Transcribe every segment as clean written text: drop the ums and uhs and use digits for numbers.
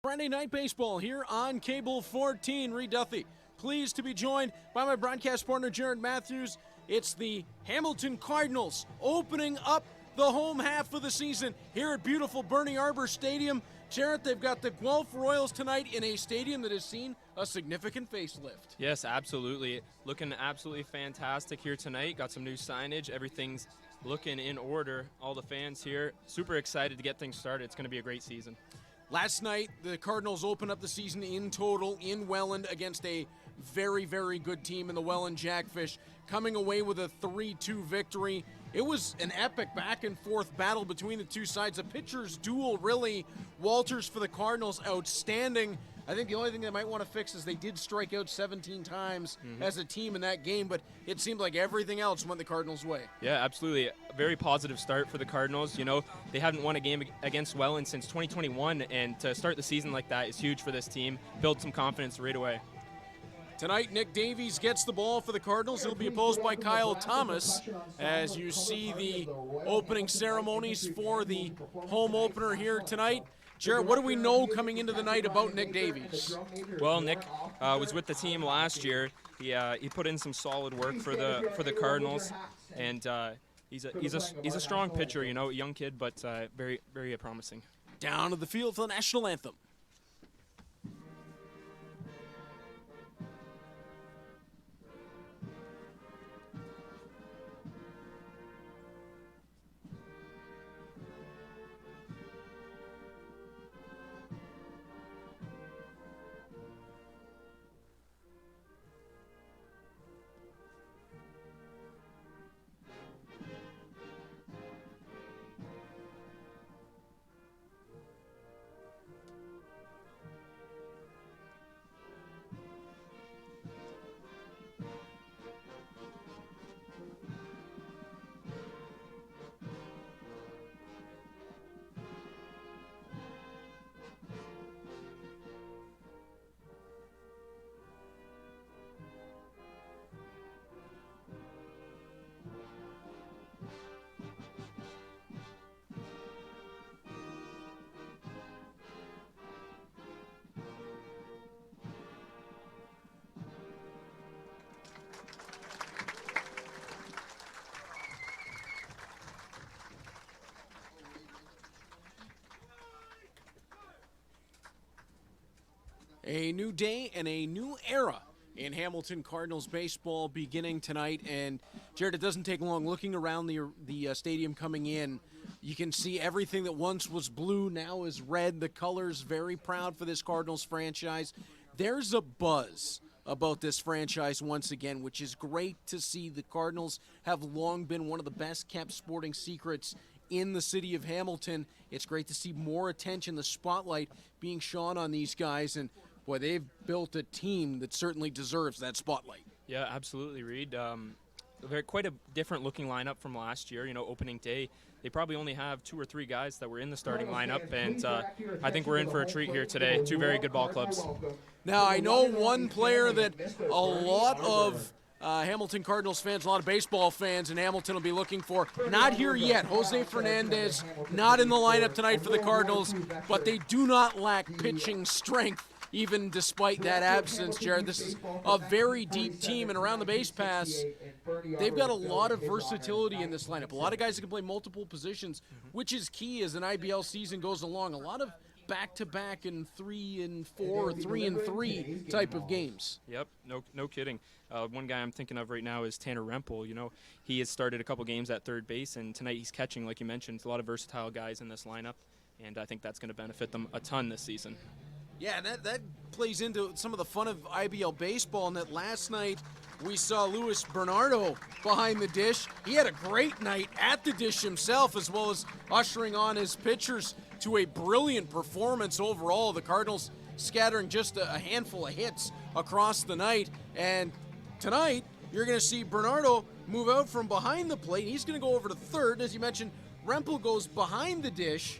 Friday Night Baseball here on Cable 14. Reed Duthie, pleased to be joined by my broadcast partner, Jared Matthews. It's the Hamilton Cardinals opening up the home half of the season here at beautiful Bernie Arbor Stadium. Jared, they've got the Guelph Royals tonight in a stadium that has seen a significant facelift. Yes, absolutely. Looking absolutely fantastic here tonight. Got some new signage. Everything's looking in order. All the fans here, super excited to get things started. It's going to be a great season. Last night, the Cardinals opened up the season in total in Welland against a very, very good team in the Welland Jackfish, coming away with a 3-2 victory. It was an epic back-and-forth battle between the two sides. A pitcher's duel, really. Walters for the Cardinals, outstanding. I think the only thing they might want to fix is they did strike out 17 times as a team in that game, but it seemed like everything else went the Cardinals' way. Yeah, absolutely. A very positive start for the Cardinals. You know, they haven't won a game against Welland since 2021, and to start the season like that is huge for this team. Build some confidence right away. Tonight, Nick Davies gets the ball for the Cardinals. He'll be opposed by Kyle Thomas as you see the opening ceremonies for the home opener here tonight. Jared, what do we know coming into the night about Nick Davies? Well, Nick was with the team last year. He put in some solid work for the Cardinals, and he's a strong pitcher. You know, a young kid, but very very promising. Down to the field for the national anthem. A new day and a new era in Hamilton Cardinals baseball beginning tonight. And, Jared, it doesn't take long. Looking around the stadium coming in, you can see everything that once was blue now is red. The colors, very proud for this Cardinals franchise. There's a buzz about this franchise once again, which is great to see. The Cardinals have long been one of the best-kept sporting secrets in the city of Hamilton. It's great to see more attention, the spotlight being shone on these guys, and boy, they've built a team that certainly deserves that spotlight. Yeah, absolutely, Reed. Quite a different looking lineup from last year. You know, opening day, they probably only have 2 or 3 guys that were in the starting lineup, and I think we're in for a treat here today. 2 very good ball clubs. Now, I know one player that a lot of Hamilton Cardinals fans, a lot of baseball fans in Hamilton will be looking for. Not here yet. Jose Fernandez, not in the lineup tonight for the Cardinals, but they do not lack pitching strength. Even despite that absence, Jared, this is a very deep team, and around the base pass, they've got a lot of versatility in this lineup. A lot of guys that can play multiple positions, which is key as an IBL season goes along. A lot of back-to-back and 3-4 or 3-3 type of games. Yep, no kidding. One guy I'm thinking of right now is Tanner Rempel. You know, he has started a couple games at third base, and tonight he's catching, like you mentioned. A lot of versatile guys in this lineup, and I think that's going to benefit them a ton this season. Yeah, that plays into some of the fun of IBL baseball, and that last night we saw Luis Bernardo behind the dish. He had a great night at the dish himself, as well as ushering on his pitchers to a brilliant performance overall. The Cardinals scattering just a handful of hits across the night, and tonight you're going to see Bernardo move out from behind the plate. He's going to go over to third, and as you mentioned, Rempel goes behind the dish.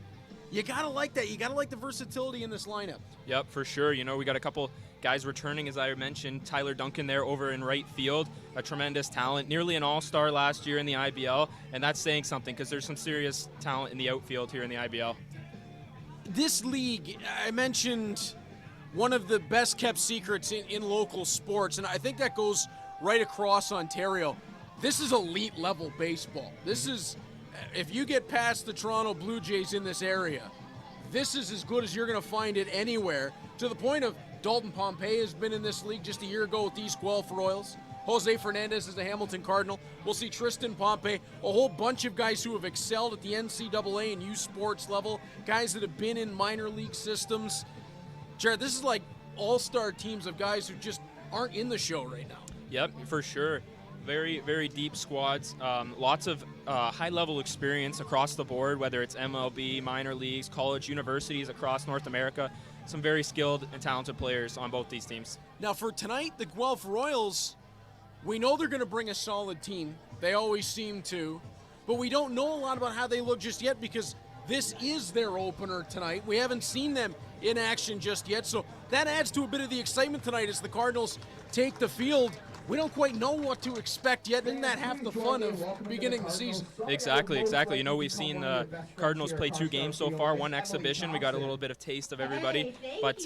You got to like that. You got to like the versatility in this lineup. Yep, for sure. You know, we got a couple guys returning, as I mentioned. Tyler Duncan there over in right field, a tremendous talent, nearly an all-star last year in the IBL, and that's saying something because there's some serious talent in the outfield here in the IBL. this league, I mentioned one of the best kept secrets in local sports, and I think that goes right across Ontario. This is elite level baseball. This is, if you get past the Toronto Blue Jays in this area, this is as good as you're going to find it anywhere, to the point of Dalton Pompey has been in this league just a year ago with the East Guelph Royals. Jose Fernandez is a Hamilton Cardinal. We'll see Tristan Pompey, a whole bunch of guys who have excelled at the NCAA and U Sports level, guys that have been in minor league systems. Jared, this is like all-star teams of guys who just aren't in the show right now. Yep, for sure. Very, very deep squads. Lots of high-level experience across the board, whether it's MLB, minor leagues, college, universities across North America. Some very skilled and talented players on both these teams. Now for tonight, the Guelph Royals, we know they're going to bring a solid team. They always seem to. But we don't know a lot about how they look just yet because this is their opener tonight. We haven't seen them in action just yet. So that adds to a bit of the excitement tonight as the Cardinals take the field. We don't quite know what to expect yet. Isn't that half the fun of beginning the season? Exactly. You know, we've seen the Cardinals play 2 games so far, 1 exhibition. We got a little bit of taste of everybody. But,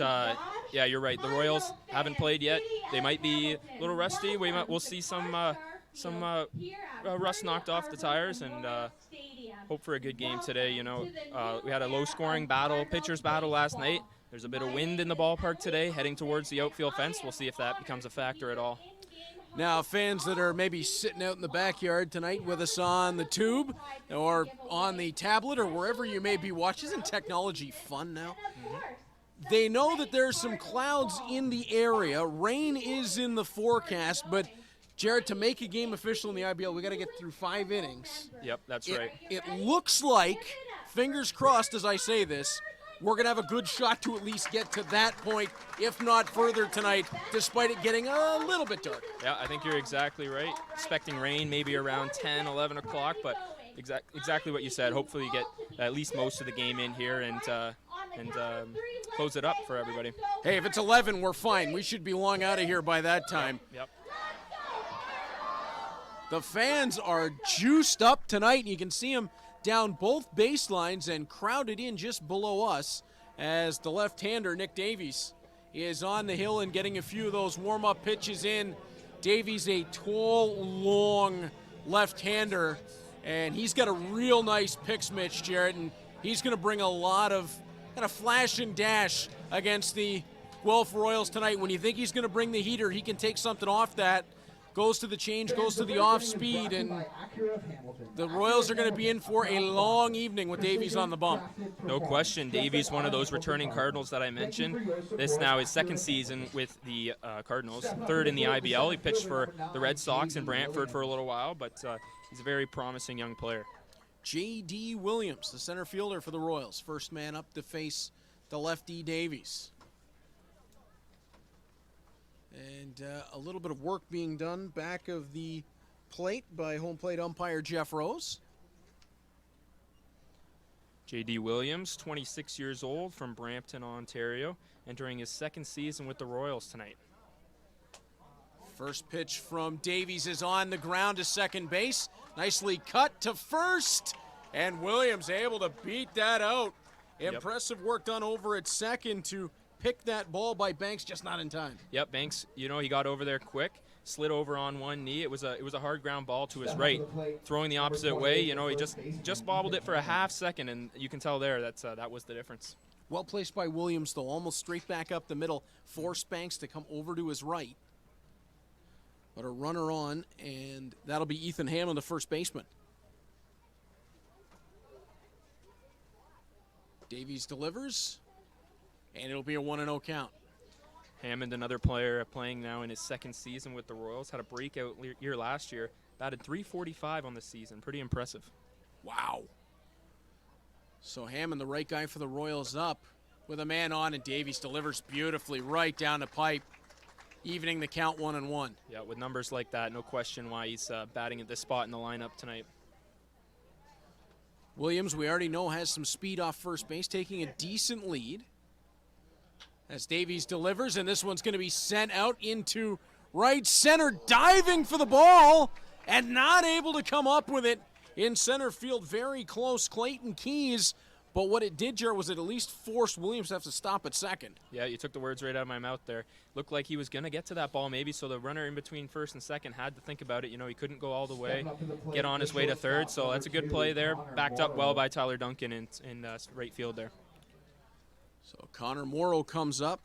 yeah, you're right. The Royals haven't played yet. They might be a little rusty. We'll see some rust knocked off the tires and hope for a good game today. You know, we had a low-scoring pitcher's battle last night. There's a bit of wind in the ballpark today, heading towards the outfield fence. We'll see if that becomes a factor at all. Now, fans that are maybe sitting out in the backyard tonight with us on the tube or on the tablet or wherever you may be watching, isn't technology fun now? They know that there's some clouds in the area. Rain is in the forecast, but Jared, to make a game official in the IBL, we got to get through 5 innings. Yep, that's right. It looks like, fingers crossed as I say this, we're going to have a good shot to at least get to that point, if not further tonight, despite it getting a little bit dark. Yeah, I think you're exactly right. Expecting rain maybe around 10, 11 o'clock, but exactly what you said. Hopefully you get at least most of the game in here and close it up for everybody. Hey, if it's 11, we're fine. We should be long out of here by that time. Yep. The fans are juiced up tonight, and you can see them down both baselines and crowded in just below us as the left-hander, Nick Davies, is on the hill and getting a few of those warm-up pitches in. Davies, a tall, long left-hander, and he's got a real nice pick, Mitch, Jarrett, and he's going to bring a lot of kind of flash and dash against the Guelph Royals tonight. When you think he's going to bring the heater, he can take something off that. Goes to the change, goes to the off speed, and the Royals are going to be in for a long evening with Davies on the bump. No question. Davies, one of those returning Cardinals that I mentioned. This now his 2nd season with the Cardinals, 3rd in the IBL. He pitched for the Red Sox in Brantford for a little while, but he's a very promising young player. J.D. Williams, the center fielder for the Royals. First man up to face the lefty Davies. And a little bit of work being done back of the plate by home plate umpire Jeff Rose. J.D. Williams, 26 years old, from Brampton, Ontario, entering his 2nd season with the Royals tonight. First pitch from Davies is on the ground to second base. Nicely cut to first, and Williams able to beat that out. Impressive work done over at second to pick that ball by Banks, just not in time. Yep, Banks, you know, he got over there quick, slid over on one knee. It was a hard ground ball to his right. Throwing the opposite way, you know, he just bobbled it for a half second, and you can tell there that was the difference. Well placed by Williams, though, almost straight back up the middle. Forced Banks to come over to his right. But a runner on, and that'll be Ethan Hammond, the first baseman. Davies delivers. And it'll be a 1-0 count. Hammond, another player playing now in his 2nd season with the Royals, had a breakout year last year. Batted .345 on the season. Pretty impressive. Wow. So Hammond, the right guy for the Royals, up with a man on, and Davies delivers beautifully right down the pipe, evening the count 1-1. Yeah, with numbers like that, no question why he's batting at this spot in the lineup tonight. Williams, we already know, has some speed off first base, taking a decent lead. As Davies delivers, and this one's going to be sent out into right center, diving for the ball, and not able to come up with it in center field. Very close. Clayton Keys But what it did, Jared, was it at least forced Williams to have to stop at second. Yeah, you took the words right out of my mouth there. Looked like he was going to get to that ball maybe, so the runner in between first and second had to think about it. You know, he couldn't go all the way, get on his way to third, so that's a good play there. Backed up well by Tyler Duncan in right field there. So Connor Morrow comes up.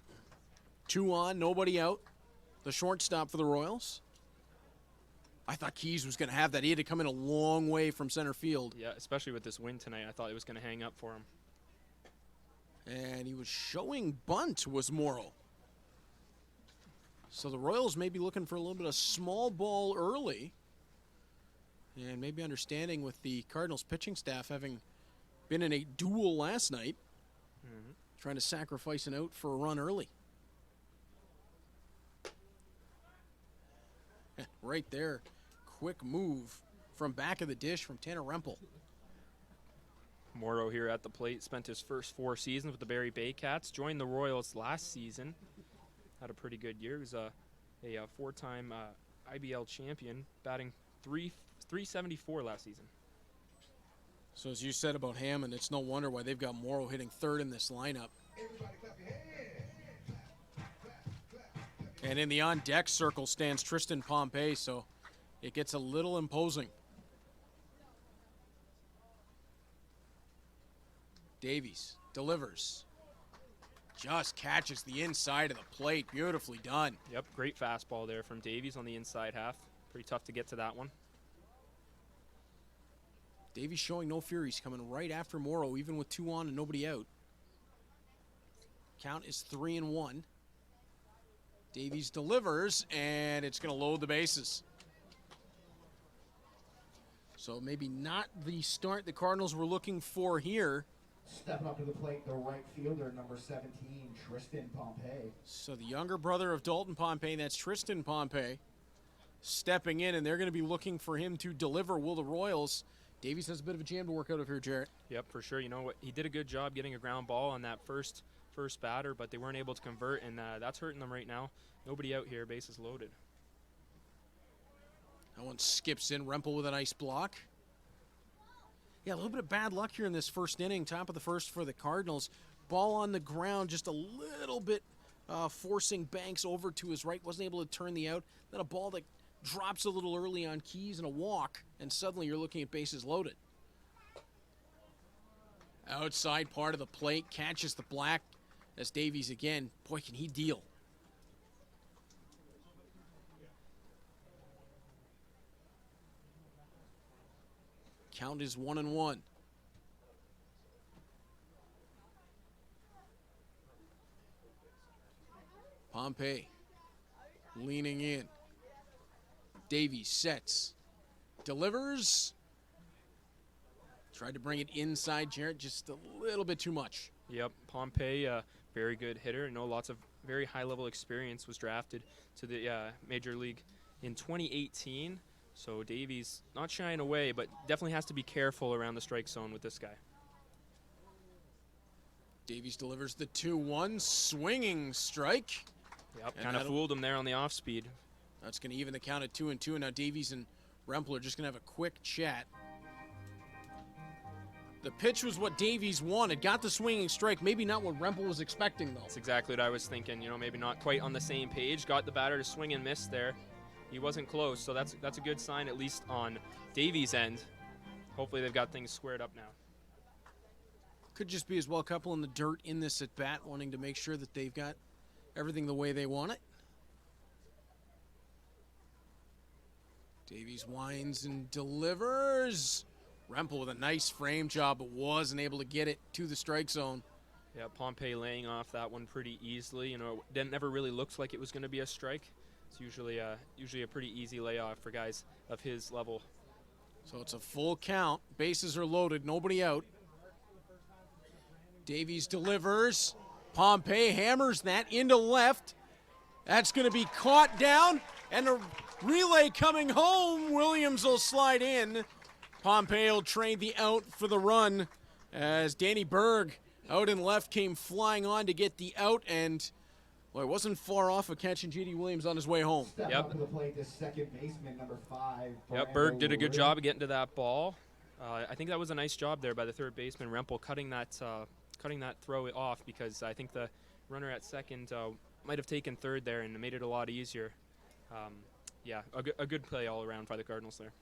2 on, nobody out. The shortstop for the Royals. I thought Keys was going to have that. He had to come in a long way from center field. Yeah, especially with this wind tonight. I thought it was going to hang up for him. And he was showing bunt, was Morrow. So the Royals may be looking for a little bit of small ball early. And maybe understanding with the Cardinals pitching staff having been in a duel last night, trying to sacrifice an out for a run early. Right there, quick move from back of the dish from Tanner Rempel. Morrow here at the plate, spent his first 4 seasons with the Barrie Bay Cats, joined the Royals last season, had a pretty good year. He was a 4-time IBL champion, batting 374 last season. So as you said about Hammond, it's no wonder why they've got Morrow hitting third in this lineup. And in the on-deck circle stands Tristan Pompey, so it gets a little imposing. Davies delivers. Just catches the inside of the plate. Beautifully done. Yep, great fastball there from Davies on the inside half. Pretty tough to get to that one. Davies showing no fear. He's coming right after Morrow, even with 2 on and nobody out. Count is 3-1. Davies delivers, and it's going to load the bases. So maybe not the start the Cardinals were looking for here. Stepping up to the plate, the right fielder, number 17, Tristan Pompey. So the younger brother of Dalton Pompey, that's Tristan Pompey, stepping in, and they're going to be looking for him to deliver. Will the Royals? Davies has a bit of a jam to work out of here, Jarrett. Yep, for sure. You know what? He did a good job getting a ground ball on that first batter, but they weren't able to convert, and that's hurting them right now. Nobody out here, bases loaded. That one skips in. Rempel with a nice block. Yeah, a little bit of bad luck here in this first inning. Top of the first for the Cardinals. Ball on the ground, just a little bit forcing Banks over to his right. Wasn't able to turn the out. Then a ball that drops a little early on Keys and a walk, and suddenly you're looking at bases loaded. Outside part of the plate, catches the black as Davies again. Boy, can he deal. Count is 1-1. Pompey leaning in. Davies sets. Delivers. Tried to bring it inside, Jarrett, just a little bit too much. Yep, Pompey, very good hitter. You know, lots of very high-level experience. Was drafted to the Major League in 2018. So Davies not shying away, but definitely has to be careful around the strike zone with this guy. Davies delivers the 2-1, swinging strike. Yep, kind of fooled him there on the off-speed. That's going to even the count at 2-2, and now Davies and Rempel are just going to have a quick chat. The pitch was what Davies wanted. Got the swinging strike. Maybe not what Rempel was expecting, though. That's exactly what I was thinking. You know, maybe not quite on the same page. Got the batter to swing and miss there. He wasn't close, so that's a good sign, at least on Davies' end. Hopefully they've got things squared up now. Could just be as well a couple in the dirt in this at-bat, wanting to make sure that they've got everything the way they want it. Davies winds and delivers. Rempel with a nice frame job, but wasn't able to get it to the strike zone. Yeah, Pompey laying off that one pretty easily. You know, it never really looked like it was going to be a strike. It's usually a pretty easy layoff for guys of his level. So it's a full count. Bases are loaded. Nobody out. Davies delivers. Pompey hammers that into left. That's going to be caught down. And a relay coming home. Williams will slide in. Pompey will trade the out for the run as Danny Berg out in left came flying on to get the out, and well, it wasn't far off of catching J.D. Williams on his way home. Step up to the plate, the second baseman, number 5. Yep, Berg did a good job of getting to that ball. I think that was a nice job there by the third baseman Rempel cutting that throw off, because I think the runner at second might have taken third there and made it a lot easier. Yeah, a good play all around by the Cardinals there.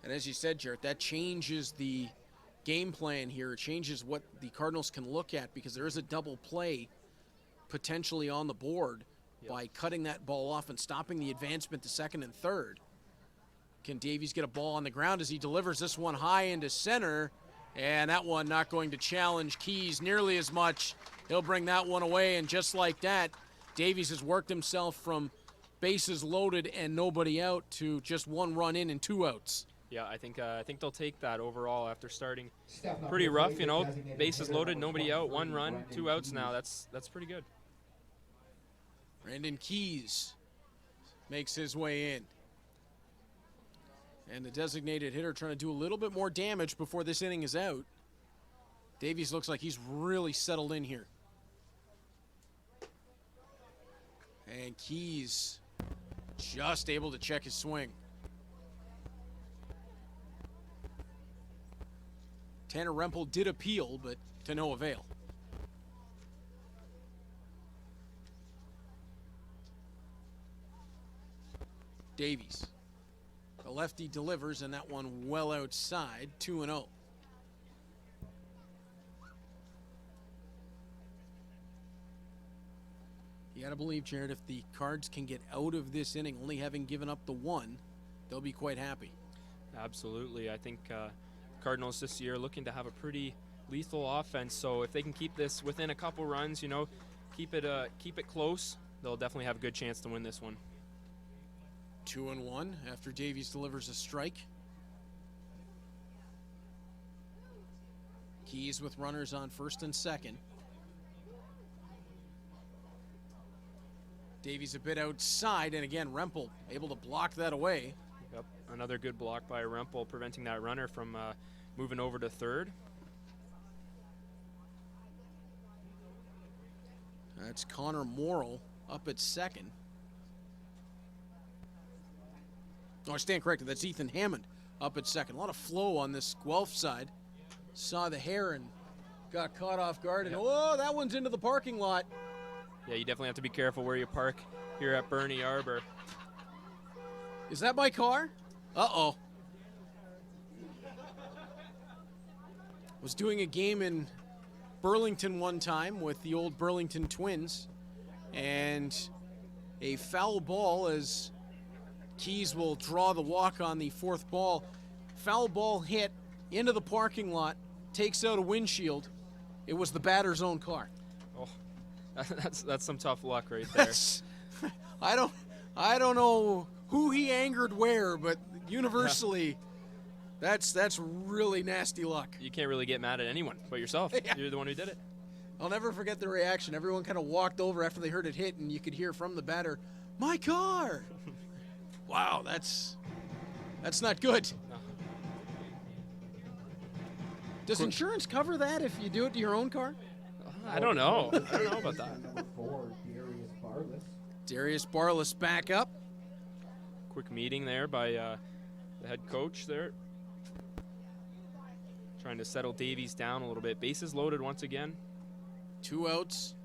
And as you said, Jarrett, that changes the game plan here. It changes what the Cardinals can look at, because there is a double play potentially on the board by cutting that ball off and stopping the advancement to second and third. Can Davies get a ball on the ground as he delivers this one high into center? And that one not going to challenge Keys nearly as much. He'll bring that one away, and just like that, Davies has worked himself from bases loaded and nobody out to just one run in and 2 outs. Yeah, I think they'll take that overall after starting pretty rough. Bases loaded, nobody out, 1 run, 2 outs now. That's pretty good. Brandon Keys makes his way in. And the designated hitter trying to do a little bit more damage before this inning is out. Davies looks like he's really settled in here. And Keys just able to check his swing. Tanner Rempel did appeal, but to no avail. Davies. The lefty delivers, and that one well outside, 2-0. You got to believe, Jared, if the Cards can get out of this inning only having given up the 1, they'll be quite happy. Absolutely. I think Cardinals this year looking to have a pretty lethal offense, so if they can keep this within a couple runs, keep it close, they'll definitely have a good chance to win this one. 2-1 after Davies delivers a strike. Keys with runners on first and second. Davies a bit outside, and again, Rempel able to block that away. Yep, another good block by Rempel, preventing that runner from moving over to third. That's Connor Morrill up at second. Oh, I stand corrected. That's Ethan Hammond up at second. A lot of flow on this Guelph side. Saw the hair and got caught off guard. And oh, that one's into the parking lot. Yeah, you definitely have to be careful where you park here at Bernie Arbor. Is that my car? Uh-oh. Was doing a game in Burlington one time with the old Burlington Twins, and a foul ball as Keys will draw the walk on the 4th ball. Foul ball hit into the parking lot, takes out a windshield. It was the batter's own car. Oh, that's some tough luck right there. I don't know who he angered where, but universally, that's really nasty luck. You can't really get mad at anyone but yourself. Yeah. You're the one who did it. I'll never forget the reaction. Everyone kind of walked over after they heard it hit, and you could hear from the batter, "My car!" Wow, that's not good. No. Does insurance cover that if you do it to your own car? I don't know. I don't know about that. Number 4, Darius Barless. Darius Barless back up. Quick meeting there by the head coach there. Trying to settle Davies down a little bit. Bases loaded once again. 2 outs.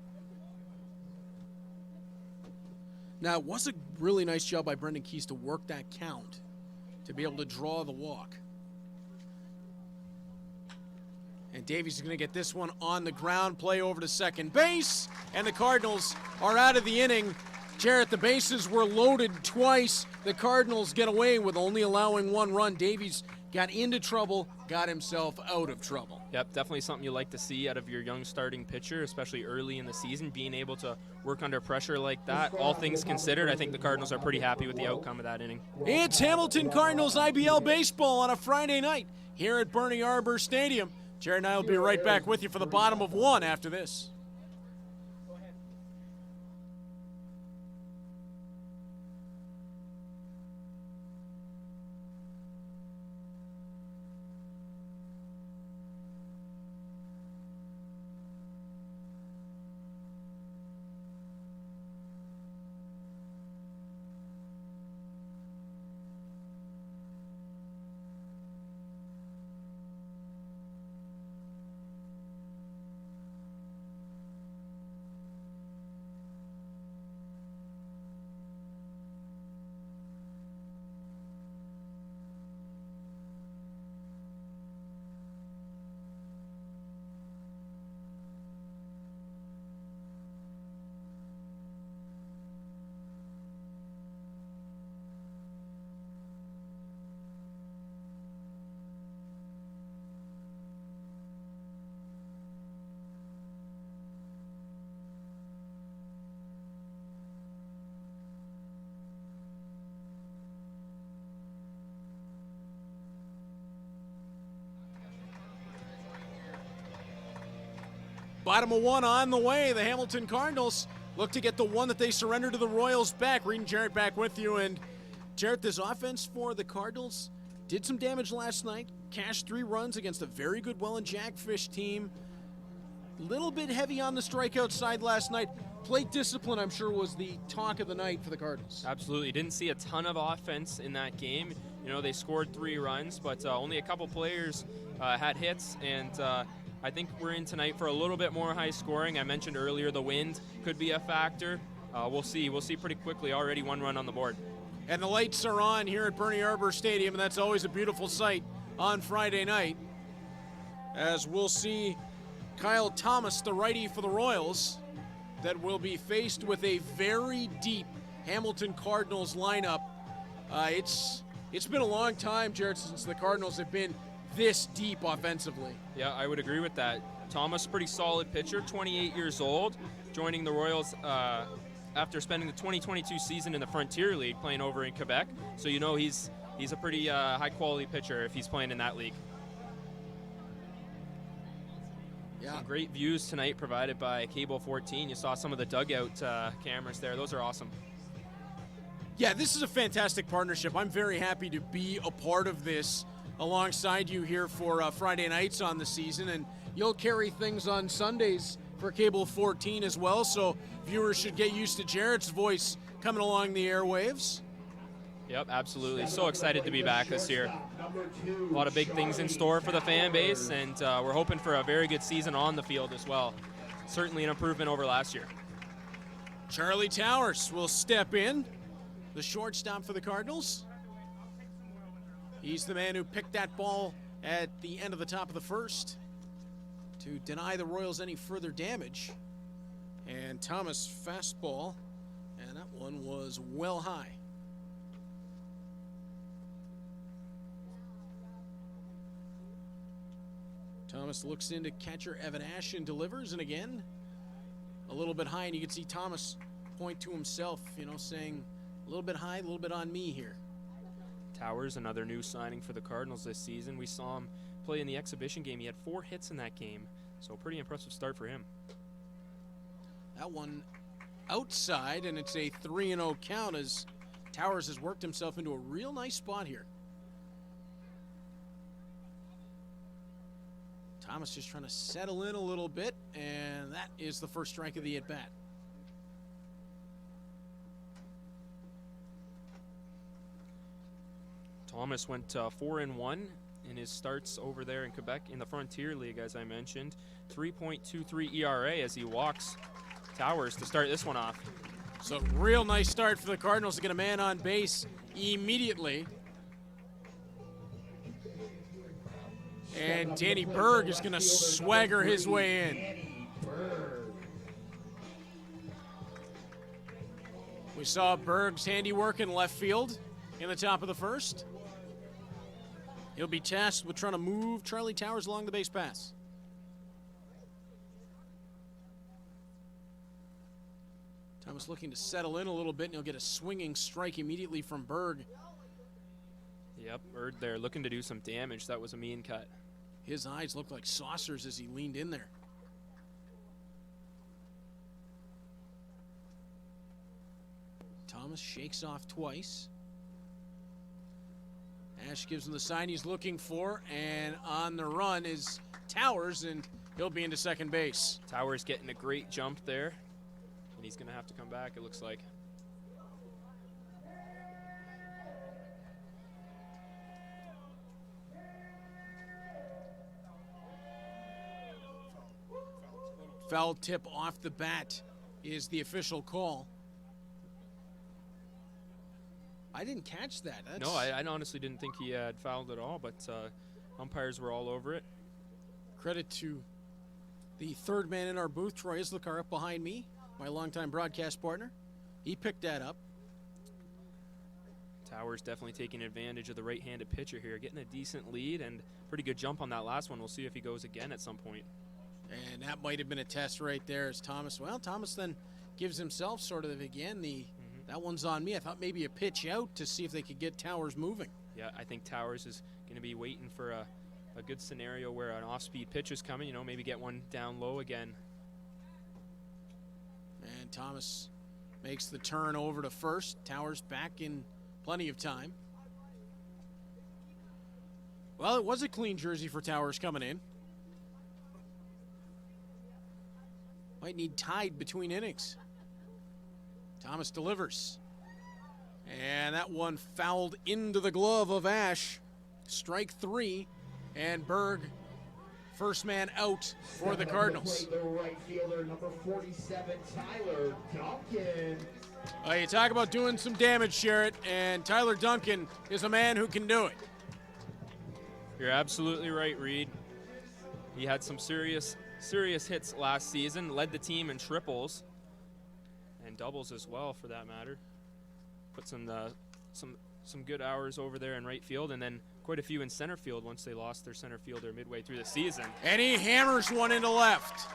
Now, it was a really nice job by Brendan Keys to work that count, to be able to draw the walk. And Davies is going to get this one on the ground, play over to second base, and the Cardinals are out of the inning. Jarrett, the bases were loaded twice. The Cardinals get away with only allowing 1 run. Davies got into trouble, got himself out of trouble. Yep, definitely something you like to see out of your young starting pitcher, especially early in the season, being able to work under pressure like that. All things considered, I think the Cardinals are pretty happy with the outcome of that inning. It's Hamilton Cardinals IBL baseball on a Friday night here at Bernie Arbor Stadium. Jared and I will be right back with you for the bottom of 1 after this. Bottom of one on the way. The Hamilton Cardinals look to get the one that they surrendered to the Royals back. Reed and Jarrett back with you. And Jarrett, this offense for the Cardinals did some damage last night. Cashed 3 runs against a very good Welland Jackfish team. Little bit heavy on the strikeout side last night. Plate discipline, I'm sure, was the talk of the night for the Cardinals. Absolutely. Didn't see a ton of offense in that game. You know, they scored 3 runs, but only a couple players had hits, and I think we're in tonight for a little bit more high scoring. I mentioned earlier the wind could be a factor. We'll see. We'll see pretty quickly. Already 1 run on the board. And the lights are on here at Bernie Arbor Stadium, and that's always a beautiful sight on Friday night, as we'll see Kyle Thomas, the righty for the Royals, that will be faced with a very deep Hamilton Cardinals lineup. It's been a long time, Jared, since the Cardinals have been this deep offensively. Yeah, I would agree with that. Thomas, pretty solid pitcher, 28 years old, joining the Royals after spending the 2022 season in the Frontier League playing over in Quebec. So you know he's a pretty high-quality pitcher if he's playing in that league. Yeah. Some great views tonight provided by Cable 14. You saw some of the dugout cameras there. Those are awesome. Yeah, this is a fantastic partnership. I'm very happy to be a part of this alongside you here for Friday nights on the season, and you'll carry things on Sundays for Cable 14 as well, so viewers should get used to Jarrett's voice coming along the airwaves. Yep, absolutely. So excited to be back this year. A lot of big things in store for the fan base, and we're hoping for a very good season on the field as well. Certainly an improvement over last year. Charlie Towers will step in, the shortstop for the Cardinals. He's the man who picked that ball at the end of the top of the first to deny the Royals any further damage. And Thomas fastball, and that one was well high. Thomas looks into catcher Evan Ash and delivers, and again, a little bit high, and you can see Thomas point to himself, you know, saying a little bit high, a little bit on me here. Towers, another new signing for the Cardinals this season. We saw him play in the exhibition game. He had 4 hits in that game, so pretty impressive start for him. That one outside, and it's a 3-0 count as Towers has worked himself into a real nice spot here. Thomas just trying to settle in a little bit, and that is the first strike of the at-bat. Thomas went 4-1 in his starts over there in Quebec in the Frontier League, as I mentioned. 3.23 ERA as he walks Towers to start this one off. So real nice start for the Cardinals to get a man on base immediately. And Danny Berg is going to swagger his way in. We saw Berg's handiwork in left field in the top of the first. He'll be tasked with trying to move Charlie Towers along the base pass. Thomas looking to settle in a little bit, and he'll get a swinging strike immediately from Berg. Yep, Berg there looking to do some damage. That was a mean cut. His eyes looked like saucers as he leaned in there. Thomas shakes off twice. Ash gives him the sign he's looking for, and on the run is Towers, and he'll be into second base. Towers getting a great jump there, and he's going to have to come back, it looks like. Foul tip off the bat is the official call. I didn't catch that. No, I honestly didn't think he had fouled at all, but umpires were all over it. Credit to the third man in our booth, Troy Islikar, up behind me, my longtime broadcast partner. He picked that up. Towers definitely taking advantage of the right-handed pitcher here, getting a decent lead and pretty good jump on that last one. We'll see if he goes again at some point. And that might have been a test right there as Thomas, well, Thomas then gives himself sort of again that one's on me. I thought maybe a pitch out to see if they could get Towers moving. Yeah, I think Towers is going to be waiting for a good scenario where an off-speed pitch is coming, you know, maybe get one down low again And Thomas makes the turn over to first. Towers back in plenty of time. Well, it was a clean jersey for Towers coming in. Might need tied between innings. Thomas delivers. And that one fouled into the glove of Ash. Strike 3. And Berg, first man out for the Cardinals. The right fielder, number 47, Tyler Duncan. You talk about doing some damage, Sherritt, and Tyler Duncan is a man who can do it. You're absolutely right, Reed. He had some serious hits last season, led the team in triples and doubles as well, for that matter. Put some good hours over there in right field, and then quite a few in center field once they lost their center fielder midway through the season. And he hammers one into left.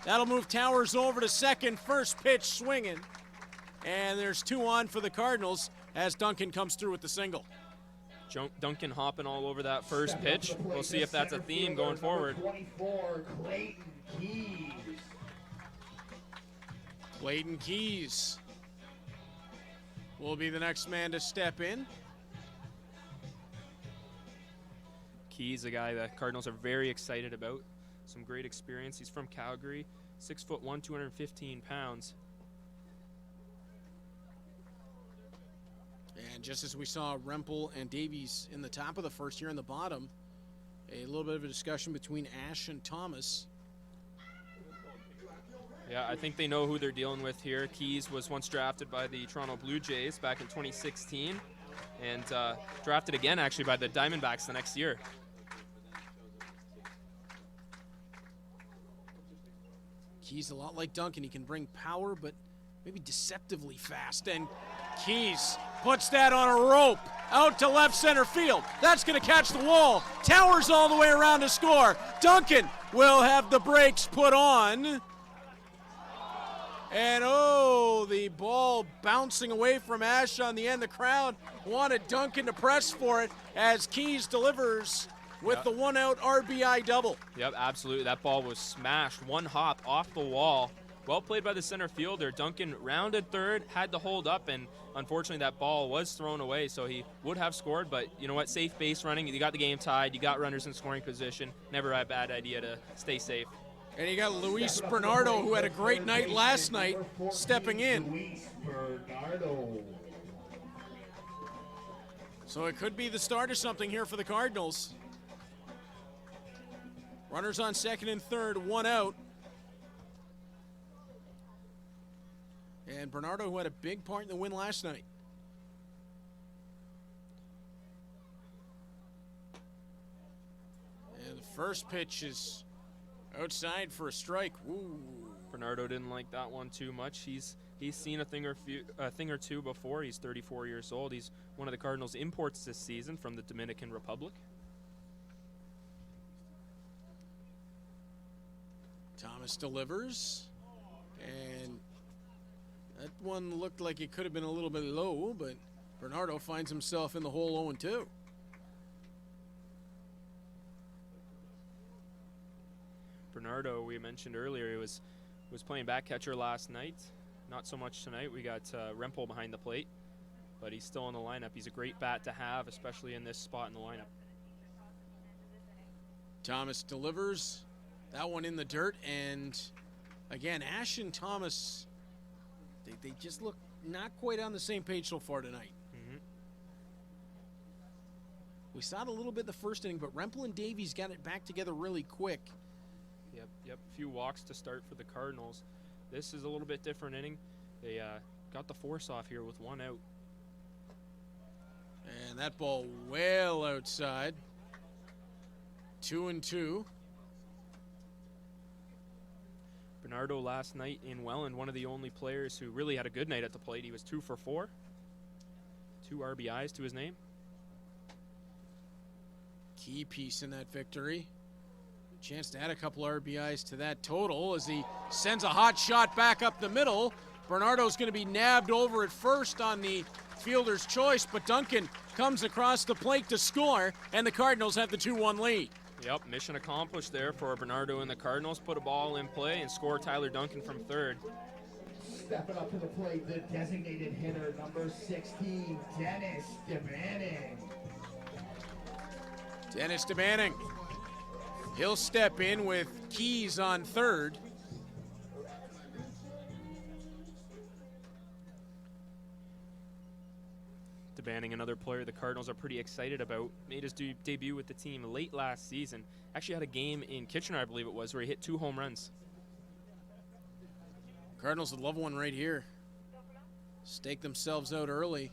That'll move Towers over to second. First pitch swinging. And there's 2 on for the Cardinals as Duncan comes through with the single. Duncan hopping all over that first pitch. We'll see if that's a theme going forward. 24, Clayton Keys. Clayton Keys will be the next man to step in. Keys, a guy that Cardinals are very excited about. Some great experience. He's from Calgary, 6'1", 215 pounds. And just as we saw Rempel and Davies in the top of the first, here in the bottom, a little bit of a discussion between Ash and Thomas. Yeah, I think they know who they're dealing with here. Keys was once drafted by the Toronto Blue Jays back in 2016 and drafted again actually by the Diamondbacks the next year. Keys a lot like Duncan. He can bring power, but maybe deceptively fast. And Keys puts that on a rope out to left center field. That's going to catch the wall. Towers all the way around to score. Duncan will have the brakes put on. And oh, the ball bouncing away from Ash on the end. The crowd wanted Duncan to press for it as Keys delivers with the 1-out RBI double. Yep, absolutely. That ball was smashed. One hop off the wall. Well played by the center fielder. Duncan rounded third, had to hold up, and unfortunately that ball was thrown away, so he would have scored. But you know what? Safe base running. You got the game tied. You got runners in scoring position. Never a bad idea to stay safe. And you got Luis Bernardo, who had a great night last night, stepping in. Luis Bernardo. So it could be the start of something here for the Cardinals. Runners on second and third, 1 out. And Bernardo, who had a big part in the win last night. And the first pitch is outside for a strike. Ooh. Bernardo didn't like that one too much. He's seen a thing or two before. He's 34 years old. He's one of the Cardinals' imports this season from the Dominican Republic. Thomas delivers, and that one looked like it could have been a little bit low, but Bernardo finds himself in the hole 0-2. Bernardo, we mentioned earlier, he was playing back catcher last night. Not so much tonight. We got Rempel behind the plate, but he's still in the lineup. He's a great bat to have, especially in this spot in the lineup. Thomas delivers. That one in the dirt, and again, Ash and Thomas, they just look not quite on the same page so far tonight. Mm-hmm. We saw it a little bit in the first inning, but Rempel and Davies got it back together really quick. Yep. A few walks to start for the Cardinals. This is a little bit different inning. They got the force off here with 1 out. And that ball well outside. 2-2. Bernardo last night in Welland, one of the only players who really had a good night at the plate. He was 2 for 4. 2 RBIs to his name. Key piece in that victory. Chance to add a couple RBIs to that total as he sends a hot shot back up the middle. Bernardo's going to be nabbed over at first on the fielder's choice, but Duncan comes across the plate to score, and the Cardinals have the 2-1 lead. Yep, mission accomplished there for Bernardo and the Cardinals. Put a ball in play and score Tyler Duncan from third. Stepping up to the plate, the designated hitter, number 16, Dennis DeBanning. Dennis DeBanning. He'll step in with Keys on third. DeBanning, another player the Cardinals are pretty excited about. Made his debut with the team late last season. Actually had a game in Kitchener, I believe it was, where he hit 2 home runs. Cardinals would love one right here. Stake themselves out early.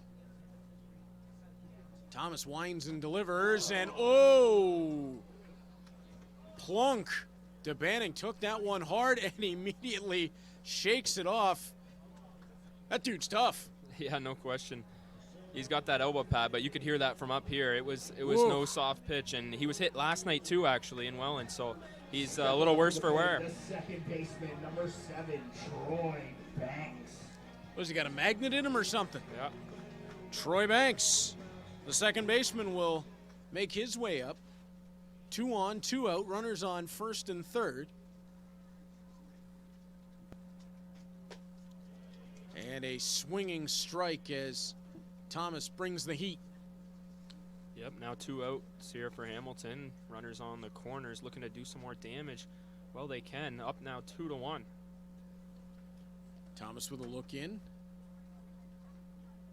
Thomas winds and delivers, and oh! Plunk. DeBanning took that one hard and immediately shakes it off. That dude's tough. Yeah, no question. He's got that elbow pad, but you could hear that from up here. It was Whoa. no soft pitch, and he was hit last night too, actually, in Welland. So he's a little worse for wear. The second baseman, number 7, Troy Banks. What, has he got a magnet in him or something? Yeah. Troy Banks, the second baseman, will make his way up. 2 on, 2 out, runners on first and third. And a swinging strike as Thomas brings the heat. Yep, now 2 outs here for Hamilton. Runners on the corners looking to do some more damage. Well, they can. Up now 2-1. Thomas with a look in.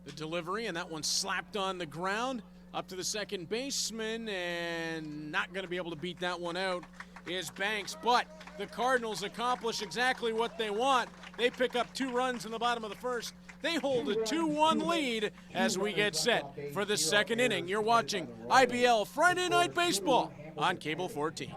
The delivery, and that one slapped on the ground. Up to the second baseman, and not going to be able to beat that one out is Banks. But the Cardinals accomplish exactly what they want. They pick up 2 runs in the bottom of the first. They hold a 2-1 lead as we get set for the second inning. You're watching IBL Friday Night Baseball on Cable 14.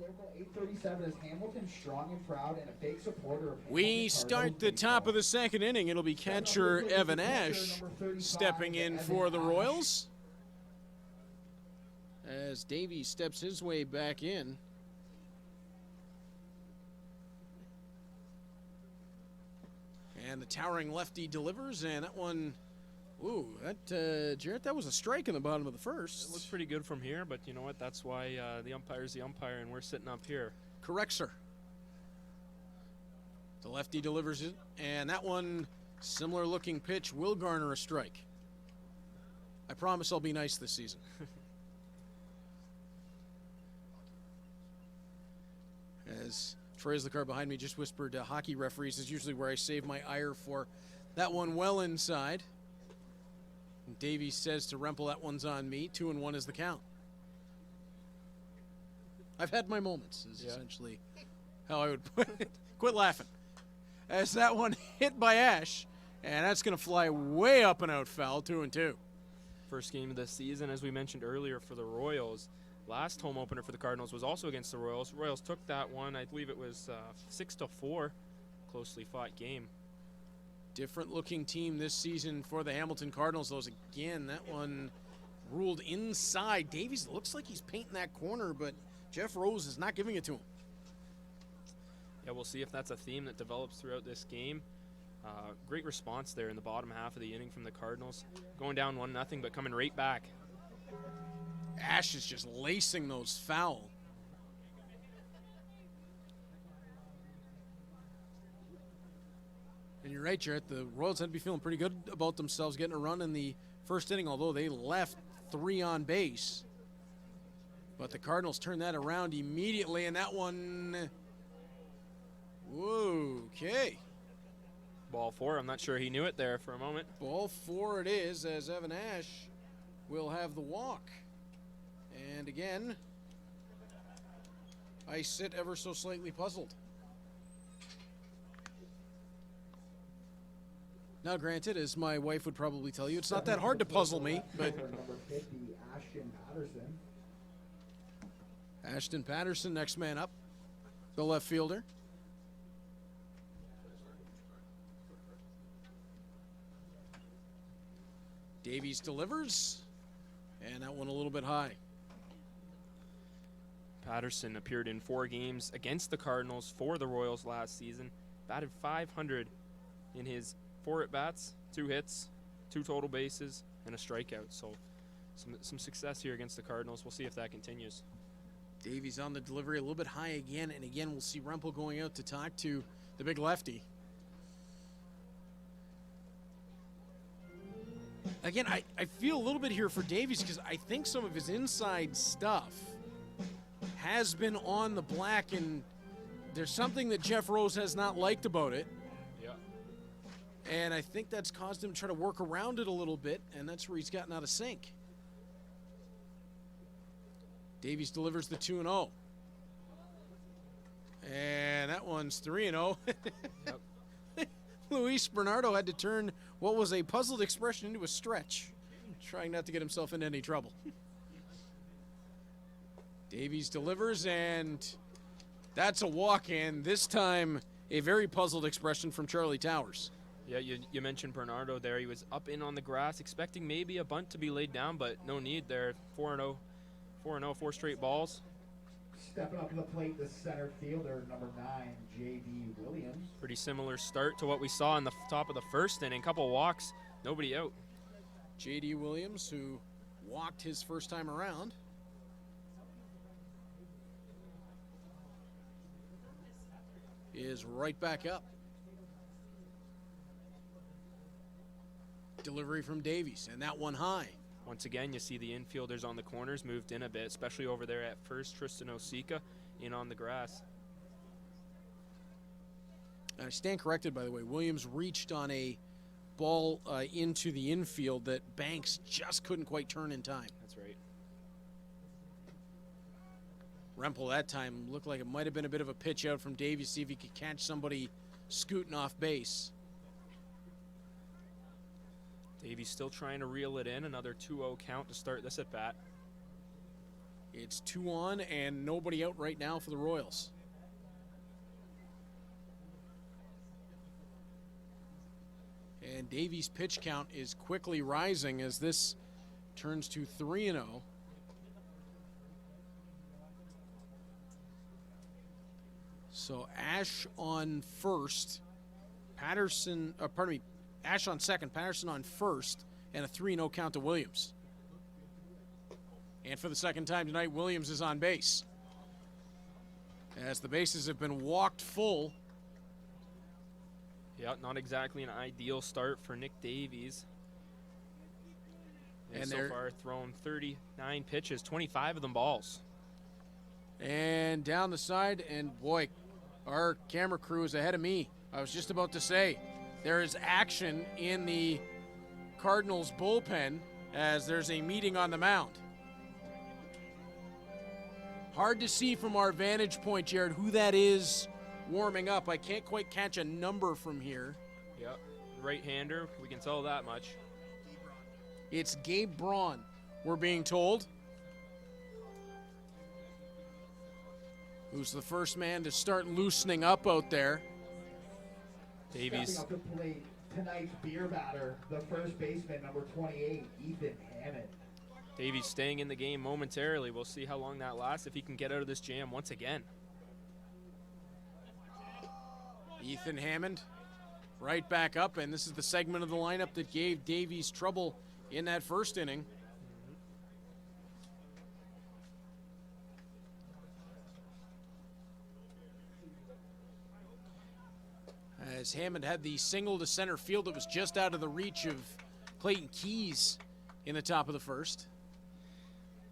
Local 837 is Hamilton strong and proud and a big supporter of We start the top of the second inning. It'll be catcher Evan Ash stepping in for the Royals as Davey steps his way back in. And the towering lefty delivers, and that one, ooh, that, Jarrett, that was a strike in the bottom of the first. It looks pretty good from here, but you know what? That's why the umpire's the umpire, and we're sitting up here. Correct, sir. The lefty delivers it, and that one, similar looking pitch, will garner a strike. I promise I'll be nice this season. As Trey's the car behind me just whispered, hockey referees is usually where I save my ire for that one well inside. And Davies says to Rempel, that one's on me. 2-1 is the count. I've had my moments, is essentially how I would put it. Quit laughing. As that one hit by Ash, and that's going to fly way up and out foul, 2-2. First game of the season, as we mentioned earlier, for the Royals. Last home opener for the Cardinals was also against the Royals. Royals took that one. I believe it was 6-4. Closely fought game. Different looking team this season for the Hamilton Cardinals. Those again, that one ruled inside. Davies looks like he's painting that corner, but Jeff Rose is not giving it to him. Yeah, we'll see if that's a theme that develops throughout this game. Great response there in the bottom half of the inning from the Cardinals. Going down 1-0, but coming right back. Ash is just lacing those foul. And you're right, Jarrett. The Royals had to be feeling pretty good about themselves getting a run in the first inning, although they left 3 on base. But the Cardinals turned that around immediately, and that one... Whoa, okay. Ball 4. I'm not sure he knew it there for a moment. Ball 4 it is, as Evan Ash will have the walk. And again, I sit ever so slightly puzzled. Now, granted, as my wife would probably tell you, it's not that hard to puzzle me, but... Number 50, Ashton Patterson. Ashton Patterson, next man up, the left fielder. Davies delivers, and that one a little bit high. Patterson appeared in 4 games against the Cardinals for the Royals last season. Batted .500 in his 4 at-bats, 2 hits, 2 total bases, and a strikeout. So some success here against the Cardinals. We'll see if that continues. Davies on the delivery a little bit high again, and again we'll see Rempel going out to talk to the big lefty. Again, I feel a little bit here for Davies because I think some of his inside stuff has been on the black, and there's something that Jeff Rose has not liked about it. Yeah. And I think that's caused him to try to work around it a little bit, and that's where he's gotten out of sync. Davies delivers the 2-0. And that one's 3-0. Yep. Luis Bernardo had to turn what was a puzzled expression into a stretch, trying not to get himself into any trouble. Davies delivers, and that's a walk, and this time a very puzzled expression from Charlie Towers. Yeah, you mentioned Bernardo there. He was up in on the grass, expecting maybe a bunt to be laid down, but no need there. 4-0, 4 straight balls. Stepping up to the plate, the center fielder, number 9, J.D. Williams. Pretty similar start to what we saw in the top of the first inning. Couple of walks, nobody out. J.D. Williams, who walked his first time around. Is right back up. Delivery from Davies, and that one high. Once again, you see the infielders on the corners moved in a bit, especially over there at first. Tristan Osika in on the grass. I stand corrected, by the way. Williams reached on a ball into the infield that Banks just couldn't quite turn in time. That's right. Rempel that time looked like it might have been a bit of a pitch out from Davies, see if he could catch somebody scooting off base. Davies still trying to reel it in. Another 2-0 count to start this at bat. It's 2 on and nobody out right now for the Royals. And Davies' pitch count is quickly rising as this turns to 3-0. So Ash on first, Ash on second, Patterson on first, and a 3-0 count to Williams. And for the second time tonight, Williams is on base, as the bases have been walked full. Yeah, not exactly an ideal start for Nick Davies. And so far thrown 39 pitches, 25 of them balls. And down the side, and boy, our camera crew is ahead of me. I was just about to say, there is action in the Cardinals bullpen as there's a meeting on the mound. Hard to see from our vantage point, Jared, who that is warming up. I can't quite catch a number from here. Yep, right-hander, we can tell that much. It's Gabe Braun, we're being told, who's the first man to start loosening up out there. Davies. Stepping up to plate, tonight's beer batter, the first baseman, number 28, Ethan Hammond. Davies staying in the game momentarily. We'll see how long that lasts if he can get out of this jam once again. Ethan Hammond right back up, and this is the segment of the lineup that gave Davies trouble in that first inning. As Hammond had the single to center field, it was just out of the reach of Clayton Keys in the top of the first.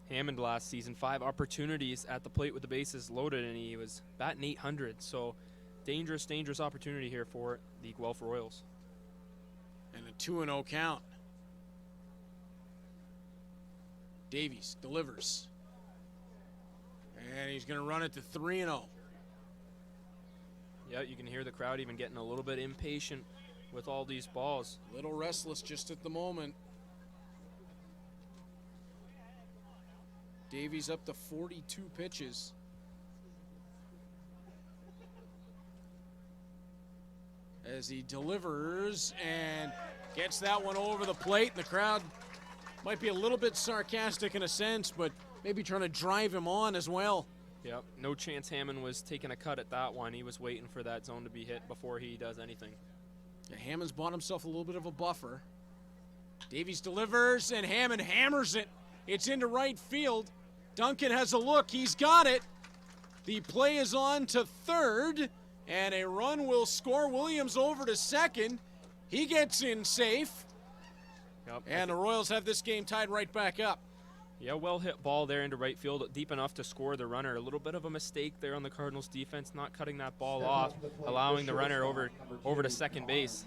Hammond last season, 5 opportunities at the plate with the bases loaded, and he was batting .800. So dangerous, dangerous opportunity here for the Guelph Royals. And a 2-0 count. Davies delivers. And he's going to run it to 3-0. Yeah, you can hear the crowd even getting a little bit impatient with all these balls. A little restless just at the moment. Davies up to 42 pitches. As he delivers and gets that one over the plate. And the crowd might be a little bit sarcastic in a sense, but maybe trying to drive him on as well. Yep, no chance Hammond was taking a cut at that one. He was waiting for that zone to be hit before he does anything. Yeah, Hammond's bought himself a little bit of a buffer. Davies delivers, and Hammond hammers it. It's into right field. Duncan has a look. He's got it. The play is on to third, and a run will score. Williams over to second. He gets in safe. Yep. And the Royals have this game tied right back up. Yeah, well hit ball there into right field, deep enough to score the runner. A little bit of a mistake there on the Cardinals defense, not cutting that ball off, allowing the runner over to second base.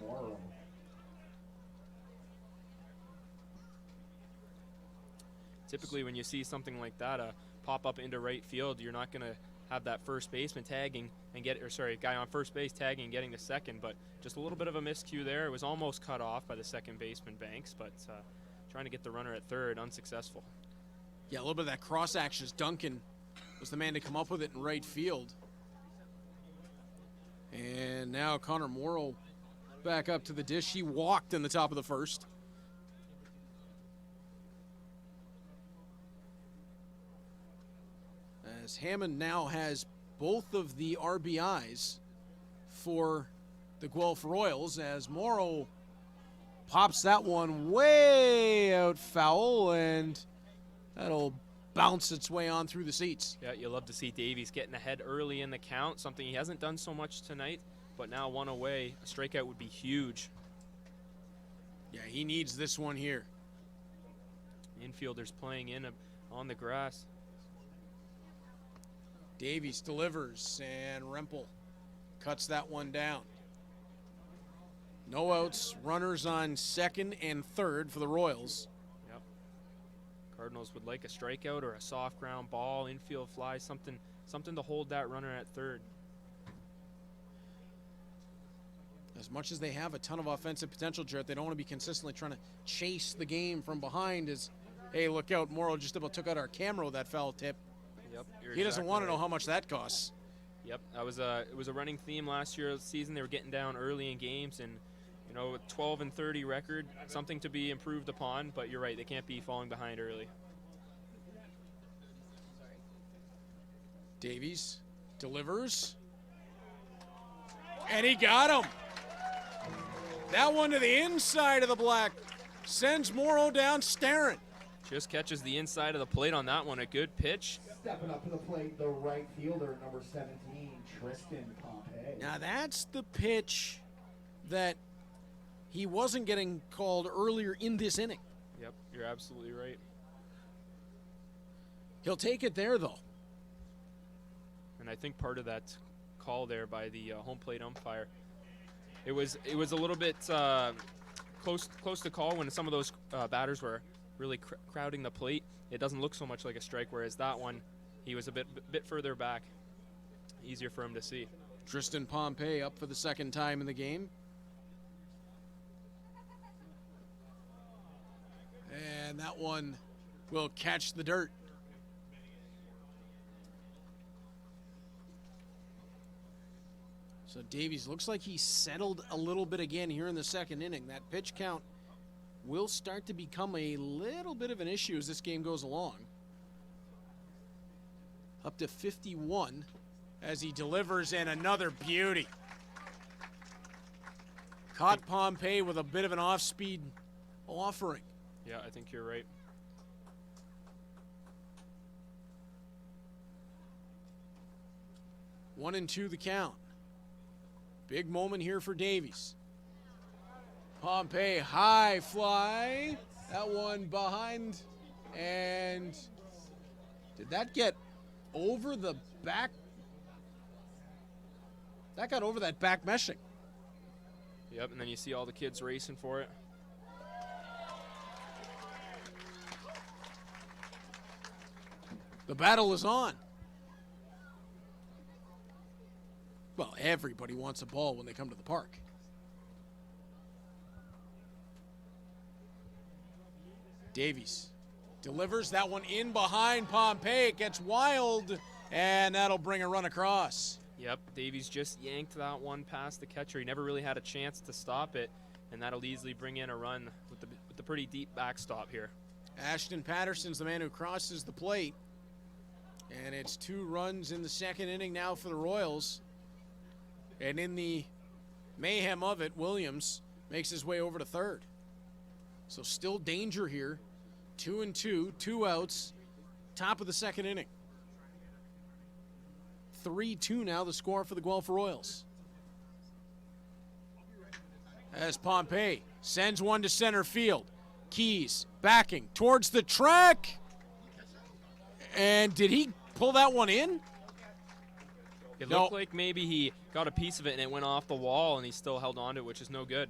Typically when you see something like that pop up into right field, you're not going to have that first baseman tagging and guy on first base tagging and getting to second, but just a little bit of a miscue there. It was almost cut off by the second baseman Banks, but trying to get the runner at third, unsuccessful. Yeah, a little bit of that cross action as Duncan was the man to come up with it in right field. And now Connor Morrow back up to the dish. He walked in the top of the first. As Hammond now has both of the RBIs for the Guelph Royals, as Morrow pops that one way out foul, and that'll bounce its way on through the seats. Yeah, you love to see Davies getting ahead early in the count, something he hasn't done so much tonight, but now one away. A strikeout would be huge. Yeah, he needs this one here. Infielders playing in on the grass. Davies delivers, and Rempel cuts that one down. No outs, runners on second and third for the Royals. Yep. Cardinals would like a strikeout or a soft ground ball, infield fly, something to hold that runner at third. As much as they have a ton of offensive potential, Jarrett, they don't want to be consistently trying to chase the game from behind as, hey, look out, Morrow just about took out our camera with that foul tip. Yep. He doesn't want to know how much that costs. Yep, it was a running theme last year of the season. They were getting down early in games, and you know, with 12-30 record, something to be improved upon. But you're right, they can't be falling behind early. Davies delivers, and he got him. That one to the inside of the black sends Morrow down staring. Just catches the inside of the plate on that one. A good pitch. Stepping up to the plate, the right fielder, number 17, Tristan Pompey. Now that's the pitch that he wasn't getting called earlier in this inning. Yep, you're absolutely right. He'll take it there, though. And I think part of that call there by the home plate umpire, it was a little bit close to call when some of those batters were really crowding the plate. It doesn't look so much like a strike, whereas that one, he was a bit further back. Easier for him to see. Tristan Pompey up for the second time in the game. And that one will catch the dirt. So Davies looks like he settled a little bit again here in the second inning. That pitch count will start to become a little bit of an issue as this game goes along. Up to 51 as he delivers, and another beauty. Caught Pompey with a bit of an off-speed offering. Yeah, I think you're right. One and two the count. Big moment here for Davies. Pompey, high fly. That one behind. And did that get over the back? That got over that back meshing. Yep, and then you see all the kids racing for it. The battle is on. Well, everybody wants a ball when they come to the park. Davies delivers that one in behind Pompey. It gets wild, and that'll bring a run across. Yep, Davies just yanked that one past the catcher. He never really had a chance to stop it, and that'll easily bring in a run with the pretty deep backstop here. Ashton Patterson's the man who crosses the plate. And it's 2 runs in the second inning now for the Royals. And in the mayhem of it, Williams makes his way over to third. So still danger here. 2 and 2, 2 outs, top of the second inning. 3-2 now the score for the Guelph Royals. As Pompey sends one to center field. Keys backing towards the track. And did he pull that one in? It looked like maybe he got a piece of it and it went off the wall and he still held on to it, which is no good.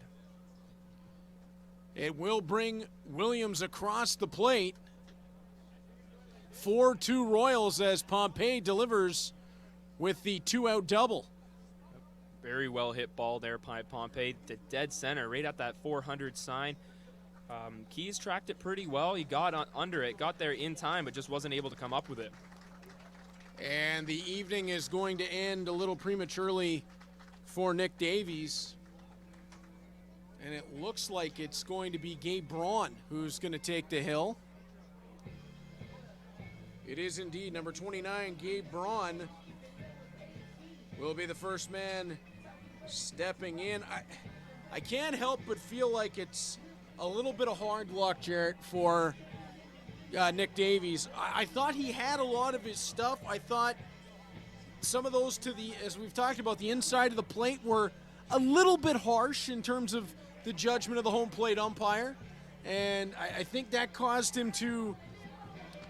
It will bring Williams across the plate. 4-2 Royals as Pompey delivers with the 2-out double. Very well hit ball there by Pompey to dead center, right at that 400 sign. Keys tracked it pretty well. He got under it, got there in time, but just wasn't able to come up with it. And the evening is going to end a little prematurely for Nick Davies. And it looks like it's going to be Gabe Braun who's going to take the hill. It is indeed number 29, Gabe Braun, will be the first man stepping in. I can't help but feel like it's a little bit of hard luck, Jarrett, for Nick Davies. I thought he had a lot of his stuff. I thought some of those as we've talked about, the inside of the plate were a little bit harsh in terms of the judgment of the home plate umpire. And I think that caused him to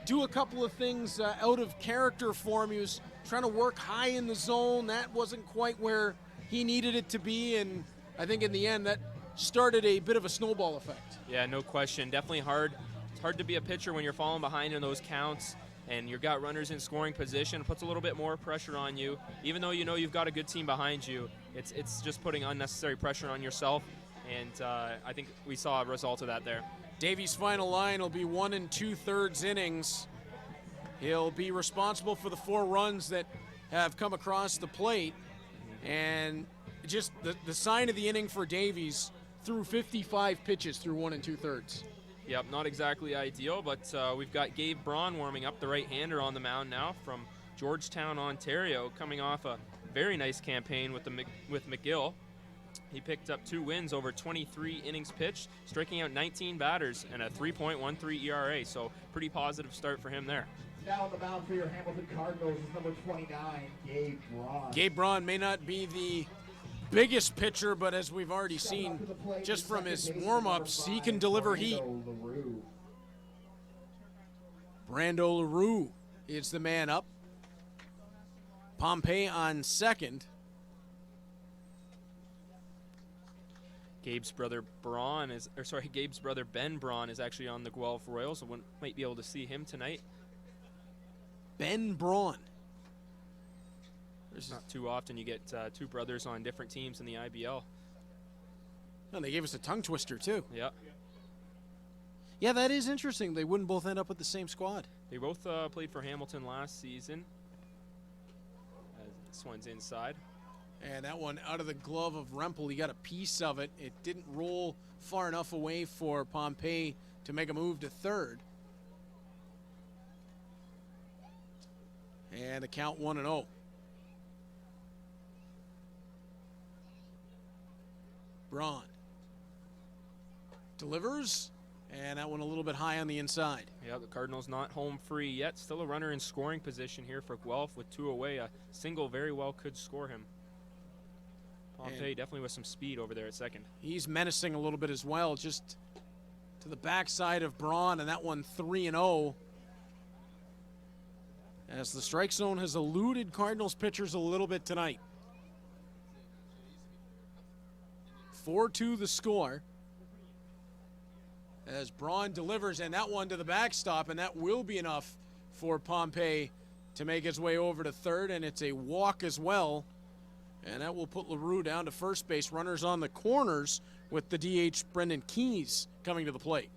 do a couple of things out of character for him. He was trying to work high in the zone. That wasn't quite where he needed it to be. And I think in the end that started a bit of a snowball effect. Yeah, no question. Definitely hard. It's hard to be a pitcher when you're falling behind in those counts and you've got runners in scoring position. It puts a little bit more pressure on you. Even though you know you've got a good team behind you, it's just putting unnecessary pressure on yourself. And I think we saw a result of that there. Davies' final line will be 1 2/3 innings. He'll be responsible for the 4 runs that have come across the plate. And just the sign of the inning for Davies, threw 55 pitches through 1 2/3. Yep, not exactly ideal, but we've got Gabe Braun warming up, the right-hander on the mound now from Georgetown, Ontario, coming off a very nice campaign with McGill. He picked up 2 wins over 23 innings pitched, striking out 19 batters and a 3.13 ERA, so pretty positive start for him there. Now on the mound for your Hamilton Cardinals is number 29, Gabe Braun. Brand Braun may not be the biggest pitcher, but as we've already seen just from his warm-ups, he can deliver heat. Brando LaRue is the man up. Pompey on second. Gabe's brother Ben Braun is actually on the Guelph Royals, so one might be able to see him tonight. Ben Braun. It's not too often you get 2 brothers on different teams in the IBL. And they gave us a tongue twister too. Yeah. Yeah, that is interesting. They wouldn't both end up with the same squad. They both played for Hamilton last season. This one's inside. And that one out of the glove of Rempel. He got a piece of it. It didn't roll far enough away for Pompey to make a move to third. And the count 1-0. Braun delivers, and that one a little bit high on the inside. Yeah, the Cardinals not home free yet. Still a runner in scoring position here for Guelph with 2 away. A single very well could score him. Pompey definitely with some speed over there at second. He's menacing a little bit as well, just to the backside of Braun, and that one 3-0. As the strike zone has eluded Cardinals pitchers a little bit tonight. 4-2 the score. As Braun delivers, and that one to the backstop, and that will be enough for Pompey to make his way over to third, and it's a walk as well. And that will put LaRue down to first base. Runners on the corners with the DH Brendan Keys coming to the plate.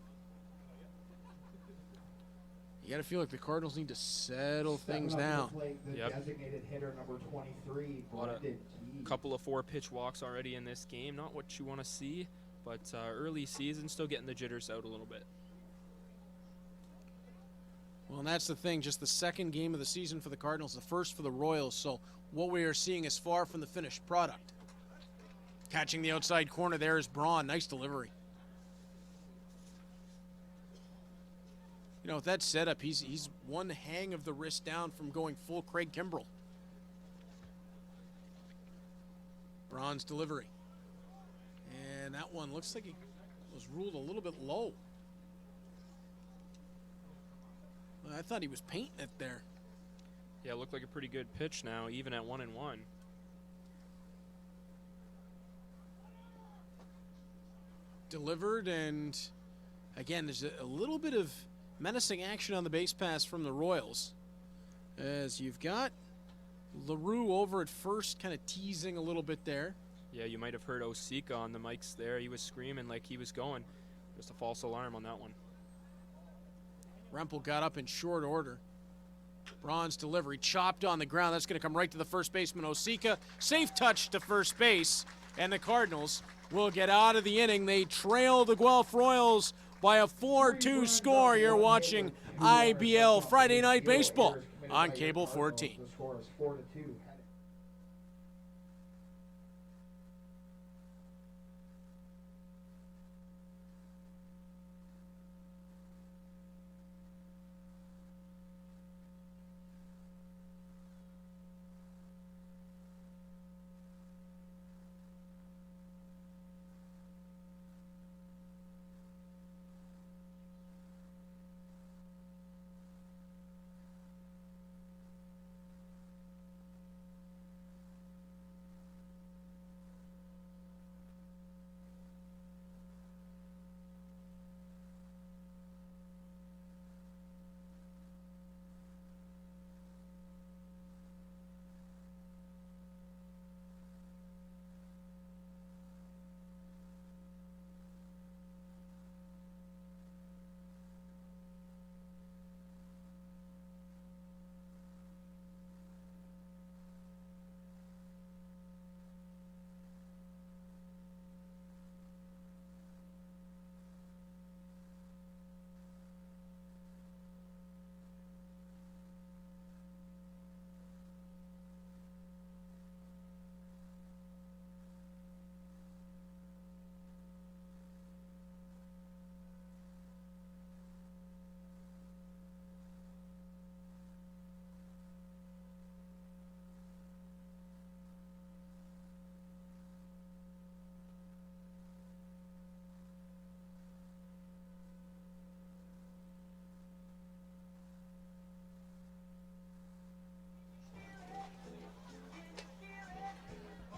You got to feel like the Cardinals need to settle things down. The designated hitter number 23, Brendan Keys. A couple of 4-pitch walks already in this game. Not what you want to see, but early season still getting the jitters out a little bit. Well, and that's the thing, just the second game of the season for the Cardinals, the first for the Royals, so what we are seeing is far from the finished product. Catching the outside corner there is Braun. Nice delivery. You know, with that setup, he's one hang of the wrist down from going full Craig Kimbrell. Braun's delivery. And that one looks like it was ruled a little bit low. I thought he was painting it there. Yeah, it looked like a pretty good pitch now, even at 1-1. Delivered, and again, there's a little bit of menacing action on the base pass from the Royals. As you've got LaRue over at first, kind of teasing a little bit there. Yeah, you might have heard Osika on the mics there. He was screaming like he was going. Just a false alarm on that one. Rempel got up in short order. Braun's delivery chopped on the ground. That's going to come right to the first baseman, Osika. Safe touch to first base, and the Cardinals will get out of the inning. They trail the Guelph Royals by a 4-2 score. You're watching IBL Friday Night Baseball on Cable 14. The score is 4-2.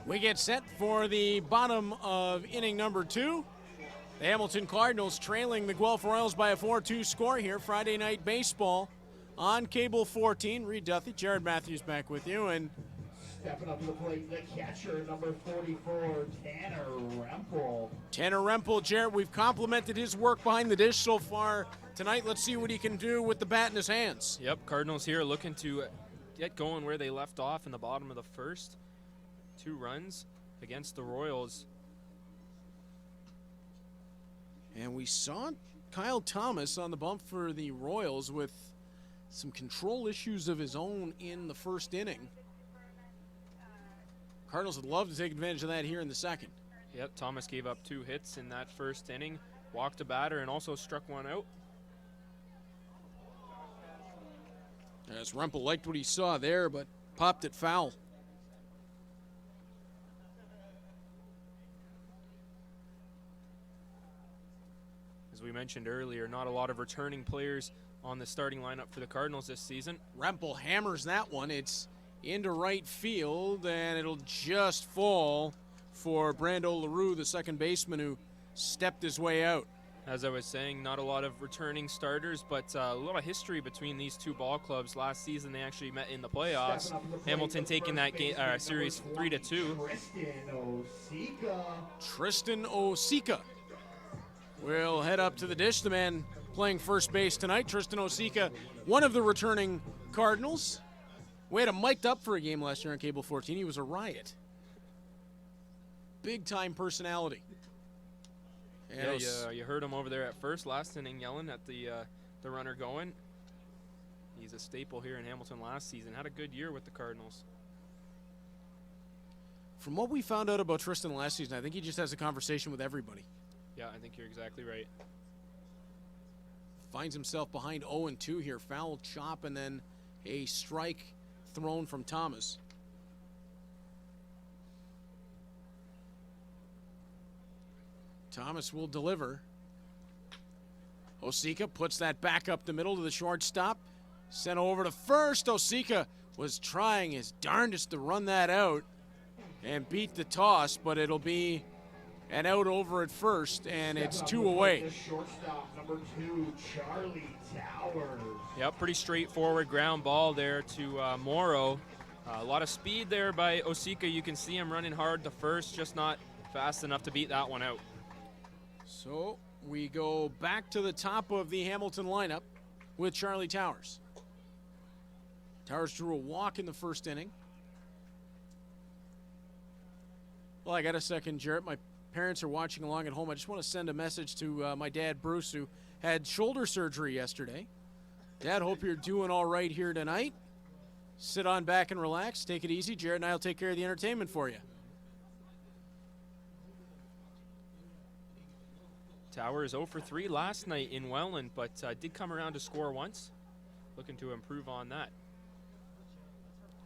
We get set for the bottom of inning number 2. The Hamilton Cardinals trailing the Guelph Royals by a 4-2 score here. Friday Night Baseball on Cable 14. Reed Duthie, Jared Matthews back with you. And stepping up to the plate, the catcher, number 44, Tanner Rempel. Tanner Rempel, Jared, we've complimented his work behind the dish so far tonight. Let's see what he can do with the bat in his hands. Yep, Cardinals here looking to get going where they left off in the bottom of the first. 2 runs against the Royals. And we saw Kyle Thomas on the bump for the Royals with some control issues of his own in the first inning. Cardinals would love to take advantage of that here in the second. Yep, Thomas gave up 2 hits in that first inning, walked a batter, and also struck one out. As Rempel liked what he saw there, but popped it foul. As we mentioned earlier, not a lot of returning players on the starting lineup for the Cardinals this season. Rempel hammers that one. It's into right field, and it'll just fall for Brando LaRue, the second baseman, who stepped his way out. As I was saying, not a lot of returning starters, but a lot of history between these 2 ball clubs. Last season, they actually met in the playoffs. Hamilton taking that game, series 3-2. Tristan Osika will head up to the dish. The man playing first base tonight, Tristan Osika, one of the returning Cardinals. We had him mic'd up for a game last year on Cable 14. He was a riot. Big-time personality. And Yeah, you heard him over there at first last inning yelling at the runner going. He's a staple here in Hamilton last season. Had a good year with the Cardinals. From what we found out about Tristan last season, I think he just has a conversation with everybody. Yeah, I think you're exactly right. Finds himself behind 0-2 here. Foul chop and then a strike thrown from Thomas. Thomas will deliver. Osika puts that back up the middle to the shortstop. Sent over to first. Osika was trying his darndest to run that out and beat the toss, but it'll be an out over at first, and it's 2 away. Shortstop number 2, Charlie Towers. Yep, pretty straightforward ground ball there to Morrow. A lot of speed there by Osika. You can see him running hard to first, just not fast enough to beat that one out. So we go back to the top of the Hamilton lineup with Charlie Towers. Towers drew a walk in the first inning. Well, I got a second, Jarrett. My parents are watching along at home. I just want to send a message to my dad, Bruce, who had shoulder surgery yesterday. Dad, hope you're doing all right here tonight. Sit on back and relax. Take it easy. Jarrett and I will take care of the entertainment for you. Towers 0 for 3 last night in Welland, but did come around to score once. Looking to improve on that.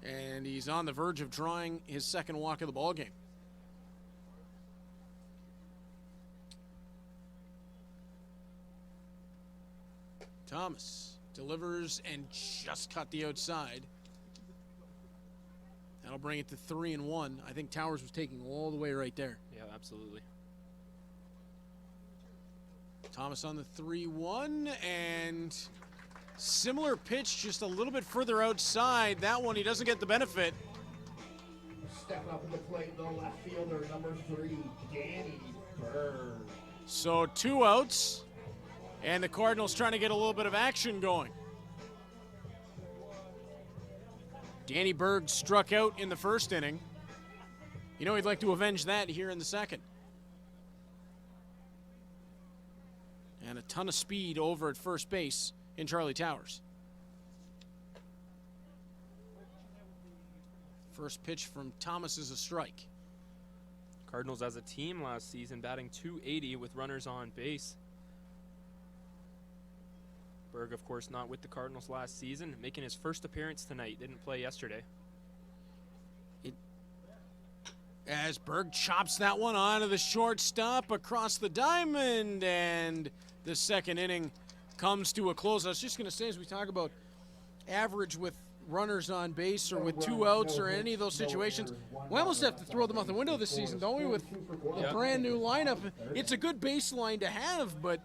And he's on the verge of drawing his second walk of the ball game. Thomas delivers and just cut the outside. That'll bring it to 3-1. I think Towers was taking all the way right there. Yeah, absolutely. Thomas on the 3-1, and similar pitch, just a little bit further outside. That one, he doesn't get the benefit. Stepping up at the plate, the left fielder, number 3, Danny Bird. So 2 outs, and the Cardinals trying to get a little bit of action going. Danny Berg struck out in the first inning. You know he'd like to avenge that here in the second. And a ton of speed over at first base in Charlie Towers. First pitch from Thomas is a strike. Cardinals as a team last season batting .280 with runners on base. Berg, of course, not with the Cardinals last season, making his first appearance tonight. Didn't play yesterday. As Berg chops that one onto the shortstop across the diamond, and the second inning comes to a close. I was just going to say, as we talk about average with runners on base or with 2 outs or any of those situations, we almost have to throw them out the window this season, don't we, with a brand new lineup. It's a good baseline to have, but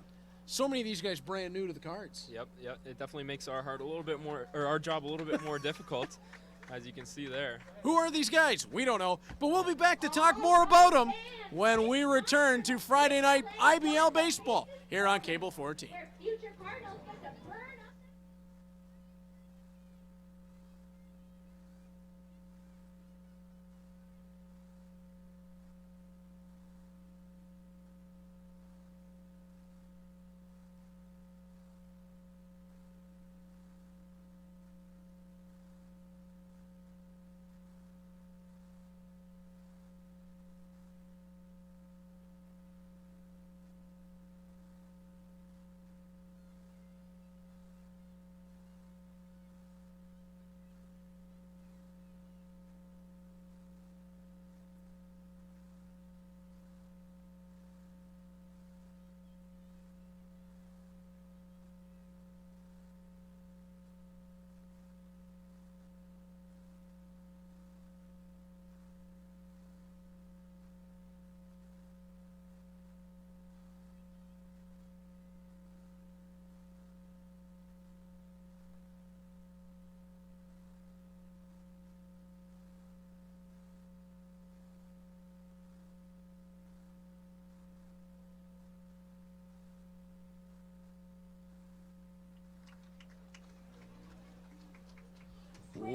so many of these guys brand new to the Cards. Yep. It definitely makes our heart a little bit more, or our job a little bit more difficult, as you can see there. Who are these guys? We don't know, but we'll be back to talk more about them when we return to Friday night IBL baseball here on Cable 14.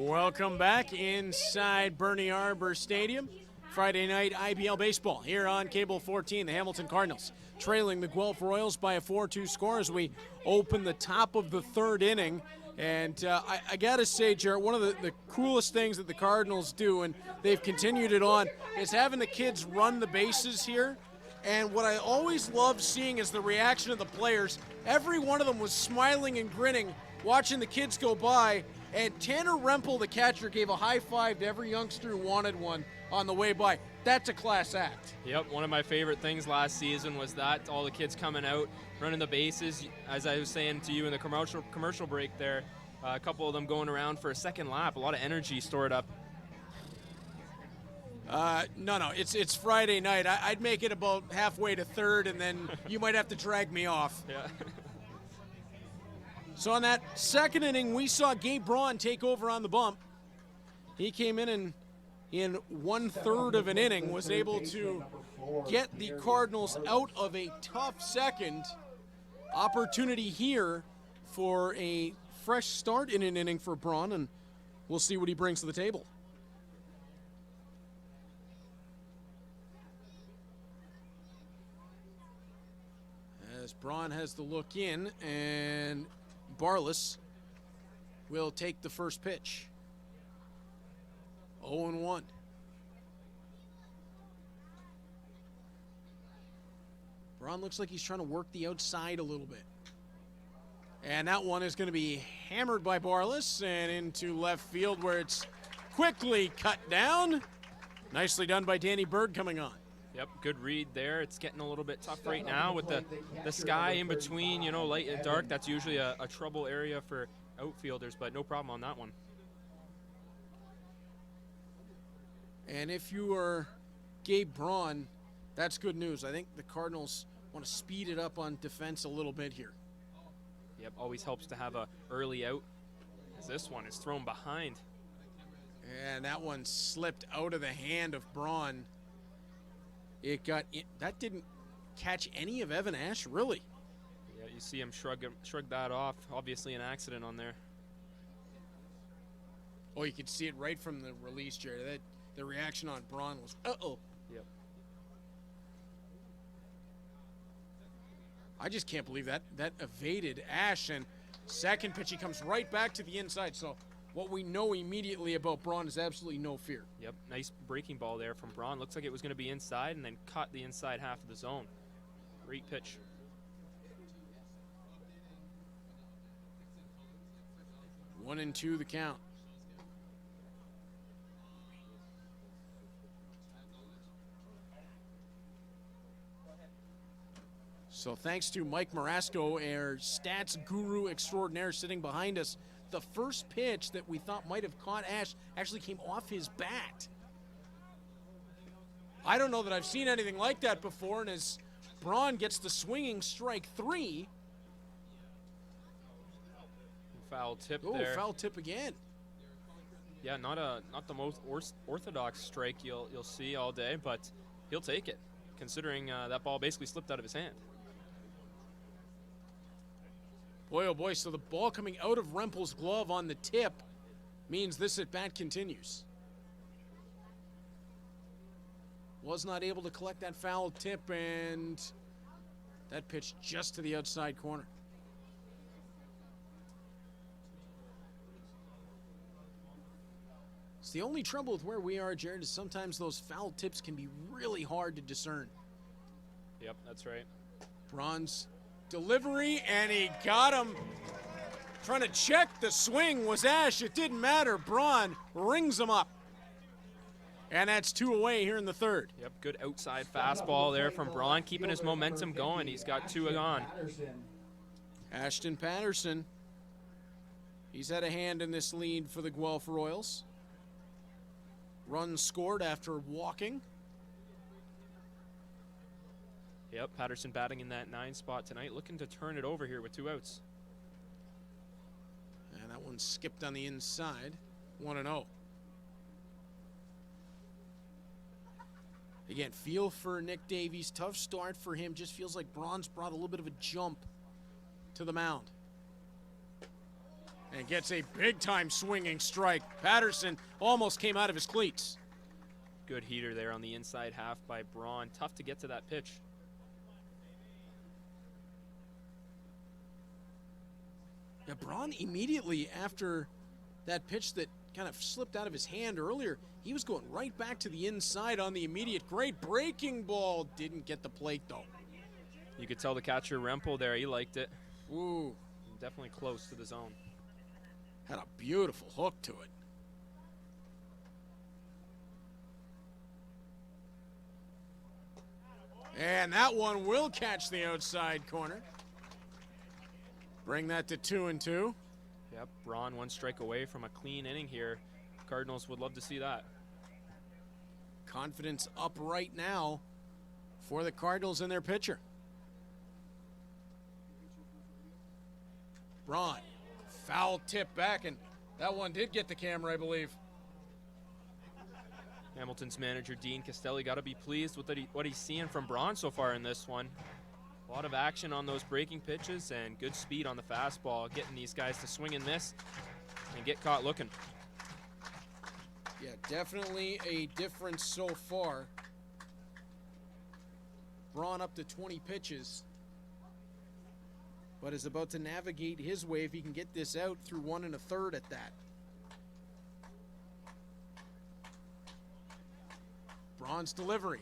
Welcome back inside Bernie Arbor Stadium. Friday night IBL baseball here on Cable 14. The Hamilton Cardinals trailing the Guelph Royals by a 4-2 score as we open the top of the third inning. And I got to say, Jarrett, one of the coolest things that the Cardinals do, and they've continued it on, is having the kids run the bases here. And what I always love seeing is the reaction of the players. Every one of them was smiling and grinning, watching the kids go by. And Tanner Rempel, the catcher, gave a high five to every youngster who wanted one on the way by. That's a class act. Yep, one of my favorite things last season was that, all the kids coming out, running the bases. As I was saying to you in the commercial break there, a couple of them going around for a second lap, a lot of energy stored up. No, it's Friday night. I'd make it about halfway to third, and then you might have to drag me off. Yeah. So on that second inning, we saw Gabe Braun take over on the bump. He came in 1/3 of an inning, was able to get the Cardinals out of a tough second. Opportunity here for a fresh start in an inning for Braun, and we'll see what he brings to the table. As Braun has the look in, and Barless will take the first pitch. 0-1. Braun looks like he's trying to work the outside a little bit. And that one is going to be hammered by Barless and into left field, where it's quickly cut down. Nicely done by Danny Bird coming on. Yep, good read there. It's getting a little bit tough right now with the sky in between, light and dark. That's usually a trouble area for outfielders, but no problem on that one. And if you are Gabe Braun, that's good news. I think the Cardinals want to speed it up on defense a little bit here. Yep, always helps to have a early out, as this one is thrown behind. And that one slipped out of the hand of Braun. That didn't catch any of Evan Ash, really. Yeah, you see him shrug that off. Obviously an accident on there. Oh, you could see it right from the release, Jerry. The reaction on Braun was, uh-oh. Yep. I just can't believe that evaded Ash, and second pitch, he comes right back to the inside. So what we know immediately about Braun is absolutely no fear. Yep, nice breaking ball there from Braun. Looks like it was going to be inside and then caught the inside half of the zone. Great pitch. One and two the count. So thanks to Mike Marasco, our stats guru extraordinaire sitting behind us, the first pitch that we thought might have caught Ash actually came off his bat. I don't know that I've seen anything like that before, and as Braun gets the swinging strike three. Foul tip Oh, there. foul tip again. Yeah, not the most orthodox strike you'll see all day, but he'll take it, considering that ball basically slipped out of his hand. Boy, oh boy, so the ball coming out of Rempel's glove on the tip means this at-bat continues. Was not able to collect that foul tip, and that pitch just to the outside corner. It's the only trouble with where we are, Jared, is sometimes those foul tips can be really hard to discern. Yep, that's right. Braun's delivery, and he got him. Trying to check the swing was Ash. It didn't matter. Braun rings him up. And that's two away here in the third. Yep, good outside fastball there from Braun, keeping his momentum going. He's got two on. Ashton Patterson. He's had a hand in this lead for the Guelph Royals. Runs scored after walking. Yep, Patterson batting in that 9 spot tonight, looking to turn it over here with 2 outs. And that one skipped on the inside. 1-0. Again, feel for Nick Davies. Tough start for him. Just feels like Braun's brought a little bit of a jump to the mound. And gets a big-time swinging strike. Patterson almost came out of his cleats. Good heater there on the inside half by Braun. Tough to get to that pitch. Yeah, Braun immediately after that pitch that kind of slipped out of his hand earlier, he was going right back to the inside on the immediate. Great breaking ball. Didn't get the plate, though. You could tell the catcher Rempel there, he liked it. Ooh. Definitely close to the zone. Had a beautiful hook to it. And that one will catch the outside corner. Bring that to 2-2. Yep, Braun 1 strike away from a clean inning here. Cardinals would love to see that. Confidence up right now for the Cardinals and their pitcher. Braun, foul tip back, and that one did get the camera, I believe. Hamilton's manager, Dean Castelli, got to be pleased with what he's seeing from Braun so far in this one. A lot of action on those breaking pitches and good speed on the fastball, getting these guys to swing and miss and get caught looking. Yeah, definitely a difference so far. Braun up to 20 pitches, but is about to navigate his way if he can get this out through 1 1/3 at that. Braun's delivery.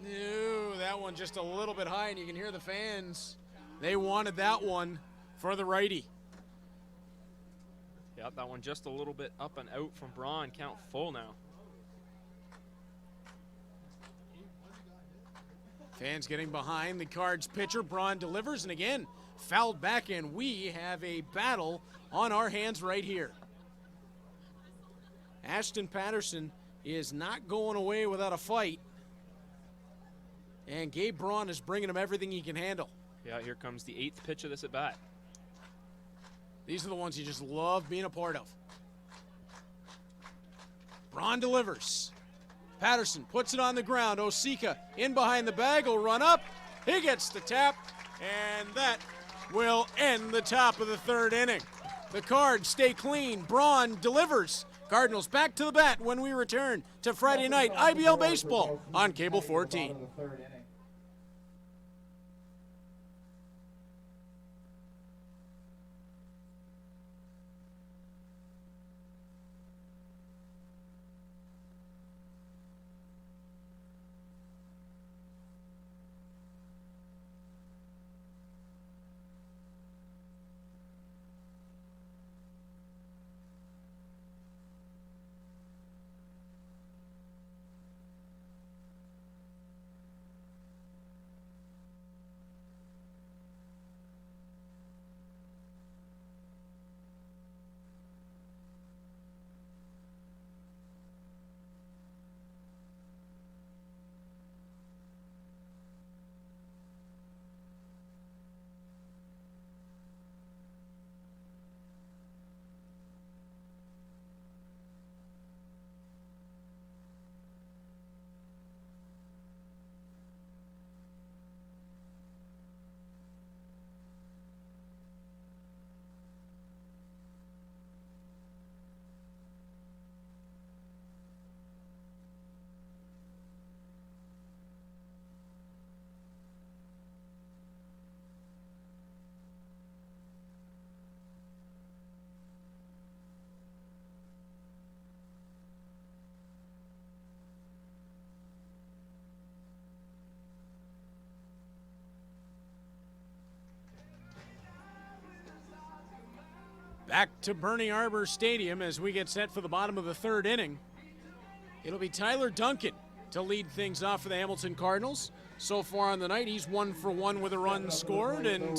No, that one just a little bit high, and you can hear the fans. They wanted that one for the righty. Yep, that one just a little bit up and out from Braun. Count full now. Fans getting behind the Cards pitcher. Braun delivers, and again, fouled back, and we have a battle on our hands right here. Ashton Patterson is not going away without a fight. And Gabe Braun is bringing him everything he can handle. Yeah, here comes the 8th pitch of this at bat. These are the ones you just love being a part of. Braun delivers. Patterson puts it on the ground. Osika in behind the bag will run up. He gets the tap, and that will end the top of the 3rd inning. The Cards stay clean. Braun delivers. Cardinals back to the bat when we return to Friday night IBL baseball on Cable 14. Back to Bernie Arbor Stadium as we get set for the bottom of the 3rd inning. It'll be Tyler Duncan to lead things off for the Hamilton Cardinals. So far on the night, he's 1 for 1 with a run scored. And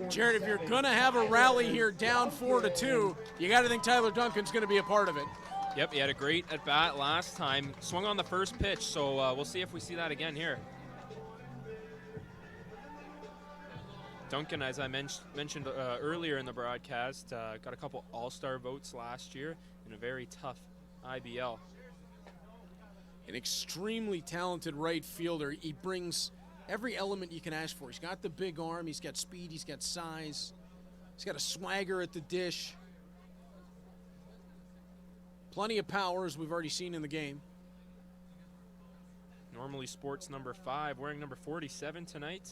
Jared, if you're going to have a rally here down 4-2, you got to think Tyler Duncan's going to be a part of it. Yep, he had a great at-bat last time. Swung on the first pitch, so we'll see if we see that again here. Duncan, as I mentioned earlier in the broadcast, got a couple all-star votes last year in a very tough IBL. An extremely talented right fielder. He brings every element you can ask for. He's got the big arm, he's got speed, he's got size. He's got a swagger at the dish. Plenty of power, as we've already seen in the game. Normally sports number 5, wearing number 47 tonight.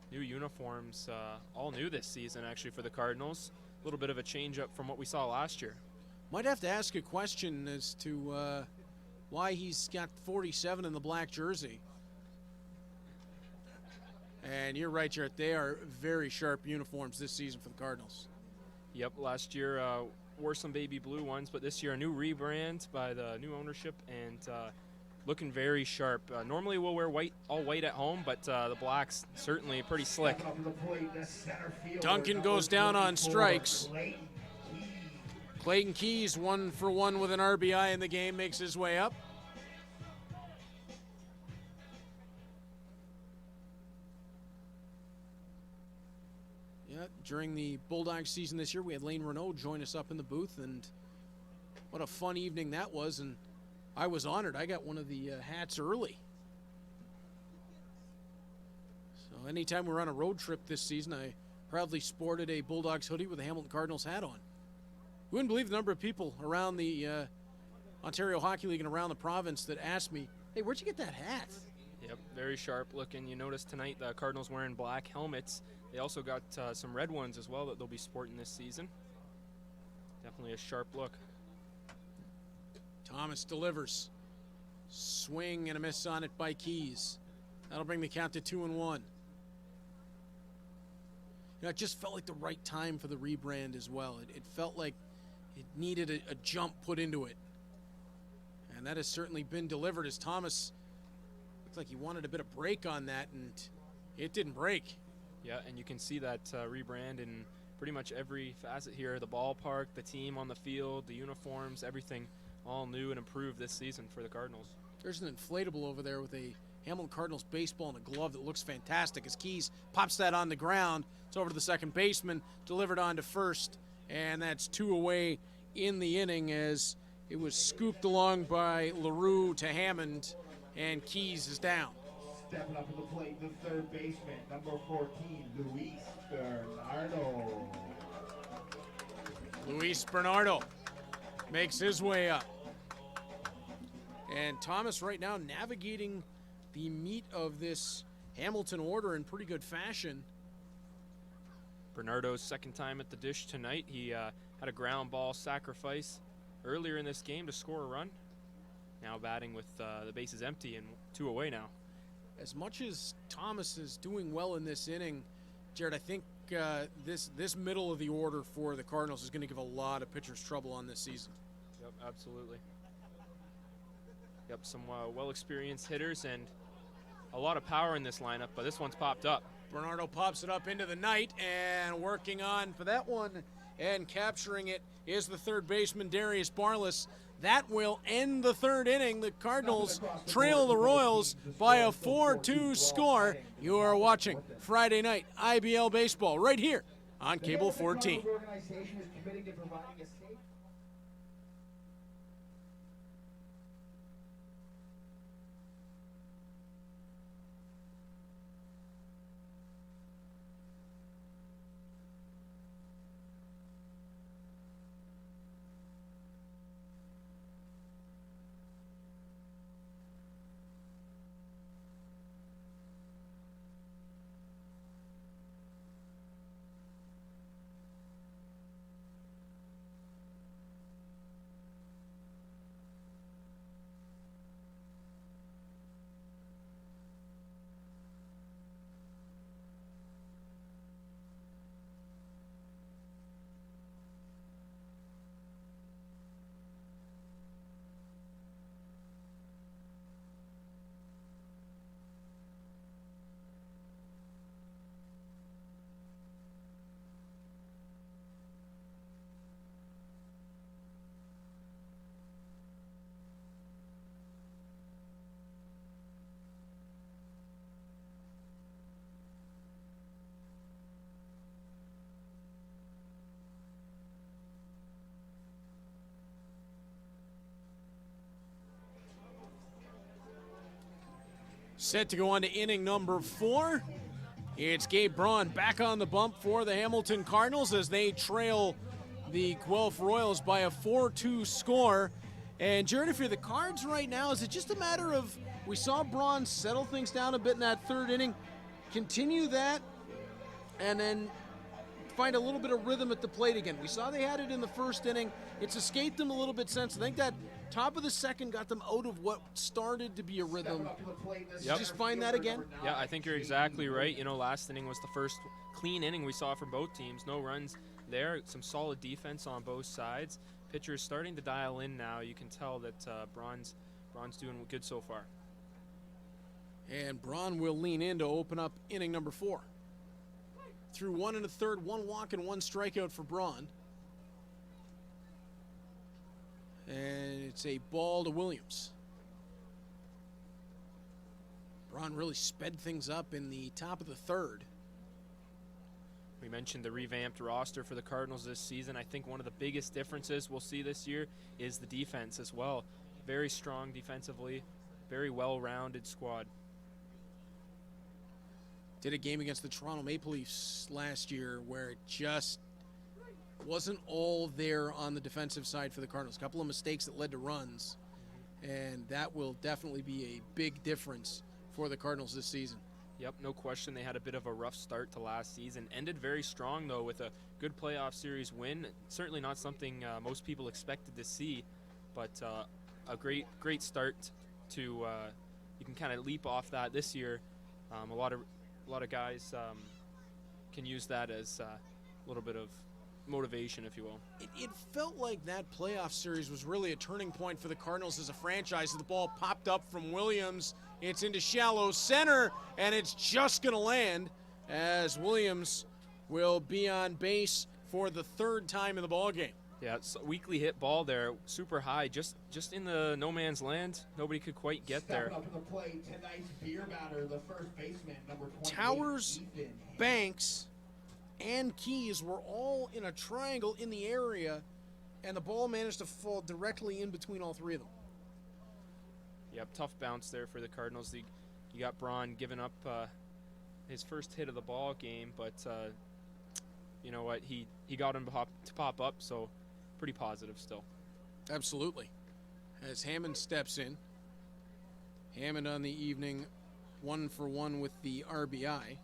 New uniforms, all new this season actually for the Cardinals. A little bit of a change up from what we saw last year. Might have to ask a question as to why he's got 47 in the black jersey. And you're right, Jarrett. They are very sharp uniforms this season for the Cardinals. Yep, last year wore some baby blue ones, but this year a new rebrand by the new ownership and looking very sharp. Normally we'll wear all white at home, but the black's certainly pretty slick. Duncan goes down on strikes. Clayton Keys, 1 for 1 with an RBI in the game, makes his way up. Yeah, during the Bulldogs season this year, we had Lane Renault join us up in the booth, and what a fun evening that was, and I was honored. I got one of the hats early. So anytime we're on a road trip this season, I proudly sported a Bulldogs hoodie with a Hamilton Cardinals hat on. You wouldn't believe the number of people around the Ontario Hockey League and around the province that asked me, hey, where'd you get that hat? Yep, very sharp looking. You notice tonight the Cardinals wearing black helmets. They also got some red ones as well that they'll be sporting this season. Definitely a sharp look. Thomas delivers. Swing and a miss on it by Keys. That'll bring the count to 2-1. You know, it just felt like the right time for the rebrand as well. It felt like it needed a jump put into it. And that has certainly been delivered as Thomas looked like he wanted a bit of break on that, and it didn't break. Yeah, and you can see that rebrand in pretty much every facet here. The ballpark, the team on the field, the uniforms, everything all new and improved this season for the Cardinals. There's an inflatable over there with a Hamilton Cardinals baseball and a glove that looks fantastic as Keys pops that on the ground. It's over to the second baseman, delivered on to first, and that's 2 away in the inning as it was scooped along by LaRue to Hammond, and Keys is down. Stepping up to the plate, the third baseman, number 14, Luis Bernardo. Luis Bernardo makes his way up. And Thomas right now navigating the meat of this Hamilton order in pretty good fashion. Bernardo's second time at the dish tonight. He had a ground ball sacrifice earlier in this game to score a run. Now batting with the bases empty and 2 away now. As much as Thomas is doing well in this inning, Jared, I think this middle of the order for the Cardinals is going to give a lot of pitchers trouble on this season. Yep, absolutely. Yep, some well-experienced hitters and a lot of power in this lineup, but this one's popped up. Bernardo pops it up into the night, and working on for that one and capturing it is the third baseman, Darius Barless. That will end the third inning. The Cardinals trail the Royals by a 4-2 score. You are watching Friday Night IBL Baseball right here on Cable 14. Set to go on to inning number 4. It's Gabe Braun back on the bump for the Hamilton Cardinals as they trail the Guelph Royals by a 4-2 score. And Jared, if you're the Cards right now, is it just a matter of, we saw Braun settle things down a bit in that third inning, continue that, and then find a little bit of rhythm at the plate again? We saw they had it in the first inning. It's escaped them a little bit since. I think that top of the second got them out of what started to be a rhythm. Yep. Just find that again? Yeah, I think you're exactly right. You know, last inning was the first clean inning we saw from both teams. No runs there. Some solid defense on both sides. Pitcher's starting to dial in now. You can tell that Braun's doing good so far. And Braun will lean in to open up inning number 4. Through 1 1/3, 1 walk and 1 strikeout for Braun. And it's a ball to Williams. Braun really sped things up in the top of the third. We mentioned the revamped roster for the Cardinals this season. I think one of the biggest differences we'll see this year is the defense as well. Very strong defensively, very well-rounded squad. Did a game against the Toronto Maple Leafs last year where it just wasn't all there on the defensive side for the Cardinals. A couple of mistakes that led to runs, and that will definitely be a big difference for the Cardinals this season. Yep, no question. They had a bit of a rough start to last season. Ended very strong, though, with a good playoff series win. Certainly not something most people expected to see, but a great start to you can kind of leap off that this year. A lot of guys can use that as a little bit of motivation, if you will. It felt like that playoff series was really a turning point for the Cardinals as a franchise. The ball popped up from Williams. It's into shallow center, and it's just going to land as Williams will be on base for the 3rd time in the ballgame. Yeah, it's a weakly hit ball there, super high, just in the no man's land. Nobody could quite get there. Stepping up to the plate, tonight's beer batter, the first baseman, number 28, Towers, Ethan. Banks, and Keys were all in a triangle in the area, and the ball managed to fall directly in between all 3 of them. Yep, tough bounce there for the Cardinals. You got Braun giving up his first hit of the ball game, but you know what? He got him to pop up, so pretty positive still. Absolutely. As Hammond steps in. Hammond on the evening, 1 for 1 with the RBI.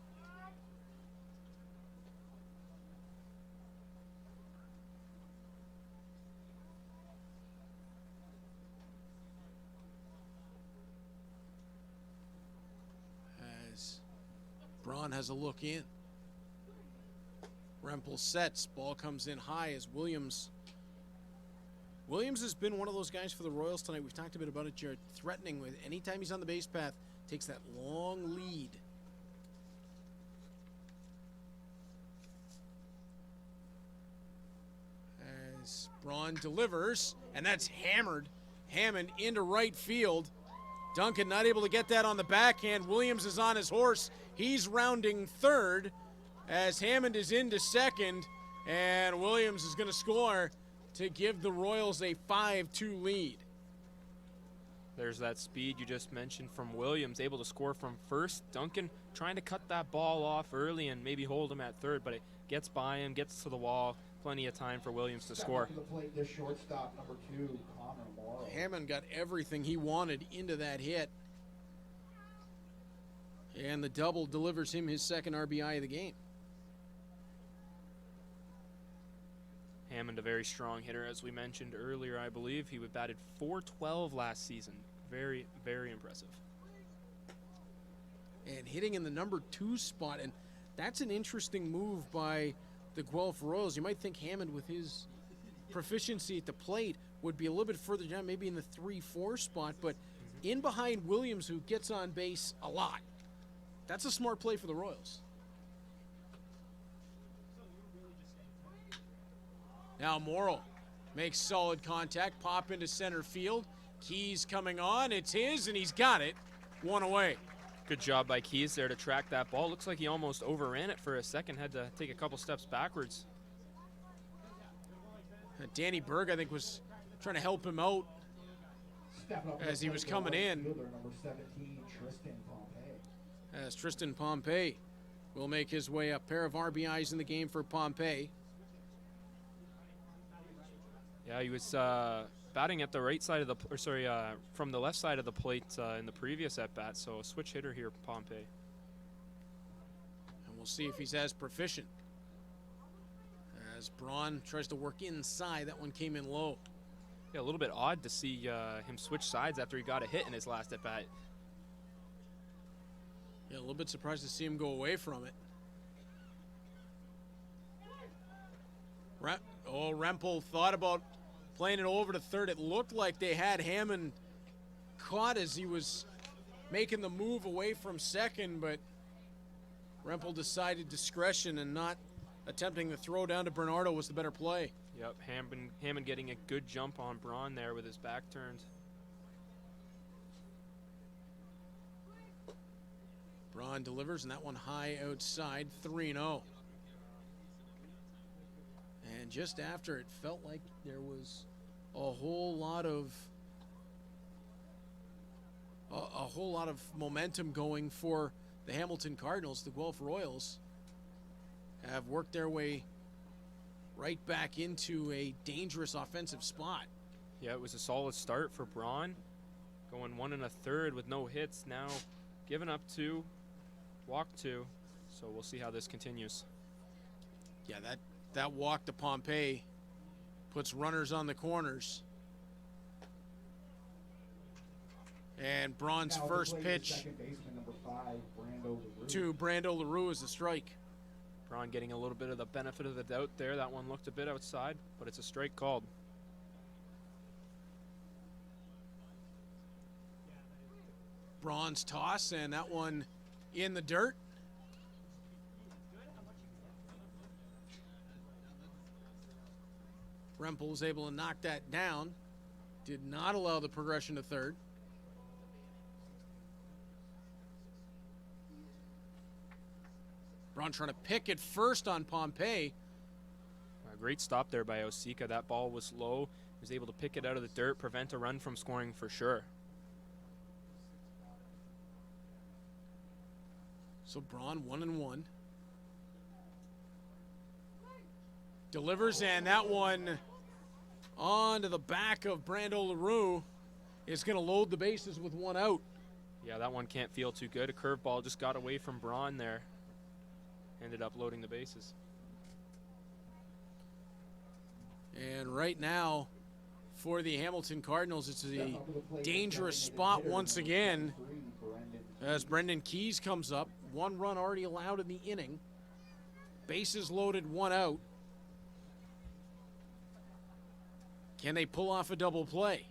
As Braun has a look in. Rempel sets. Ball comes in high as Williams has been one of those guys for the Royals tonight. We've talked a bit about it, Jared. Threatening with anytime he's on the base path, takes that long lead. As Braun delivers, and that's hammered. Hammond into right field. Duncan not able to get that on the backhand. Williams is on his horse. He's rounding third as Hammond is into second, and Williams is going to score to give the Royals a 5-2 lead. There's that speed you just mentioned from Williams, able to score from first. Duncan trying to cut that ball off early and maybe hold him at third, but it gets by him, gets to the wall. Plenty of time for Williams to score. To the plate, the shortstop, number 2, Connor Morrow. Hammond got everything he wanted into that hit. And the double delivers him his 2nd RBI of the game. Hammond, a very strong hitter, as we mentioned earlier, I believe. He batted .412 last season. Very, very impressive. And hitting in the number 2 spot. And that's an interesting move by the Guelph Royals. You might think Hammond, with his proficiency at the plate, would be a little bit further down, maybe in the 3-4 spot, but in behind Williams, who gets on base a lot. That's a smart play for the Royals. Now Morrow makes solid contact, pop into center field. Keys coming on, it's his, and he's got it. 1 away. Good job by Keys there to track that ball. Looks like he almost overran it for a second, had to take a couple steps backwards. Danny Berg, I think, was trying to help him out as he was coming in. Number 17, Tristan Pompey. As Tristan Pompey will make his way up. Pair of RBIs in the game for Pompey. Yeah, he was batting at the right side of the, from the left side of the plate in the previous at bat. So a switch hitter here, Pompey. And we'll see if he's as proficient. As Braun tries to work inside, that one came in low. Yeah, a little bit odd to see him switch sides after he got a hit in his last at bat. Yeah, a little bit surprised to see him go away from it. Rempel thought about playing it over to third. It looked like they had Hammond caught as he was making the move away from second, but Rempel decided discretion and not attempting the throw down to Bernardo was the better play. Yep, Hammond getting a good jump on Braun there with his back turned. Braun delivers, and that one high outside, 3-0. And just after, it felt like there was a whole lot of momentum going for the Hamilton Cardinals. The Guelph Royals have worked their way right back into a dangerous offensive spot. Yeah, it was a solid start for Braun, going 1 1/3 with no hits. Now giving up 2, walked 2. So we'll see how this continues. Yeah, that walk to Pompey puts runners on the corners. And Braun's first pitch to Brando LaRue is a strike. Braun getting a little bit of the benefit of the doubt there. That one looked a bit outside, but it's a strike called. Braun's toss, and that one in the dirt. Rempel was able to knock that down. Did not allow the progression to third. Braun trying to pick it first on Pompey. A great stop there by Osika. That ball was low. He was able to pick it out of the dirt, prevent a run from scoring for sure. So Braun 1-1. Delivers, and that one onto the back of Brando LaRue is going to load the bases with 1 out. Yeah, that one can't feel too good. A curveball just got away from Braun there. Ended up loading the bases. And right now, for the Hamilton Cardinals, it's a dangerous spot once again as Brendan Keys comes up. 1 run already allowed in the inning. Bases loaded, 1 out. Can they pull off a double play?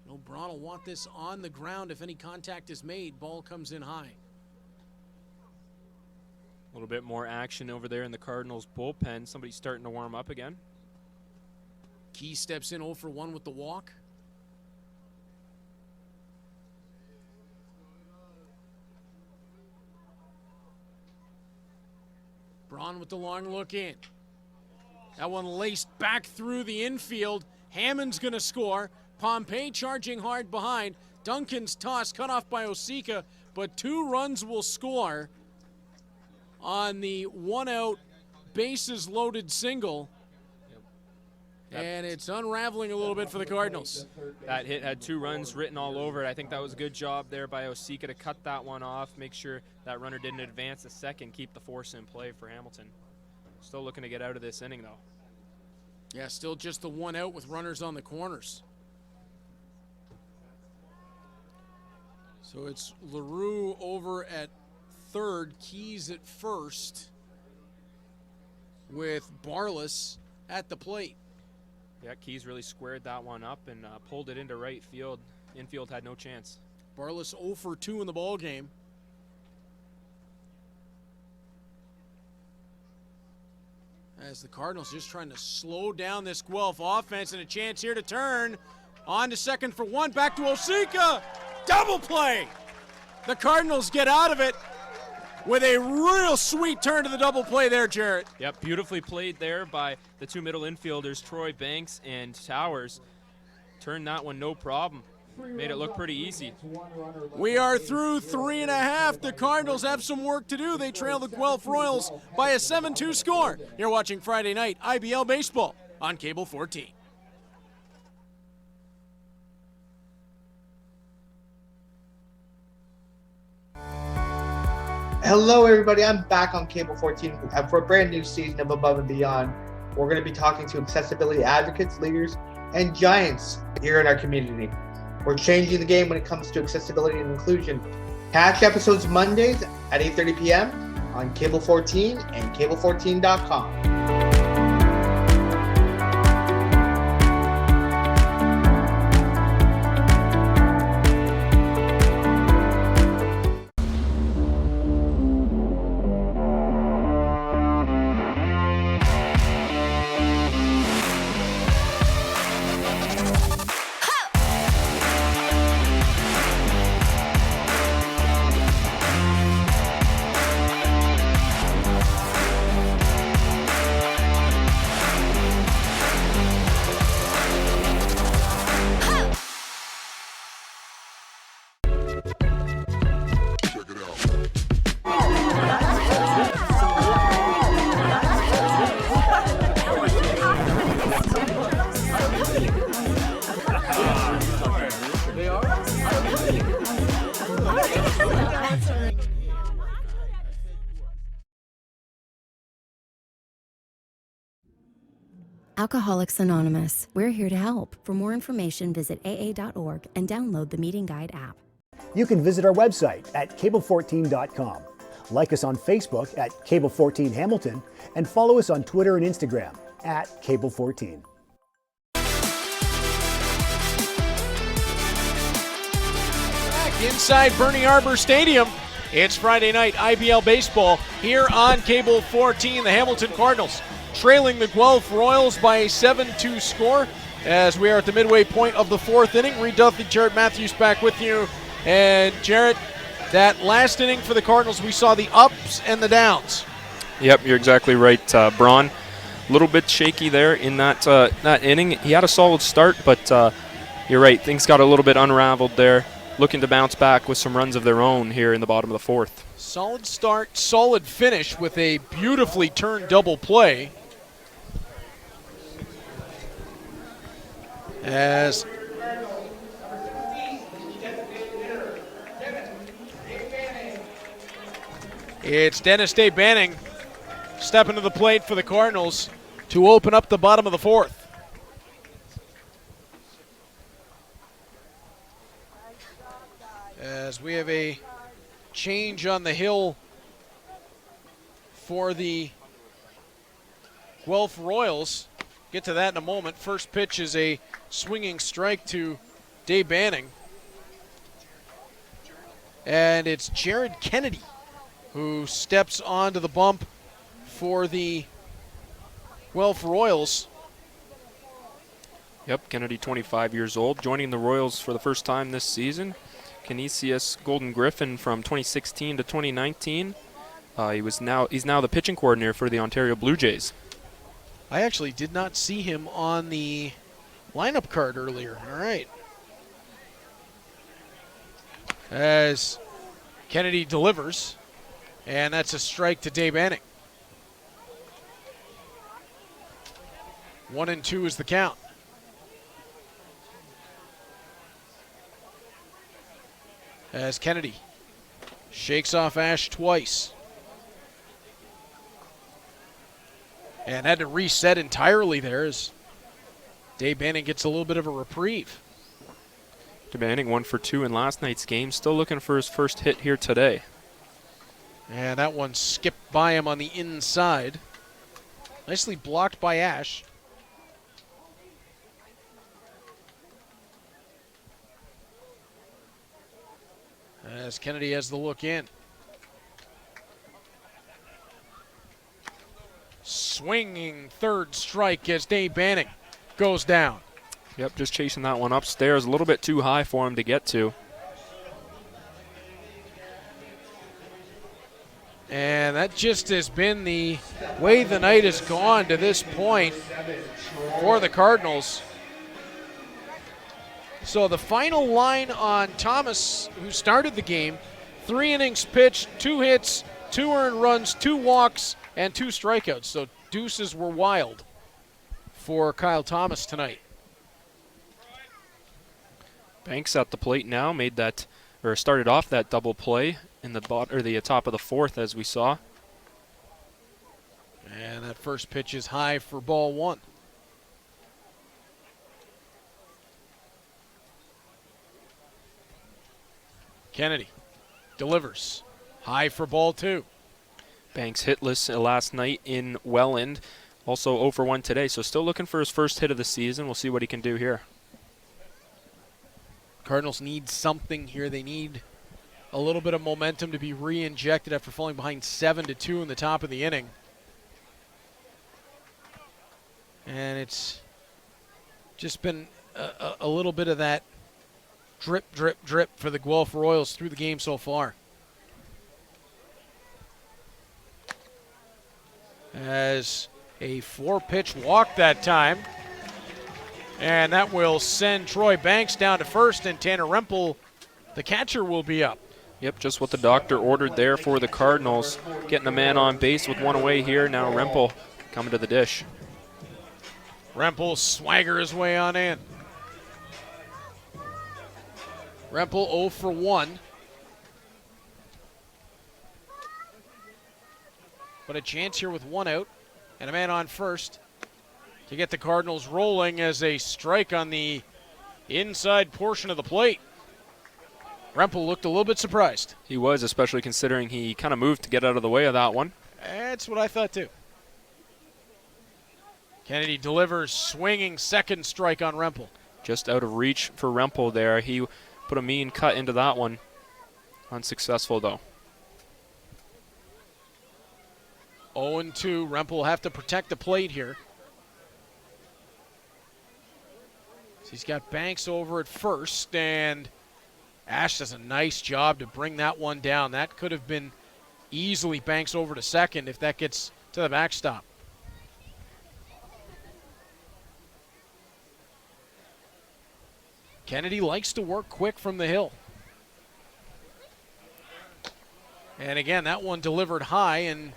No, Braun will want this on the ground if any contact is made. Ball comes in high. A little bit more action over there in the Cardinals bullpen. Somebody's starting to warm up again. Key steps in 0 for 1 with the walk. Braun with the long look in. That one laced back through the infield. Hammond's going to score. Pompey charging hard behind. Duncan's toss cut off by Osika, but 2 runs will score on the 1 out, bases loaded single. And it's unraveling a little bit for the Cardinals. That hit had 2 runs written all over it. I think that was a good job there by Osika to cut that one off, make sure that runner didn't advance a second, keep the force in play for Hamilton. Still looking to get out of this inning, though. Yeah, still just the 1 out with runners on the corners. So it's LaRue over at third, Keys at first, with Barless at the plate. Yeah, Keys really squared that one up and pulled it into right field. Infield had no chance. Barless 0 for 2 in the ball game. As the Cardinals just trying to slow down this Guelph offense, and a chance here to turn. On to second for 1, back to Osika. Double play! The Cardinals get out of it with a real sweet turn to the double play there, Jarrett. Yep, beautifully played there by the 2 middle infielders, Troy Banks and Towers. Turned that one no problem. made it look pretty easy. We are through 3.5. The Cardinals have some work to do. They trail the Guelph Royals by a 7-2 score. You're watching Friday Night IBL Baseball on Cable 14. Hello, everybody. I'm back on Cable 14 for a brand new season of Above and Beyond. We're going to be talking to accessibility advocates, leaders, and giants here in our community. We're changing the game when it comes to accessibility and inclusion. Catch episodes Mondays at 8:30 p.m. on Cable 14 and cable14.com. Alcoholics Anonymous. We're here to help. For more information, visit aa.org and download the Meeting Guide app. You can visit our website at cable14.com. Like us on Facebook at Cable14 Hamilton and follow us on Twitter and Instagram at Cable14. Back inside Bernie Arbor Stadium. It's Friday Night IBL Baseball here on Cable 14. The Hamilton Cardinals trailing the Guelph Royals by a 7-2 score as we are at the midway point of the fourth inning. Reed Duffy, Jared Matthews back with you. And Jared, that last inning for the Cardinals, we saw the ups and the downs. Yep, you're exactly right, Braun. A little bit shaky there in that inning. He had a solid start, but you're right, things got a little bit unraveled there. Looking to bounce back with some runs of their own here in the bottom of the fourth. Solid start, solid finish with a beautifully turned double play. As it's Dennis Day Banning stepping to the plate for the Cardinals to open up the bottom of the fourth. As we have a change on the hill for the Guelph Royals. Get to that in a moment. First pitch is a swinging strike to Dave Banning. And it's Jared Kennedy who steps onto the bump for the Guelph Royals. Yep, Kennedy, 25 years old, joining the Royals for the first time this season. Canisius Golden Griffin from 2016 to 2019. He's now the pitching coordinator for the Ontario Blue Jays. I actually did not see him on the lineup card earlier. All right. As Kennedy delivers, and that's a strike to Dave Banning. 1-2 is the count. As Kennedy shakes off Ash twice. And had to reset entirely there as Dave Banning gets a little bit of a reprieve. Banning 1 for 2 in last night's game. Still looking for his first hit here today. And that one skipped by him on the inside. Nicely blocked by Ash. As Kennedy has the look in. Swinging third strike as Dave Banning goes down. Yep, just chasing that one upstairs. A little bit too high for him to get to. And that just has been the way the night has gone to this point for the Cardinals. So the final line on Thomas, who started the game, 3 innings pitched, 2 hits, 2 earned runs, 2 walks, and 2 strikeouts. So deuces were wild for Kyle Thomas tonight. Banks at the plate now started off that double play in the top of the 4th, as we saw. And that first pitch is high for ball 1. Kennedy delivers. High for ball 2. Banks hitless last night in Welland. Also 0 for 1 today, so still looking for his first hit of the season. We'll see what he can do here. Cardinals need something here. They need a little bit of momentum to be re-injected after falling behind 7-2 in the top of the inning. And it's just been a little bit of that drip, drip, drip for the Guelph Royals through the game so far. As a 4-pitch walk that time. And that will send Troy Banks down to first, and Tanner Rempel, the catcher, will be up. Yep, just what the doctor ordered there for the Cardinals. Getting a man on base with 1 away here. Now Rempel coming to the dish. Rempel swagger his way on in. Rempel 0 for 1. But a chance here with 1 out and a man on first to get the Cardinals rolling as a strike on the inside portion of the plate. Rempel looked a little bit surprised. He was, especially considering he kind of moved to get out of the way of that one. That's what I thought too. Kennedy delivers, swinging second strike on Rempel. Just out of reach for Rempel there. He put a mean cut into that one. Unsuccessful though. 0-2. Rempel will have to protect the plate here. So he's got Banks over at first, and Ash does a nice job to bring that one down. That could have been easily Banks over to second if that gets to the backstop. Kennedy likes to work quick from the hill. And again, that one delivered high, and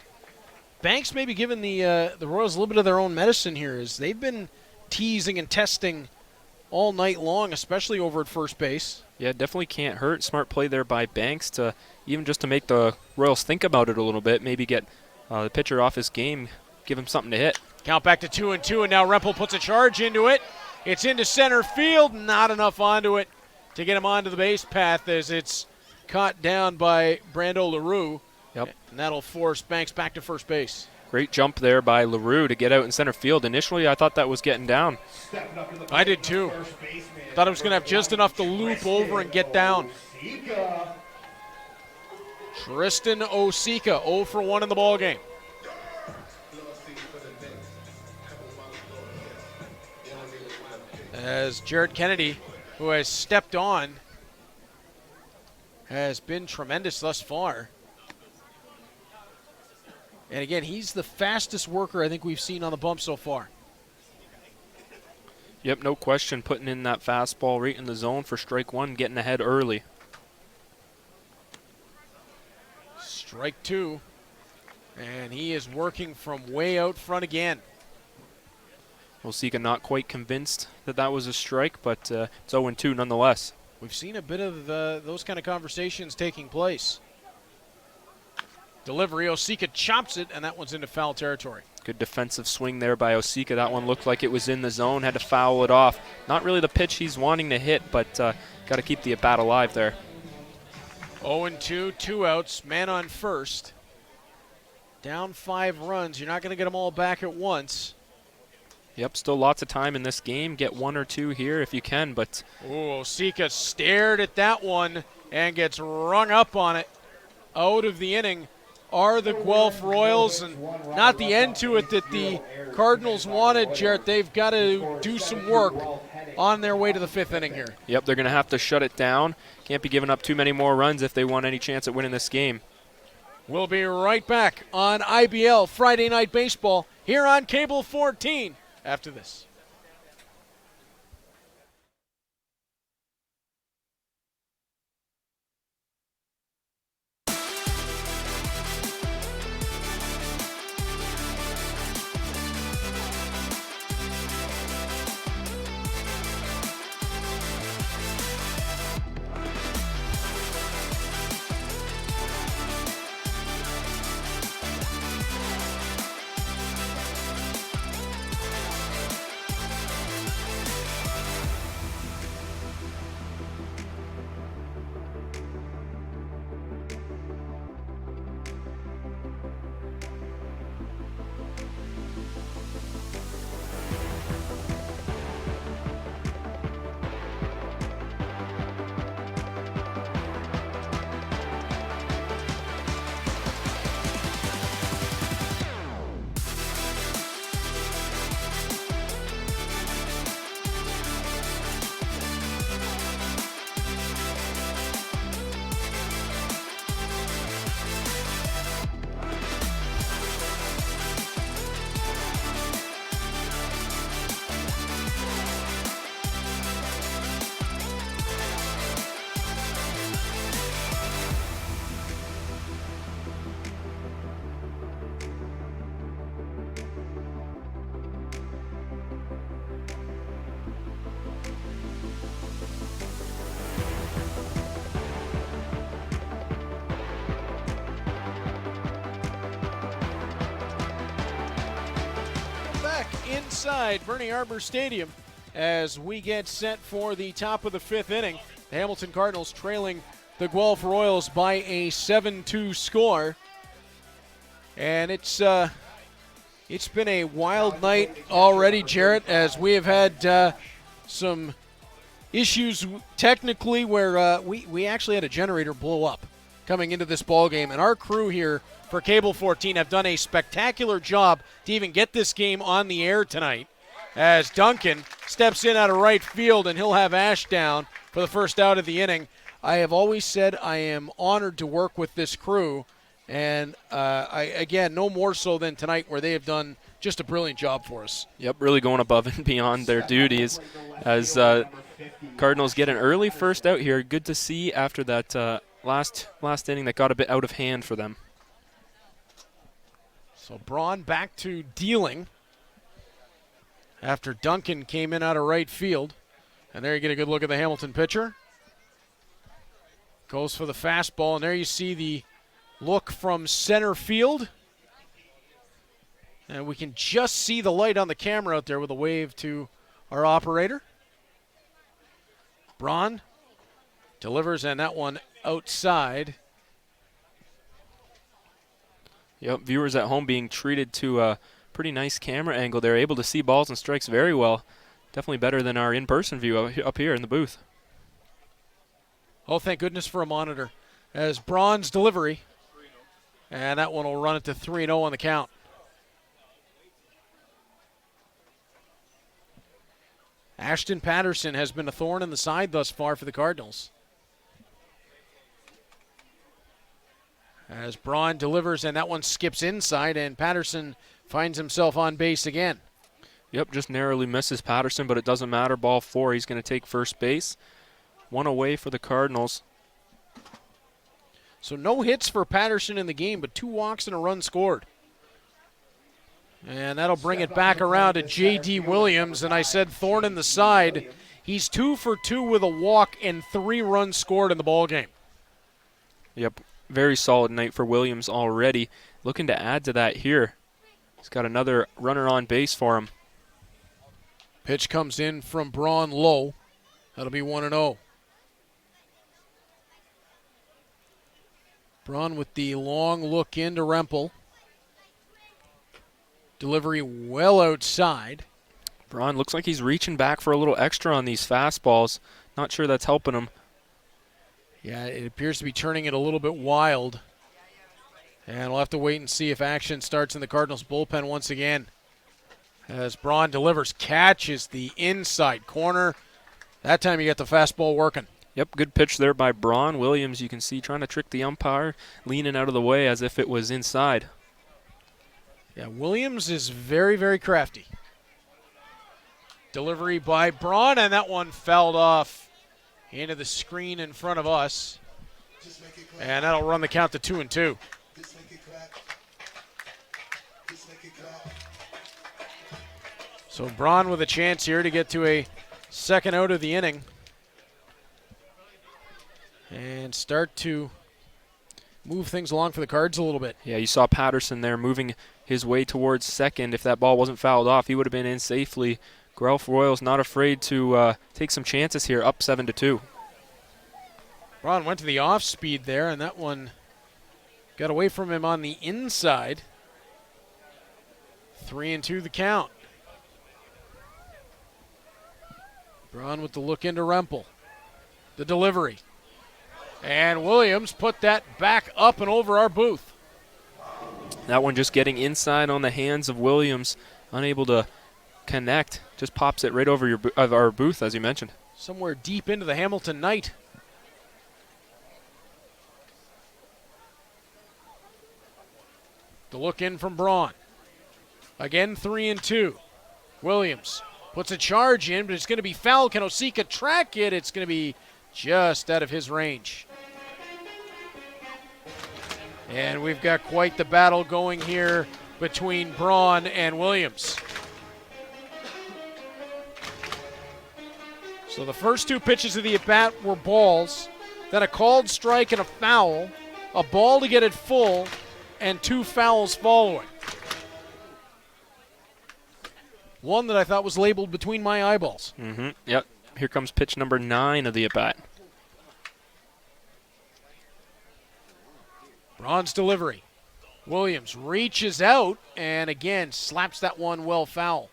Banks maybe giving the Royals a little bit of their own medicine here, as they've been teasing and testing all night long, especially over at first base. Yeah, definitely can't hurt. Smart play there by Banks to even just to make the Royals think about it a little bit, maybe get the pitcher off his game, give him something to hit. Count back to 2-2, and now Rempel puts a charge into it. It's into center field, not enough onto it to get him onto the base path as it's caught down by Brando LaRue. Yep. And that'll force Banks back to first base. Great jump there by LaRue to get out in center field. Initially, I thought that was getting down. I did too. Thought it was going to have just enough to loop over and get down. Tristan Osika, 0 for 1 in the ballgame. As Jared Kennedy, who has stepped on, has been tremendous thus far. And again, he's the fastest worker I think we've seen on the bump so far. Yep, no question, putting in that fastball right in the zone for strike 1, getting ahead early. Strike 2. And he is working from way out front again. Osika not quite convinced that was a strike, but it's 0-2 nonetheless. We've seen a bit of those kind of conversations taking place. Delivery, Osika chops it, and that one's into foul territory. Good defensive swing there by Osika. That one looked like it was in the zone, had to foul it off. Not really the pitch he's wanting to hit, but got to keep the at-bat alive there. 0-2, 2 outs, man on first. Down 5 runs. You're not going to get them all back at once. Yep, still lots of time in this game. Get 1 or 2 here if you can, but... Oh, Osika stared at that one and gets rung up on it. Out of the inning are the Guelph Royals, and not the end to it that the Cardinals wanted, Jarrett. They've got to do some work on their way to the 5th inning here. Yep, they're going to have to shut it down. Can't be giving up too many more runs if they want any chance at winning this game. We'll be right back on IBL Friday Night Baseball here on Cable 14 after this. inside Bernie Arbor Stadium as we get set for the top of the 5th inning. The Hamilton Cardinals trailing the Guelph Royals by a 7-2 score. And it's been a wild night already, Jarrett, as we have had some issues technically where we actually had a generator blow up coming into this ball game, and our crew here for Cable 14 have done a spectacular job to even get this game on the air tonight as Duncan steps in out of right field, and he'll have Ash down for the first out of the inning. I have always said I am honored to work with this crew, and again, no more so than tonight where they have done just a brilliant job for us. Yep, really going above and beyond their duties as Cardinals get an early first out here. Good to see after that last inning that got a bit out of hand for them. So Braun back to dealing after Duncan came in out of right field. And there you get a good look at the Hamilton pitcher. Goes for the fastball, and there you see the look from center field. And we can just see the light on the camera out there with a wave to our operator. Braun delivers, and that one outside. Yep, viewers at home being treated to a pretty nice camera angle. They're able to see balls and strikes very well. Definitely better than our in-person view up here in the booth. Oh, thank goodness for a monitor. As Braun's delivery, and that one will run it to 3-0 on the count. Ashton Patterson has been a thorn in the side thus far for the Cardinals. As Braun delivers, and that one skips inside, and Patterson finds himself on base again. Yep, just narrowly misses Patterson, but it doesn't matter. Ball 4, he's going to take first base. 1 away for the Cardinals. So no hits for Patterson in the game, but 2 walks and a run scored. And that'll bring it back around to J.D. Williams, and I said thorn in the side. He's 2 for 2 with a walk and 3 runs scored in the ballgame. Yep, very solid night for Williams already. Looking to add to that here. He's got another runner on base for him. Pitch comes in from Braun low. That'll be 1-0. Braun with the long look into Rempel. Delivery well outside. Braun looks like he's reaching back for a little extra on these fastballs. Not sure that's helping him. Yeah, it appears to be turning it a little bit wild. And we'll have to wait and see if action starts in the Cardinals bullpen once again. As Braun delivers, catches the inside corner. That time you got the fastball working. Yep, good pitch there by Braun. Williams, you can see, trying to trick the umpire, leaning out of the way as if it was inside. Yeah, Williams is very, very crafty. Delivery by Braun, and that one fouled off into the screen in front of us. And that'll run the count to 2-2. So Braun with a chance here to get to a second out of the inning and start to move things along for the Cards a little bit. Yeah, you saw Patterson there moving his way towards second. If that ball wasn't fouled off, he would have been in safely. Guelph Royals not afraid to take some chances here, up 7-2. Braun went to the off speed there, and that one got away from him on the inside. 3-2 the count. Braun with the look into Rempel. The delivery. And Williams put that back up and over our booth. That one just getting inside on the hands of Williams, unable to connect. Just pops it right over our booth, as you mentioned. Somewhere deep into the Hamilton night. The look in from Braun. Again, 3-2. Williams puts a charge in, but it's going to be foul. Can Osika track it? It's going to be just out of his range. And we've got quite the battle going here between Braun and Williams. So the first 2 pitches of the at-bat were balls, then a called strike and a foul, a ball to get it full, and 2 fouls following. one that I thought was labeled between my eyeballs. Yep. Here comes pitch number 9 of the at-bat. Braun's delivery. Williams reaches out and again slaps that one well foul.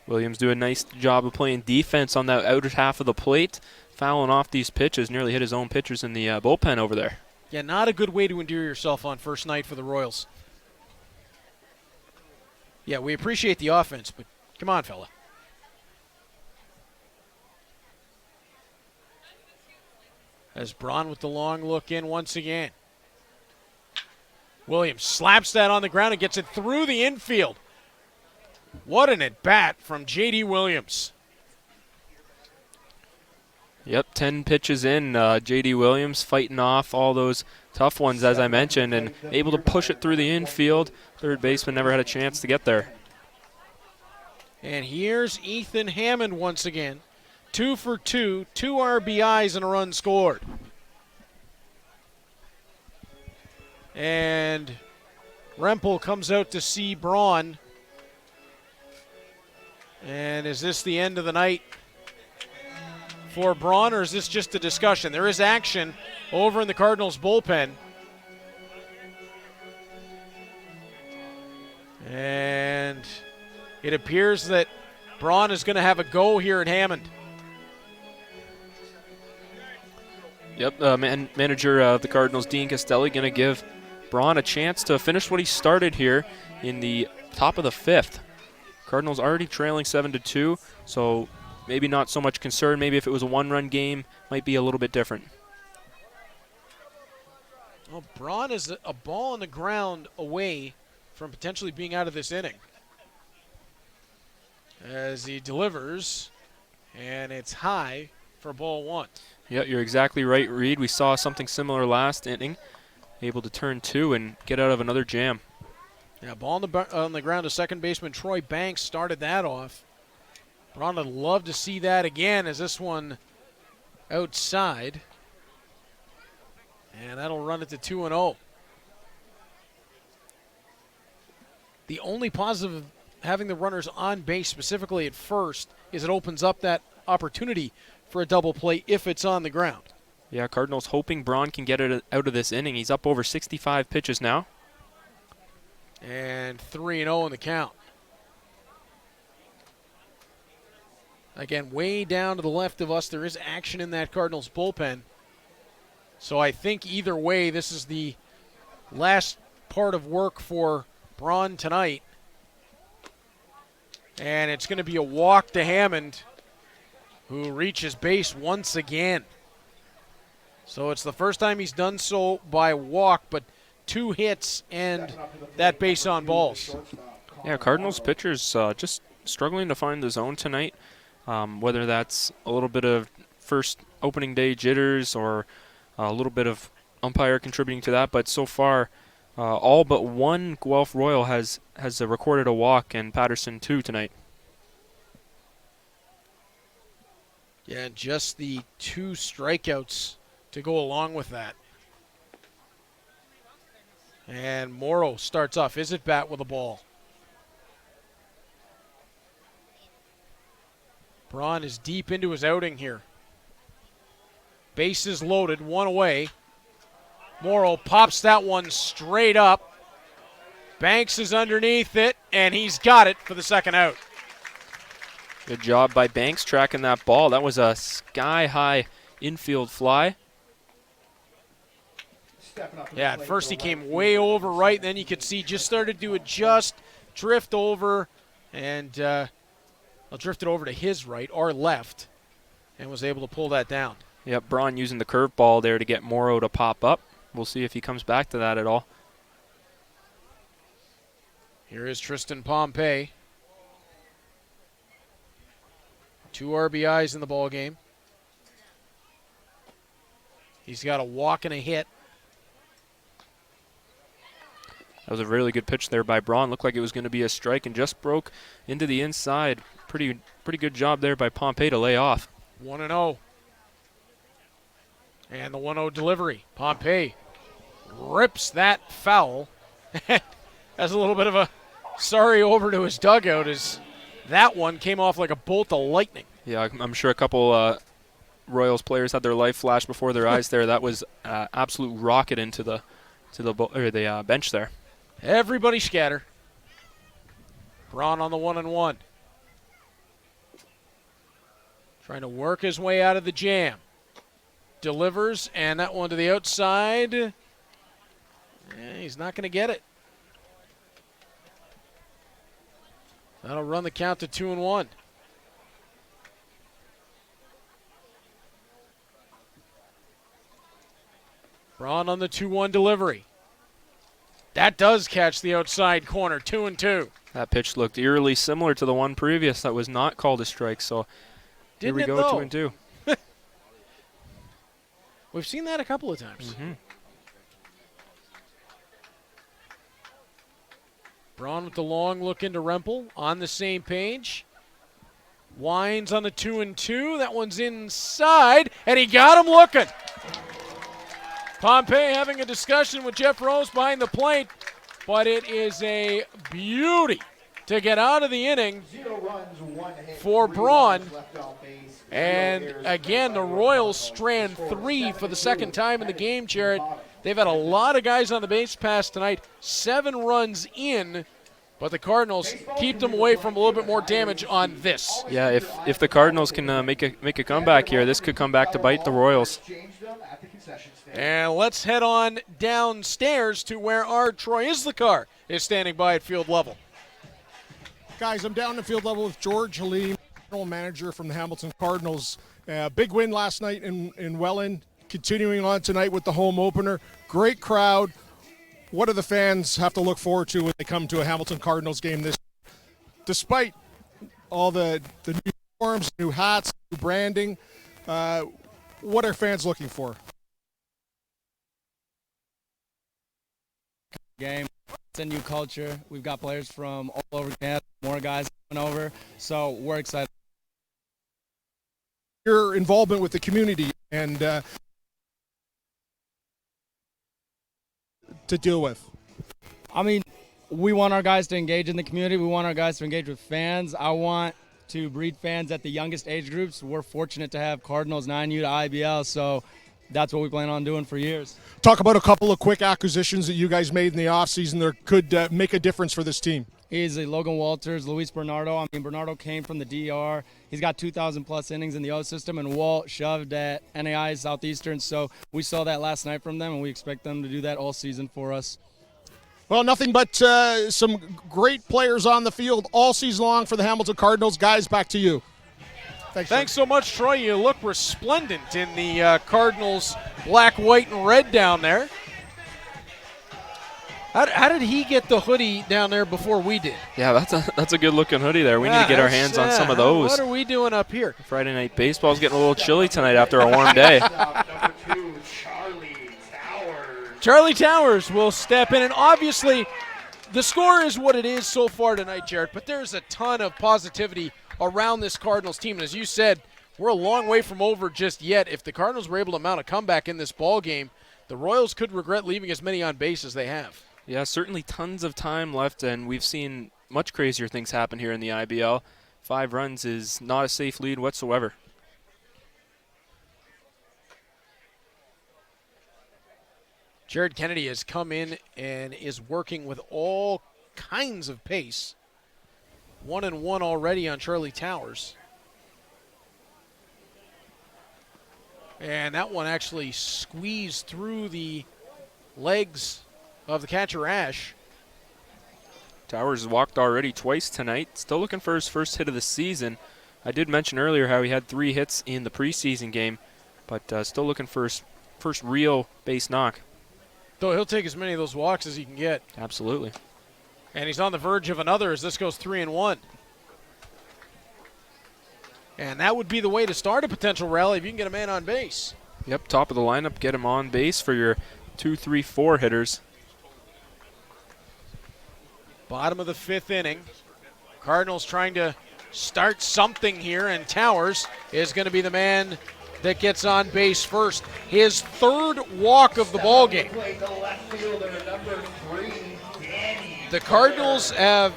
Williams do a nice job of playing defense on that outer half of the plate, fouling off these pitches, nearly hit his own pitchers in the bullpen over there. Yeah, not a good way to endear yourself on first night for the Royals. Yeah, we appreciate the offense, but come on, fella. As Braun with the long look in once again. Williams slaps that on the ground and gets it through the infield. What an at-bat from J.D. Williams. Yep, 10 pitches in. J.D. Williams fighting off all those tough ones, as I mentioned, and able to push it through the infield. Third baseman never had a chance to get there. And here's Ethan Hammond once again. 2 for 2, 2 RBIs and a run scored. And Rempel comes out to see Braun. And is this the end of the night for Braun, or is this just a discussion? There is action over in the Cardinals bullpen. And it appears that Braun is going to have a go here at Hammond. Yep, manager of the Cardinals, Dean Castelli, going to give Braun a chance to finish what he started here in the top of the 5th. Cardinals already trailing 7-2, so maybe not so much concern. Maybe if it was a one-run game, might be a little bit different. Well, Braun is a ball on the ground away from potentially being out of this inning. As he delivers, and it's high for ball 1. Yeah, you're exactly right, Reed. We saw something similar last inning, able to turn 2 and get out of another jam. Yeah, ball on the ground to second baseman Troy Banks started that off. Braun would love to see that again as this one outside. And that'll run it to 2-0. The only positive of having the runners on base, specifically at first, is it opens up that opportunity for a double play if it's on the ground. Yeah, Cardinals hoping Braun can get it out of this inning. He's up over 65 pitches now. And 3-0 in the count. Again, way down to the left of us, there is action in that Cardinals bullpen. So I think either way, this is the last part of work for Braun tonight. And it's going to be a walk to Hammond, who reaches base once again. So it's the first time he's done so by walk, but 2 hits and that base on balls. Yeah, Cardinals pitchers just struggling to find the zone tonight, whether that's a little bit of first opening day jitters or a little bit of umpire contributing to that. But so far, all but one Guelph Royal has recorded a walk, and Patterson 2 tonight. Yeah, just the 2 strikeouts to go along with that. And Morrow starts off his at-bat with a ball. Braun is deep into his outing here. Bases loaded, 1 away. Morrow pops that one straight up. Banks is underneath it, and he's got it for the second out. Good job by Banks tracking that ball. That was a sky-high infield fly. Yeah, at first he came way over right, then you could see just started to adjust, drift over, and drifted over to his right, or left, and was able to pull that down. Yep, Braun using the curveball there to get Morrow to pop up. We'll see if he comes back to that at all. Here is Tristan Pompey. 2 RBIs in the ball game. He's got a walk and a hit. That was a really good pitch there by Braun. Looked like it was going to be a strike and just broke into the inside. Pretty good job there by Pompey to lay off. 1-0. And the 1-0 delivery. Pompey rips that foul. Has a little bit of sorry over to his dugout as that one came off like a bolt of lightning. Yeah, I'm sure a couple Royals players had their life flash before their eyes there. That was absolute rocket into the bench there. Everybody scatter. Braun on the 1-1. Trying to work his way out of the jam. Delivers, and that one to the outside. Yeah, he's not going to get it. That'll run the count to 2-1. Braun on the 2-1 delivery. That does catch the outside corner, 2-2. That pitch looked eerily similar to the one previous that was not called a strike, so here we go, 2-2. We've seen that a couple of times. Mm-hmm. Braun with the long look into Rempel on the same page. Winds on the 2-2. That one's inside, and he got him looking. Pompey having a discussion with Jeff Rose behind the plate, but it is a beauty to get out of the inning for Braun. And again, the Royals strand 3 for the second time in the game, Jared. They've had a lot of guys on the base pass tonight, 7 runs in, but the Cardinals keep them away from a little bit more damage on this. Yeah, if the Cardinals can make a comeback here, this could come back to bite the Royals. And let's head on downstairs to where our Troy Islikar is standing by at field level. Guys, I'm down at field level with George Halim, general manager from the Hamilton Cardinals. Big win last night in Welland, continuing on tonight with the home opener. Great crowd. What do the fans have to look forward to when they come to a Hamilton Cardinals game this year? Despite all the new uniforms, new hats, new branding, what are fans looking for? Game. It's a new culture. We've got players from all over Canada, more guys coming over, so we're excited. Your involvement with the community and to deal with. I mean, we want our guys to engage in the community. We want our guys to engage with fans. I want to breed fans at the youngest age groups. We're fortunate to have Cardinals 9U to IBL, so that's what we plan on doing for years. Talk about a couple of quick acquisitions that you guys made in the offseason that could make a difference for this team. Easily. Logan Walters, Luis Bernardo. I mean, Bernardo came from the DR. He's got 2,000-plus innings in the O system, and Walt shoved at NAI Southeastern. So we saw that last night from them, and we expect them to do that all season for us. Well, nothing but some great players on the field all season long for the Hamilton Cardinals. Guys, back to you. Thanks so much, Troy. You look resplendent in the Cardinals black, white, and red down there. How did he get the hoodie down there before we did? Yeah, that's a good-looking hoodie there. We need to get our hands on some of those. What are we doing up here? Friday night baseball's getting a little chilly tonight after a warm day. Number 2, Charlie Towers. Charlie Towers will step in, and obviously the score is what it is so far tonight, Jared, but there's a ton of positivity around this Cardinals team. And as you said, we're a long way from over just yet. If the Cardinals were able to mount a comeback in this ball game, the Royals could regret leaving as many on base as they have. Yeah, certainly tons of time left, and we've seen much crazier things happen here in the IBL. 5 runs is not a safe lead whatsoever. Jared Kennedy has come in and is working with all kinds of pace. 1-1 already on Charlie Towers. And that one actually squeezed through the legs of the catcher, Ash. Towers has walked already twice tonight. Still looking for his first hit of the season. I did mention earlier how he had 3 hits in the preseason game, but still looking for his first real base knock. Though he'll take as many of those walks as he can get. Absolutely. And he's on the verge of another as this goes 3-1. And that would be the way to start a potential rally if you can get a man on base. Yep, top of the lineup, get him on base for your 2, 3, 4 hitters. Bottom of the 5th inning. Cardinals trying to start something here, and Towers is going to be the man that gets on base first. His 3rd walk of the ball game. The Cardinals have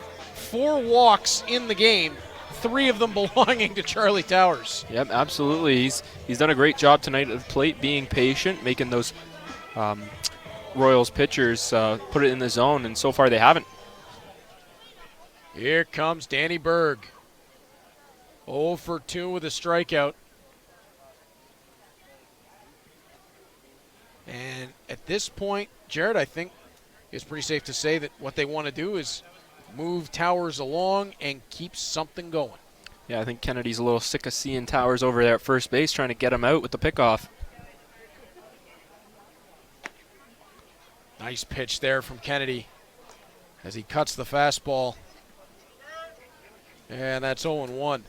4 walks in the game, 3 of them belonging to Charlie Towers. Yep, absolutely. He's done a great job tonight at the plate, being patient, making those Royals pitchers put it in the zone, and so far they haven't. Here comes Danny Berg. 0 for 2 with a strikeout. And at this point, Jared, I think it's pretty safe to say that what they want to do is move Towers along and keep something going. Yeah, I think Kennedy's a little sick of seeing Towers over there at first base, trying to get him out with the pickoff. Nice pitch there from Kennedy as he cuts the fastball. And that's 0-1.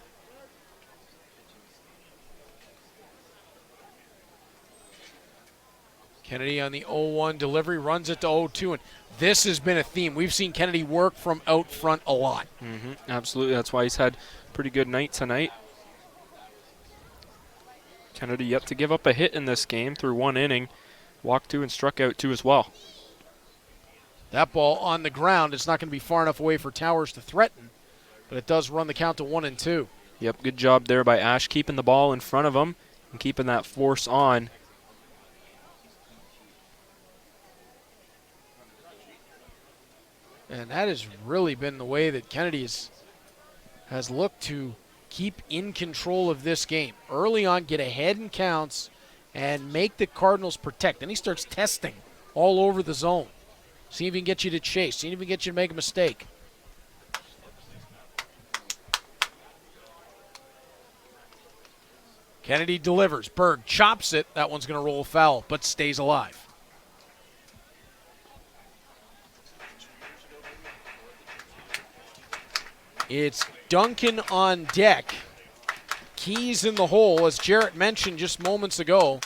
Kennedy on the 0-1 delivery, runs it to 0-2, and this has been a theme. We've seen Kennedy work from out front a lot. Absolutely, that's why he's had a pretty good night tonight. Kennedy yet to give up a hit in this game through 1 inning. Walked 2 and struck out 2 as well. That ball on the ground, it's not going to be far enough away for Towers to threaten, but it does run the count to 1-2. Yep, good job there by Ash, keeping the ball in front of him and keeping that force on. And that has really been the way that Kennedy has looked to keep in control of this game. Early on, get ahead in counts and make the Cardinals protect. Then he starts testing all over the zone. See if he can get you to chase. See if he can get you to make a mistake. Kennedy delivers. Berg chops it. That one's going to roll foul, but stays alive. It's Duncan on deck. Keys in the hole, as Jarrett mentioned just moments ago.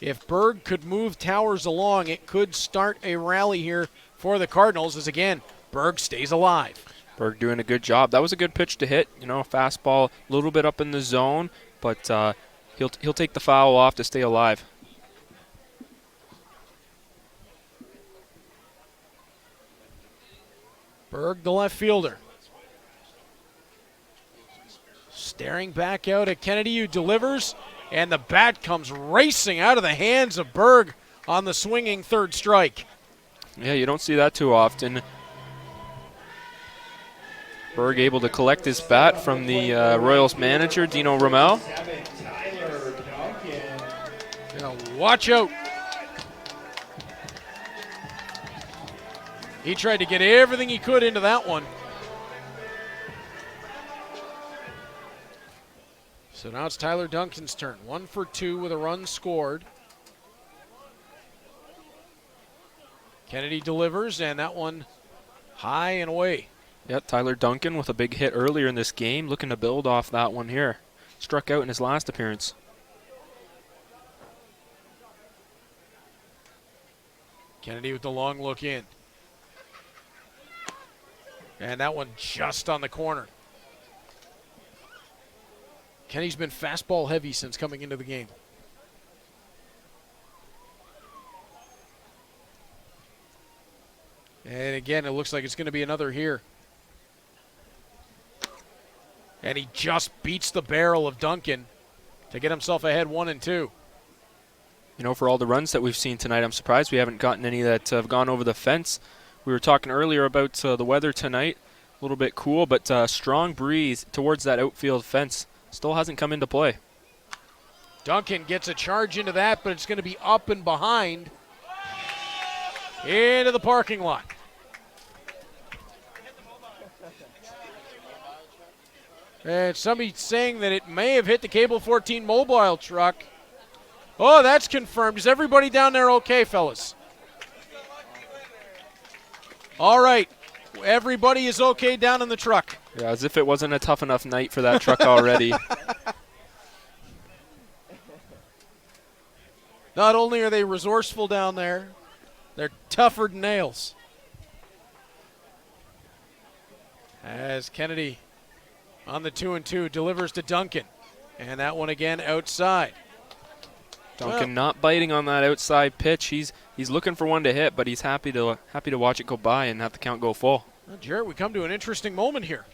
If Berg could move Towers along, it could start a rally here for the Cardinals, as again, Berg stays alive. Berg doing a good job. That was a good pitch to hit. You know, fastball a little bit up in the zone, but he'll take the foul off to stay alive. Berg, the left fielder. Staring back out at Kennedy, who delivers, and the bat comes racing out of the hands of Berg on the swinging third strike. Yeah, you don't see that too often. Berg able to collect his bat from the Royals manager, Dino Ramel. Now watch out. He tried to get everything he could into that one. So now it's Tyler Duncan's turn. 1 for 2 with a run scored. Kennedy delivers, and that one high and away. Yep, Tyler Duncan with a big hit earlier in this game, looking to build off that one here. Struck out in his last appearance. Kennedy with the long look in. And that one just on the corner. Kennedy's been fastball heavy since coming into the game. And again, it looks like it's going to be another here. And he just beats the barrel of Duncan to get himself ahead 1-2. You know, for all the runs that we've seen tonight, I'm surprised we haven't gotten any that have gone over the fence. We were talking earlier about the weather tonight. A little bit cool, but strong breeze towards that outfield fence. Still hasn't come into play. Duncan gets a charge into that, but it's going to be up and behind into the parking lot. And somebody's saying that it may have hit the Cable 14 mobile truck. Oh, that's confirmed. Is everybody down there okay, fellas? All right. Everybody is okay down in the truck. Yeah, as if it wasn't a tough enough night for that truck already. Not only are they resourceful down there, they're tougher than nails. As Kennedy on the 2-2 delivers to Duncan. And that one again outside. Duncan not biting on that outside pitch. He's looking for one to hit, but he's happy to watch it go by and have the count go full. Well, Jarrett, we come to an interesting moment here.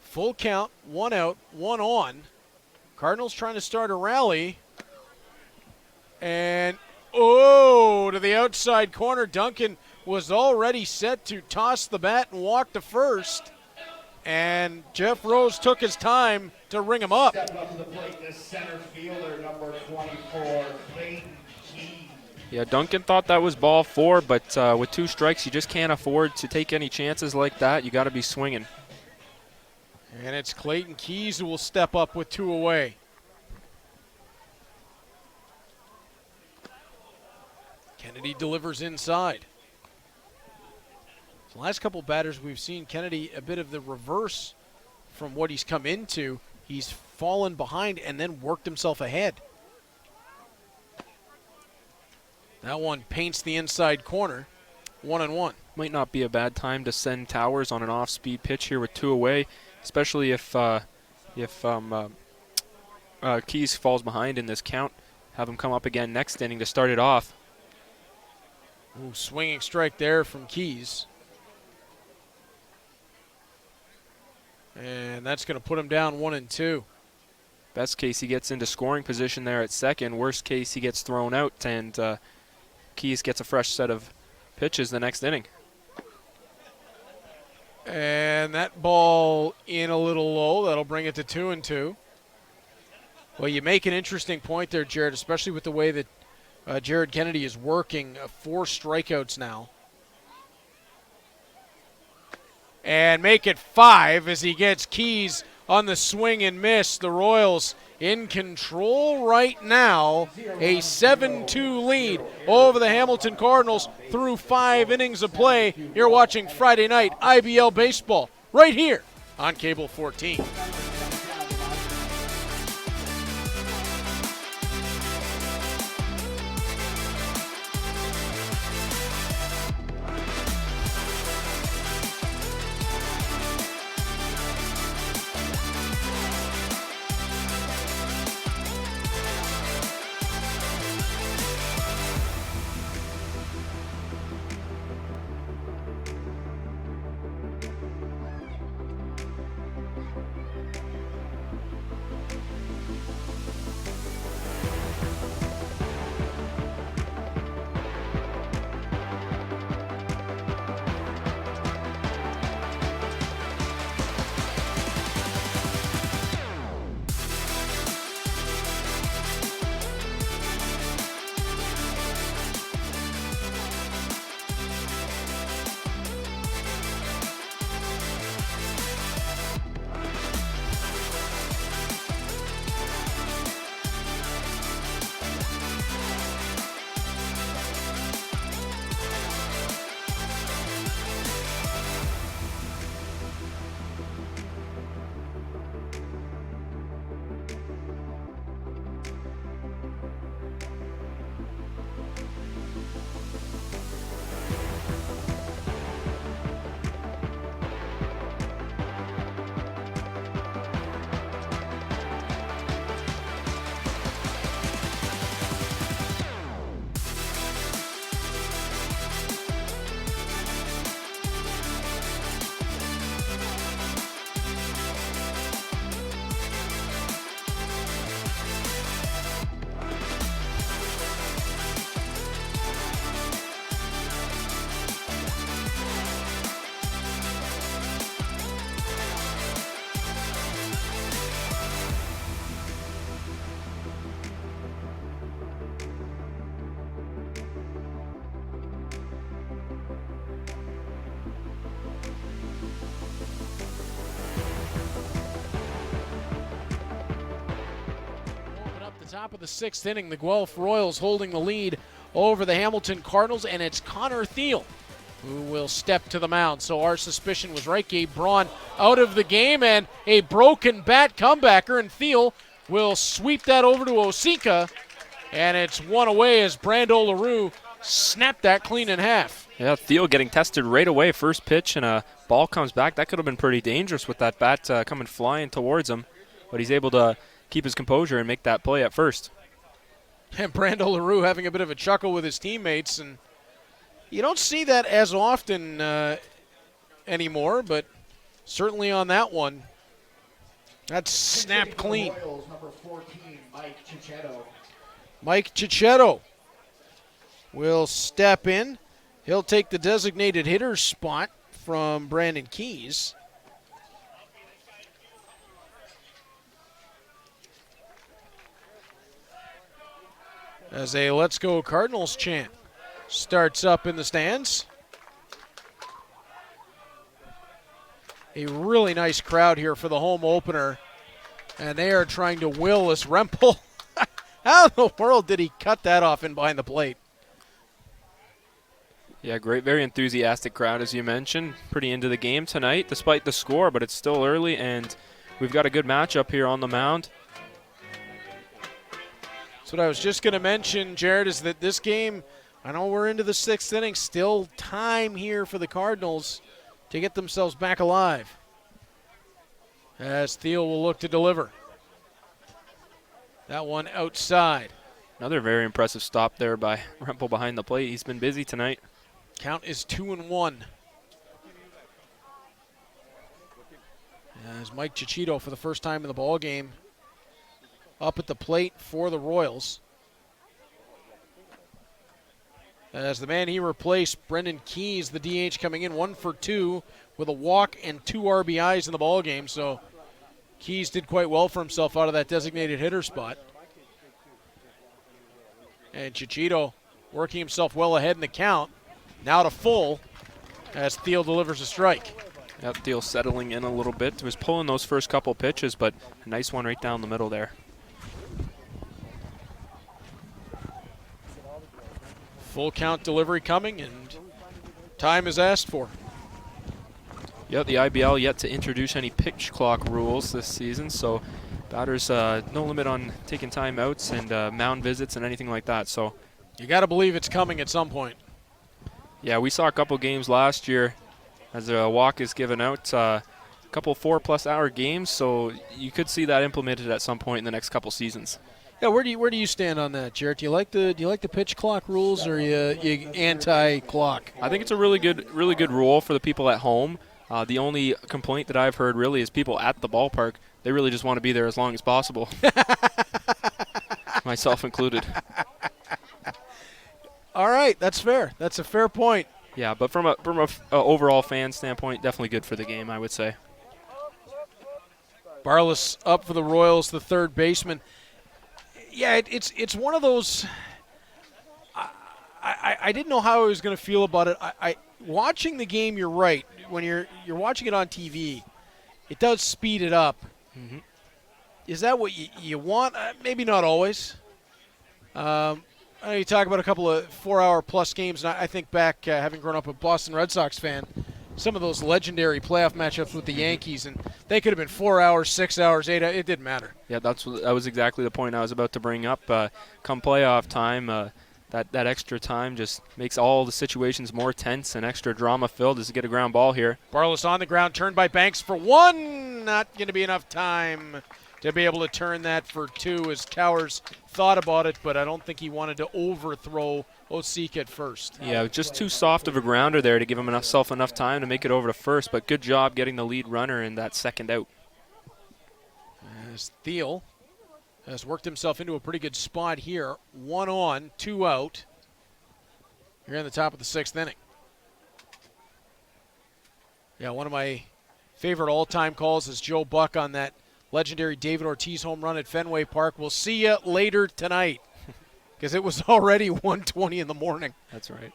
Full count, 1 out, 1 on. Cardinals trying to start a rally. And, to the outside corner. Duncan was already set to toss the bat and walk to first. And Jeff Rose took his time to ring him up. Step up to the plate, the center fielder, number 24, Clayton Keys. Yeah, Duncan thought that was ball 4, but with 2 strikes, you just can't afford to take any chances like that. You got to be swinging. And it's Clayton Keys who will step up with 2 away. Kennedy delivers inside. The last couple batters we've seen Kennedy a bit of the reverse from what he's come into. He's fallen behind and then worked himself ahead. That one paints the inside corner. 1-1. Might not be a bad time to send Towers on an off-speed pitch here with 2 away, especially if Keys falls behind in this count. Have him come up again next inning to start it off. Ooh, swinging strike there from Keys. And that's going to put him down 1-2. Best case, he gets into scoring position there at second. Worst case, he gets thrown out, and Keys gets a fresh set of pitches the next inning. And that ball in a little low. That'll bring it to 2-2. Well, you make an interesting point there, Jared, especially with the way that Jared Kennedy is working. 4 strikeouts now. And make it 5 as he gets Keys on the swing and miss. The Royals in control right now. A 7-2 lead over the Hamilton Cardinals through 5 innings of play. You're watching Friday night IBL baseball right here on Cable 14. Top of the 6th inning, the Guelph Royals holding the lead over the Hamilton Cardinals, and it's Connor Thiel who will step to the mound. So our suspicion was right. Gabe Braun out of the game, and a broken bat comebacker, and Thiel will sweep that over to Osika, and it's 1 away as Brando LaRue snapped that clean in half. Yeah, Thiel getting tested right away. First pitch, and a ball comes back. That could have been pretty dangerous with that bat coming flying towards him, but he's able to keep his composure and make that play at first. And Brando LaRue having a bit of a chuckle with his teammates, and you don't see that as often anymore, but certainly on that one, that's snapped clean. Royals, number 14, Mike Cicchetto. Mike Cicchetto will step in. He'll take the designated hitter spot from Brandon Keys. As a Let's Go Cardinals chant starts up in the stands. A really nice crowd here for the home opener. And they are trying to will this Rempel. How in the world did he cut that off in behind the plate? Yeah, great, very enthusiastic crowd, as you mentioned. Pretty into the game tonight, despite the score, but it's still early, and we've got a good matchup here on the mound. That's what I was just going to mention, Jared, is that this game, I know we're into the 6th inning, still time here for the Cardinals to get themselves back alive. As Thiel will look to deliver. That one outside. Another very impressive stop there by Rempel behind the plate. He's been busy tonight. Count is 2-1. As Mike Cicchetto for the first time in the ball game up at the plate for the Royals. As the man he replaced, Brendan Keys, the DH, coming in 1 for 2 with a walk and 2 RBIs in the ball game. So Keys did quite well for himself out of that designated hitter spot. And Cicchetto working himself well ahead in the count. Now to full as Thiel delivers a strike. Yep, Thiel settling in a little bit. He was pulling those first couple pitches, but a nice one right down the middle there. Full count delivery coming, and time is asked for. Yep, the IBL yet to introduce any pitch clock rules this season, so batters no limit on taking timeouts and mound visits and anything like that. So you got to believe it's coming at some point. Yeah, we saw a couple games last year as a walk is given out, a couple 4+ hour games, so you could see that implemented at some point in the next couple seasons. Yeah, where do you stand on that, Jarrett? Do you like the pitch clock rules, or you anti-clock? I think it's a really good rule for the people at home. The only complaint that I've heard really is people at the ballpark. They really just want to be there as long as possible, myself included. All right, that's fair. That's a fair point. Yeah, but from a overall fan standpoint, definitely good for the game, I would say. Barlas up for the Royals, the third baseman. Yeah, it's one of those. I didn't know how I was going to feel about it. I watching the game. You're right. When you're watching it on TV, it does speed it up. Mm-hmm. Is that what you want? Maybe not always. I know you talk about a couple of 4-hour-plus games, and I think back, having grown up a Boston Red Sox fan, some of those legendary playoff matchups with the Yankees, and they could have been 4 hours, 6 hours, 8 hours. It didn't matter. Yeah, that was exactly the point I was about to bring up. Come playoff time, that extra time just makes all the situations more tense and extra drama-filled as you get a ground ball here. Barlas on the ground, turned by Banks for 1. Not going to be enough time to be able to turn that for 2 as Towers thought about it, but I don't think he wanted to overthrow Osik at first. Yeah, just too soft of a grounder there to give himself enough time to make it over to first, but good job getting the lead runner in that second out. As Thiel has worked himself into a pretty good spot here. 1 on, 2 out. Here in the top of the 6th inning. Yeah, one of my favorite all-time calls is Joe Buck on that legendary David Ortiz home run at Fenway Park. We'll see you later tonight, because it was already 1:20 in the morning. That's right.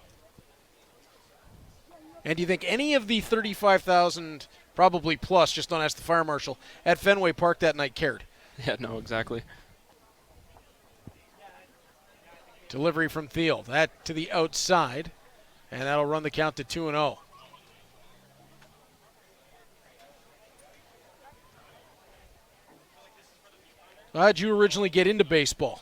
And do you think any of the 35,000, probably plus, just don't ask the fire marshal, at Fenway Park that night cared? Yeah, no, exactly. Delivery from Thiel. That to the outside, and that'll run the count to 2-0. How'd you originally get into baseball?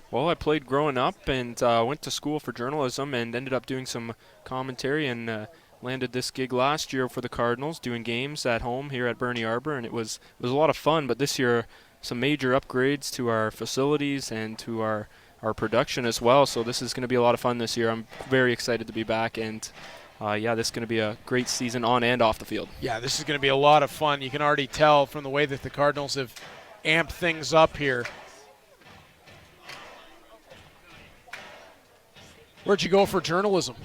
Well, I played growing up and went to school for journalism and ended up doing some commentary and landed this gig last year for the Cardinals, doing games at home here at Bernie Arbor, and it was a lot of fun. But this year, some major upgrades to our facilities and to our production as well. So this is going to be a lot of fun this year. I'm very excited to be back and this is going to be a great season on and off the field. Yeah, this is going to be a lot of fun. You can already tell from the way that the Cardinals have amped things up here. Where'd you go for journalism?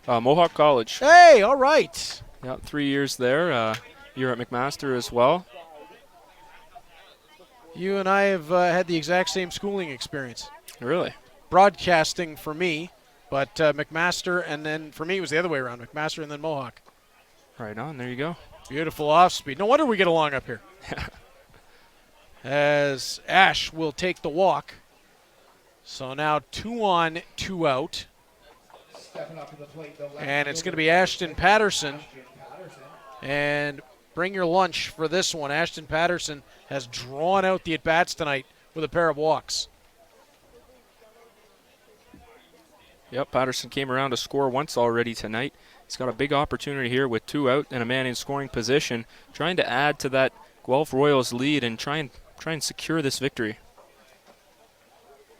Mohawk College. Hey, all right. Yeah, 3 years there. You're at McMaster as well. You and I have had the exact same schooling experience. Really? Broadcasting for me, but McMaster, and then for me it was the other way around, McMaster and then Mohawk. Right on, there you go. Beautiful off-speed. No wonder we get along up here. As Ash will take the walk. So now 2 on, 2 out. And it's going to be Ashton Patterson. And bring your lunch for this one. Ashton Patterson has drawn out the at-bats tonight with a pair of walks. Yep, Patterson came around to score once already tonight. He's got a big opportunity here with 2 out and a man in scoring position, trying to add to that Guelph Royals lead and try and secure this victory.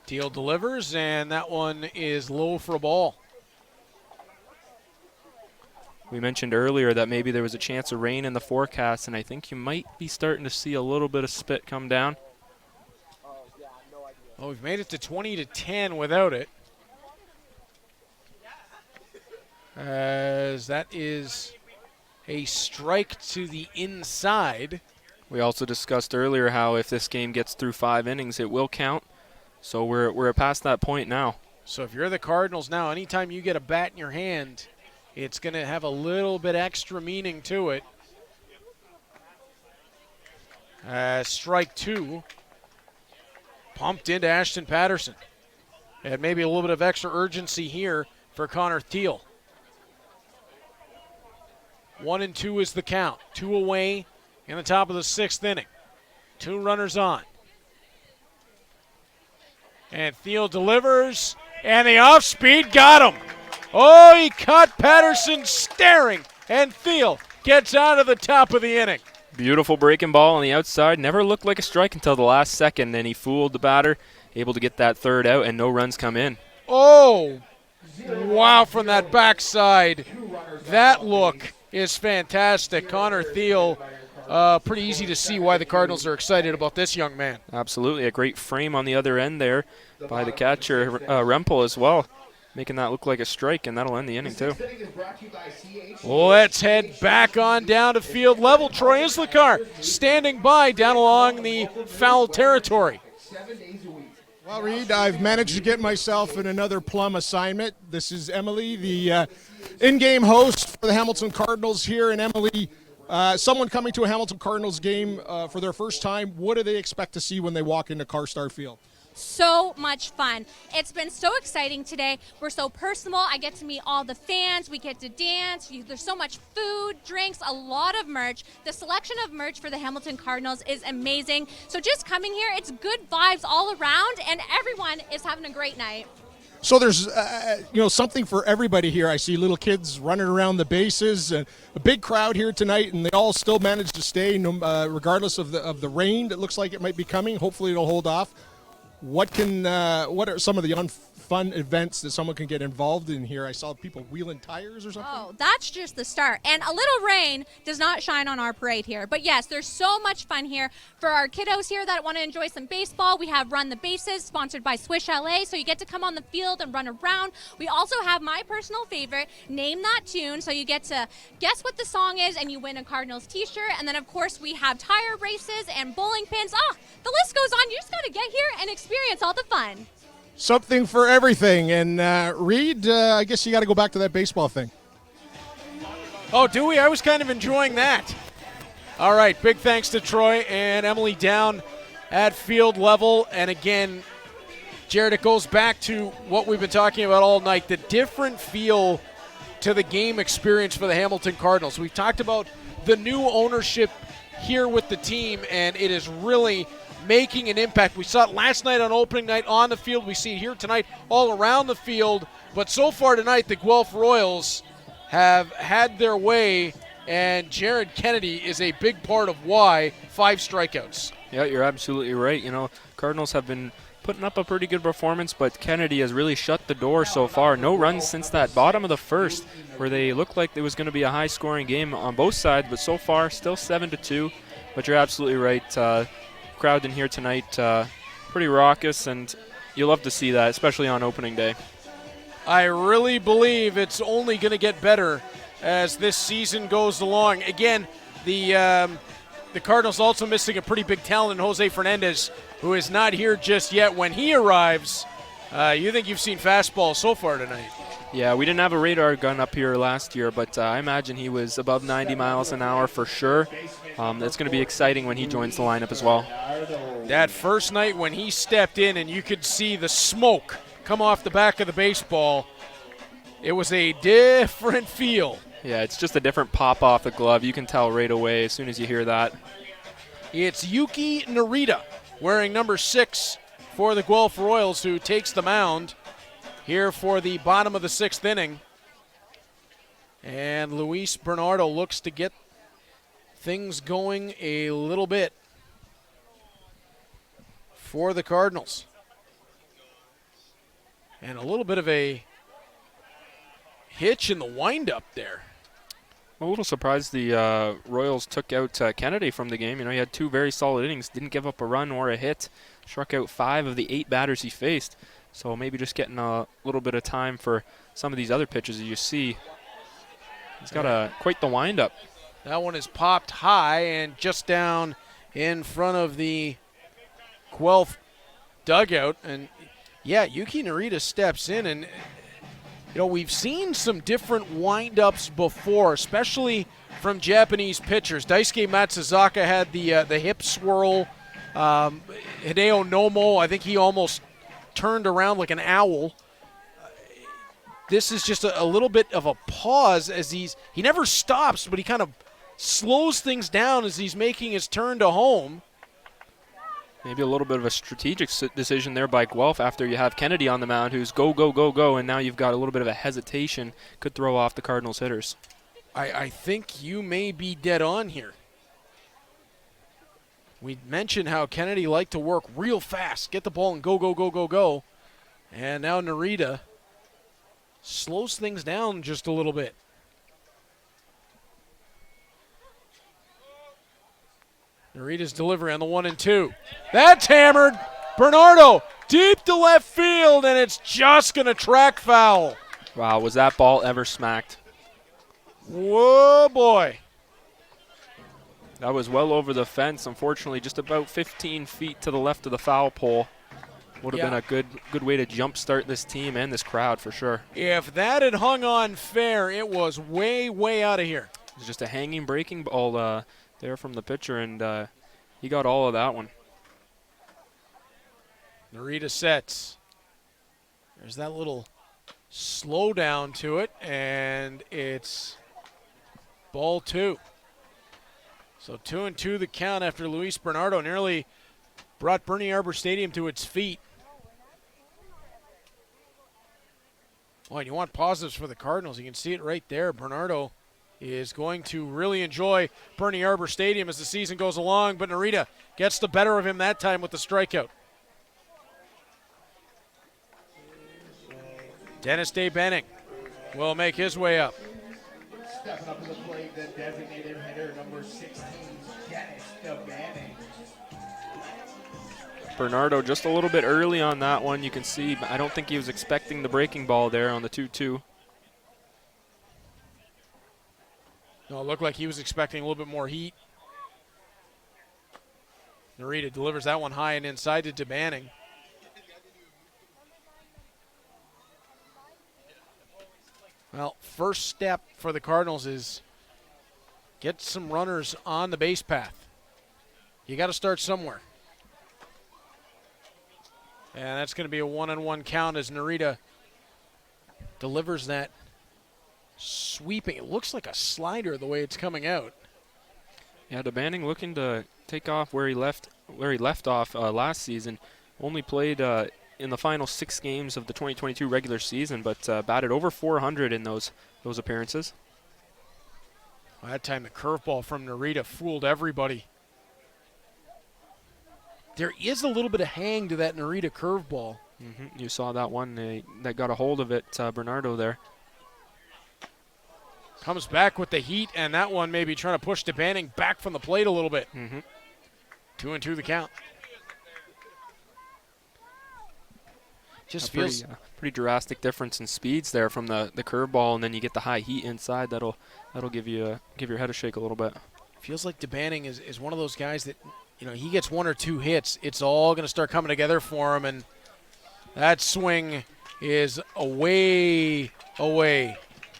Teal delivers, and that one is low for a ball. We mentioned earlier that maybe there was a chance of rain in the forecast, and I think you might be starting to see a little bit of spit come down. Oh, we've made it to 20-10 without it. As that is a strike to the inside. We also discussed earlier how if this game gets through 5 innings, it will count. So we're past that point now. So if you're the Cardinals now, anytime you get a bat in your hand, it's going to have a little bit extra meaning to it. Strike 2. Pumped into Ashton Patterson. And maybe a little bit of extra urgency here for Connor Thiel. 1-2 is the count. 2 away in the top of the 6th inning. 2 runners on. And Thiel delivers, and the off-speed got him. Oh, he caught Patterson staring, and Thiel gets out of the top of the inning. Beautiful breaking ball on the outside. Never looked like a strike until the last second. Then he fooled the batter, able to get that 3rd out, and no runs come in. Oh, wow, from that backside. That look is fantastic. Connor Thiel, pretty easy to see why the Cardinals are excited about this young man. Absolutely. A great frame on the other end there by the catcher, Rempel, as well, making that look like a strike, and that'll end the inning, too. Let's head back on down to field level. Troy Islikar standing by down along the foul territory. Well, Reed, I've managed to get myself in another plum assignment. This is Emily, the in-game host for the Hamilton Cardinals here. And Emily, someone coming to a Hamilton Cardinals game for their first time, what do they expect to see when they walk into Carstar Field? So much fun. It's been so exciting today. We're so personal. I get to meet all the fans. We get to dance. There's so much food, drinks, a lot of merch. The selection of merch for the Hamilton Cardinals is amazing. So just coming here, it's good vibes all around, and everyone is having a great night. So there's, something for everybody here. I see little kids running around the bases, and a big crowd here tonight, and they all still manage to stay, regardless of the rain that looks like it might be coming. Hopefully it'll hold off. What are some of the fun events that someone can get involved in here? I saw people wheeling tires or something. Oh, that's just the start. And a little rain does not shine on our parade here. But yes, there's so much fun here for our kiddos here that want to enjoy some baseball. We have Run the Bases, sponsored by Swish LA, so you get to come on the field and run around. We also have my personal favorite, Name That Tune, so you get to guess what the song is and you win a Cardinals t-shirt. And then, of course, we have tire races and bowling pins. The list goes on. You just got to get here and experience all the fun. Something for everything. And Reed, I guess you got to go back to that baseball thing. Oh, do we? I was kind of enjoying that. All right, big thanks to Troy and Emily down at field level. And again, Jared, it goes back to what we've been talking about all night, the different feel to the game experience for the Hamilton Cardinals. We've talked about the new ownership here with the team, and it is really making an impact. We saw it last night on opening night on the field. We see it here tonight all around the field. But so far tonight, the Guelph Royals have had their way, and Jared Kennedy is a big part of why 5 strikeouts. Yeah, you're absolutely right. You know, Cardinals have been putting up a pretty good performance, but Kennedy has really shut the door so far. No runs since that bottom of the first, where they looked like there was going to be a high-scoring game on both sides, but so far still 7-2. But you're absolutely right. Crowd in here tonight, pretty raucous, and you love to see that, especially on opening day. I really believe it's only going to get better as this season goes along. Again, the Cardinals also missing a pretty big talent in Jose Fernandez, who is not here just yet. When he arrives, you think you've seen fastballs so far tonight. Yeah, we didn't have a radar gun up here last year, but I imagine he was above 90 miles an hour for sure. That's going to be exciting when he joins the lineup as well. That first night when he stepped in and you could see the smoke come off the back of the baseball, it was a different feel. Yeah, it's just a different pop off the glove. You can tell right away as soon as you hear that. It's Yuki Narita wearing number 6 for the Guelph Royals, who takes the mound here for the bottom of the 6th inning. And Luis Bernardo looks to get things going a little bit for the Cardinals. And a little bit of a hitch in the windup there. I'm a little surprised the Royals took out Kennedy from the game. You know, he had 2 very solid innings, didn't give up a run or a hit, struck out 5 of the 8 batters he faced. So maybe just getting a little bit of time for some of these other pitches that you see. He's got quite the windup. That one is popped high and just down in front of the Guelph dugout. And yeah, Yuki Narita steps in, and you know, we've seen some different windups before, especially from Japanese pitchers. Daisuke Matsuzaka had the hip swirl. Hideo Nomo, I think he almost turned around like an owl. This is just a little bit of a pause as he never stops, but he kind of slows things down as he's making his turn to home. Maybe a little bit of a strategic decision there by Guelph after you have Kennedy on the mound, who's go, go, go, go, and now you've got a little bit of a hesitation. Could throw off the Cardinals hitters. I think you may be dead on here. We mentioned how Kennedy liked to work real fast, get the ball and go, go, go, go, go. And now Narita slows things down just a little bit. Narita's delivery on the 1-2. That's hammered. Bernardo deep to left field, and it's just going to track foul. Wow, was that ball ever smacked? Whoa, boy. That was well over the fence. Unfortunately, just about 15 feet to the left of the foul pole. Would have been a good way to jumpstart this team and this crowd for sure. If that had hung on fair, it was way, way out of here. It was just a hanging breaking ball there from the pitcher, and he got all of that one. Narita sets. There's that little slow down to it, and it's ball 2. So 2-2 the count after Luis Bernardo nearly brought Bernie Arbor Stadium to its feet. Oh, and you want positives for the Cardinals. You can see it right there. Bernardo is going to really enjoy Bernie Arbor Stadium as the season goes along, but Narita gets the better of him that time with the strikeout. Dennis Day Benning will make his way up. Stepping up to the plate, the designated hitter, number 16, Dennis DeBanning. Bernardo just a little bit early on that one. You can see, I don't think he was expecting the breaking ball there on the 2-2. No, it looked like he was expecting a little bit more heat. Narita delivers that one high and inside to DeBanning. Well, first step for the Cardinals is get some runners on the base path. You got to start somewhere. And that's going to be a 1-1 count as Narita delivers that sweeping. It looks like a slider the way it's coming out. Yeah, DeBanning looking to take off where he left off last season. Only played in the final 6 games of the 2022 regular season, but batted over 400 in those appearances. Well, that time the curveball from Narita fooled everybody. There is a little bit of hang to that Narita curveball. You saw that one that got a hold of it, Bernardo there. Comes back with the heat, and that one maybe trying to push DeBanning back from the plate a little bit. 2-2 the count. Just feels pretty drastic difference in speeds there from the curveball, and then you get the high heat inside. That'll give your head a shake a little bit. Feels like DeBanning is one of those guys that, he gets 1 or 2 hits, it's all going to start coming together for him, and that swing is away,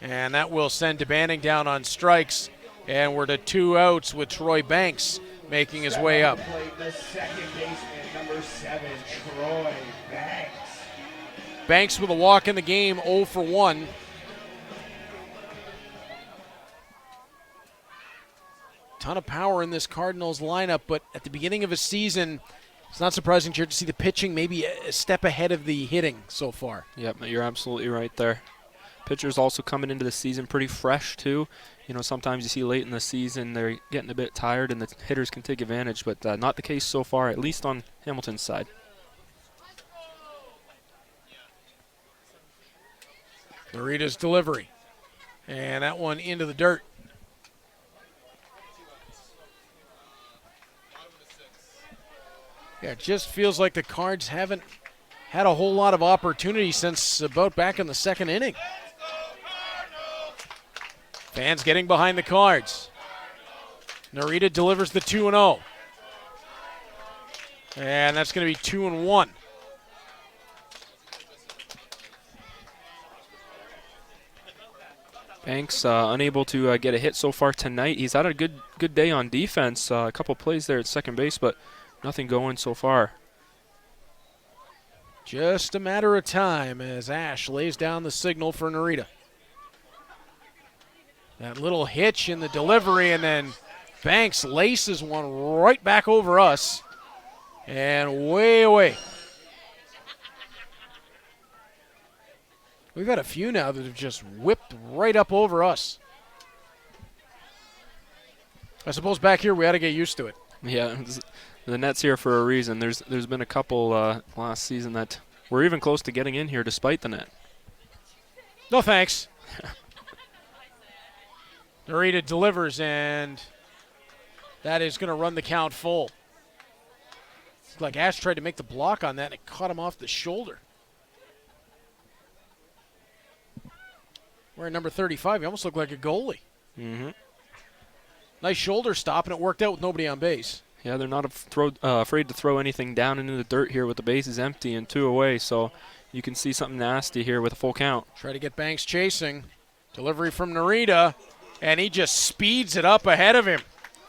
and that will send DeBanning down on strikes, and we're to 2 outs with Troy Banks making his way up. The second baseman, number 7, Troy Banks. Banks with a walk in the game, 0 for 1. Ton of power in this Cardinals lineup, but at the beginning of a season, it's not surprising, Jared, to see the pitching maybe a step ahead of the hitting so far. Yep, you're absolutely right there. Pitchers also coming into the season pretty fresh too. Sometimes you see late in the season they're getting a bit tired and the hitters can take advantage, but not the case so far, at least on Hamilton's side. Narita's delivery, and that one into the dirt. Yeah, it just feels like the Cards haven't had a whole lot of opportunity since about back in the second inning. Fans getting behind the Cards. Narita delivers the 2-0. And that's going to be 2-1. Banks unable to get a hit so far tonight. He's had a good day on defense. A couple plays there at second base, but nothing going so far. Just a matter of time as Ash lays down the signal for Narita. That little hitch in the delivery, and then Banks laces one right back over us and way away. We've had a few now that have just whipped right up over us. I suppose back here we ought to get used to it. Yeah, the net's here for a reason. There's been a couple last season that we're even close to getting in here despite the net. No thanks. Narita delivers, and that is going to run the count full. It's like Ash tried to make the block on that, and it caught him off the shoulder. Wearing number 35, he almost looked like a goalie. Nice shoulder stop, and it worked out with nobody on base. Yeah, they're not afraid to throw anything down into the dirt here with the bases empty and 2 away, so you can see something nasty here with a full count. Try to get Banks chasing. Delivery from Narita, and he just speeds it up ahead of him.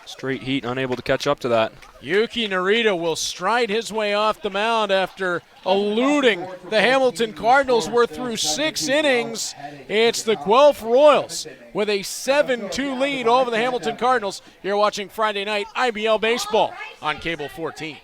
Straight heat, unable to catch up to that. Yuki Narita will stride his way off the mound after eluding the Hamilton Cardinals. We're through 6 innings. It's the Guelph Royals with a 7-2 lead over the Hamilton Cardinals. You're watching Friday Night IBL Baseball on Cable 14.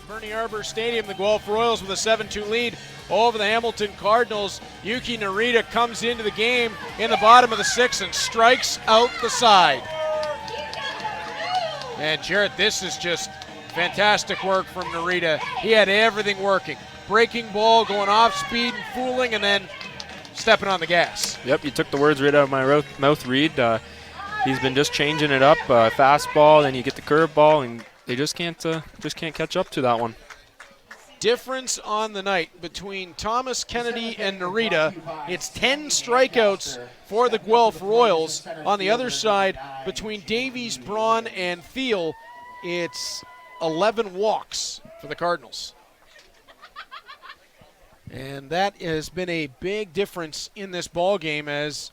Bernie Arbor Stadium, the Guelph Royals with a 7-2 lead over the Hamilton Cardinals. Yuki Narita comes into the game in the bottom of the sixth and strikes out the side. And Jarrett, this is just fantastic work from Narita. He had everything working. Breaking ball, going off speed and fooling, and then stepping on the gas. Yep, you took the words right out of my mouth, Reed. He's been just changing it up, fastball, then you get the curveball, and they just can't catch up to that one. Difference on the night between Thomas Kennedy and Narita. It's 10 strikeouts for the Guelph Royals. On the other side, between Davies, Braun, and Thiel, it's 11 walks for the Cardinals. And that has been a big difference in this ball game as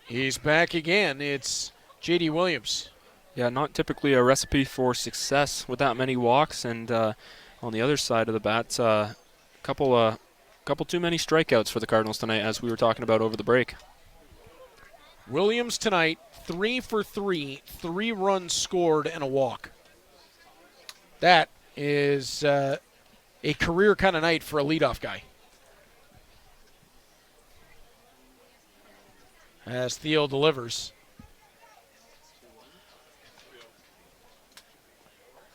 he's back again. It's J.D. Williams. Yeah, not typically a recipe for success with that many walks, and on the other side of the bat, couple too many strikeouts for the Cardinals tonight, as we were talking about over the break. Williams tonight, 3 for 3, 3 runs scored and a walk. That is a career kind of night for a leadoff guy. As Theo delivers.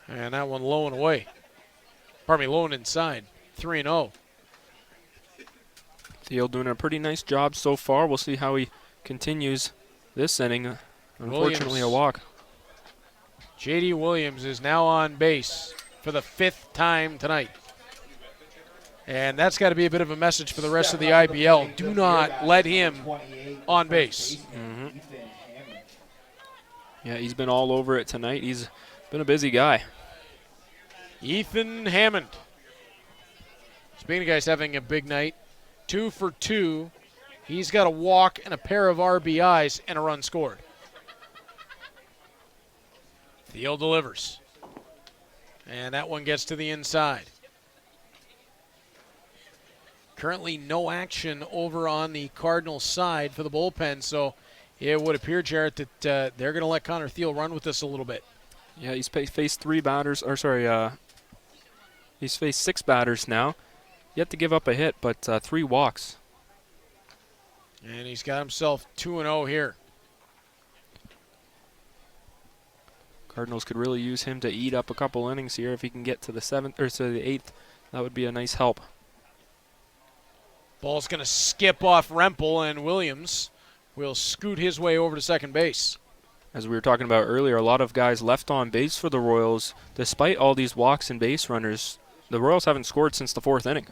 And that one low and away. Pardon me, low and inside. 3-0. Theo doing a pretty nice job so far. We'll see how he continues this inning. Unfortunately, a walk. J.D. Williams is now on base for the 5th time tonight. And that's got to be a bit of a message for the rest of the IBL. Do not let him on base. Mm-hmm. Yeah, he's been all over it tonight. He's been a busy guy. Ethan Hammond. Speaking of guys having a big night, 2 for 2. He's got a walk and a pair of RBIs and a run scored. Thiel delivers. And that one gets to the inside. Currently no action over on the Cardinals side for the bullpen, so it would appear, Jarrett, that they're going to let Connor Thiel run with this a little bit. Yeah, he's faced he's faced 6 batters now. Yet to give up a hit, but 3 walks. And he's got himself 2-0 here. Cardinals could really use him to eat up a couple innings here. If he can get to the 7th or to the 8th, that would be a nice help. Ball's going to skip off Rempel, and Williams will scoot his way over to second base. As we were talking about earlier, a lot of guys left on base for the Royals. Despite all these walks and base runners, the Royals haven't scored since the 4th inning.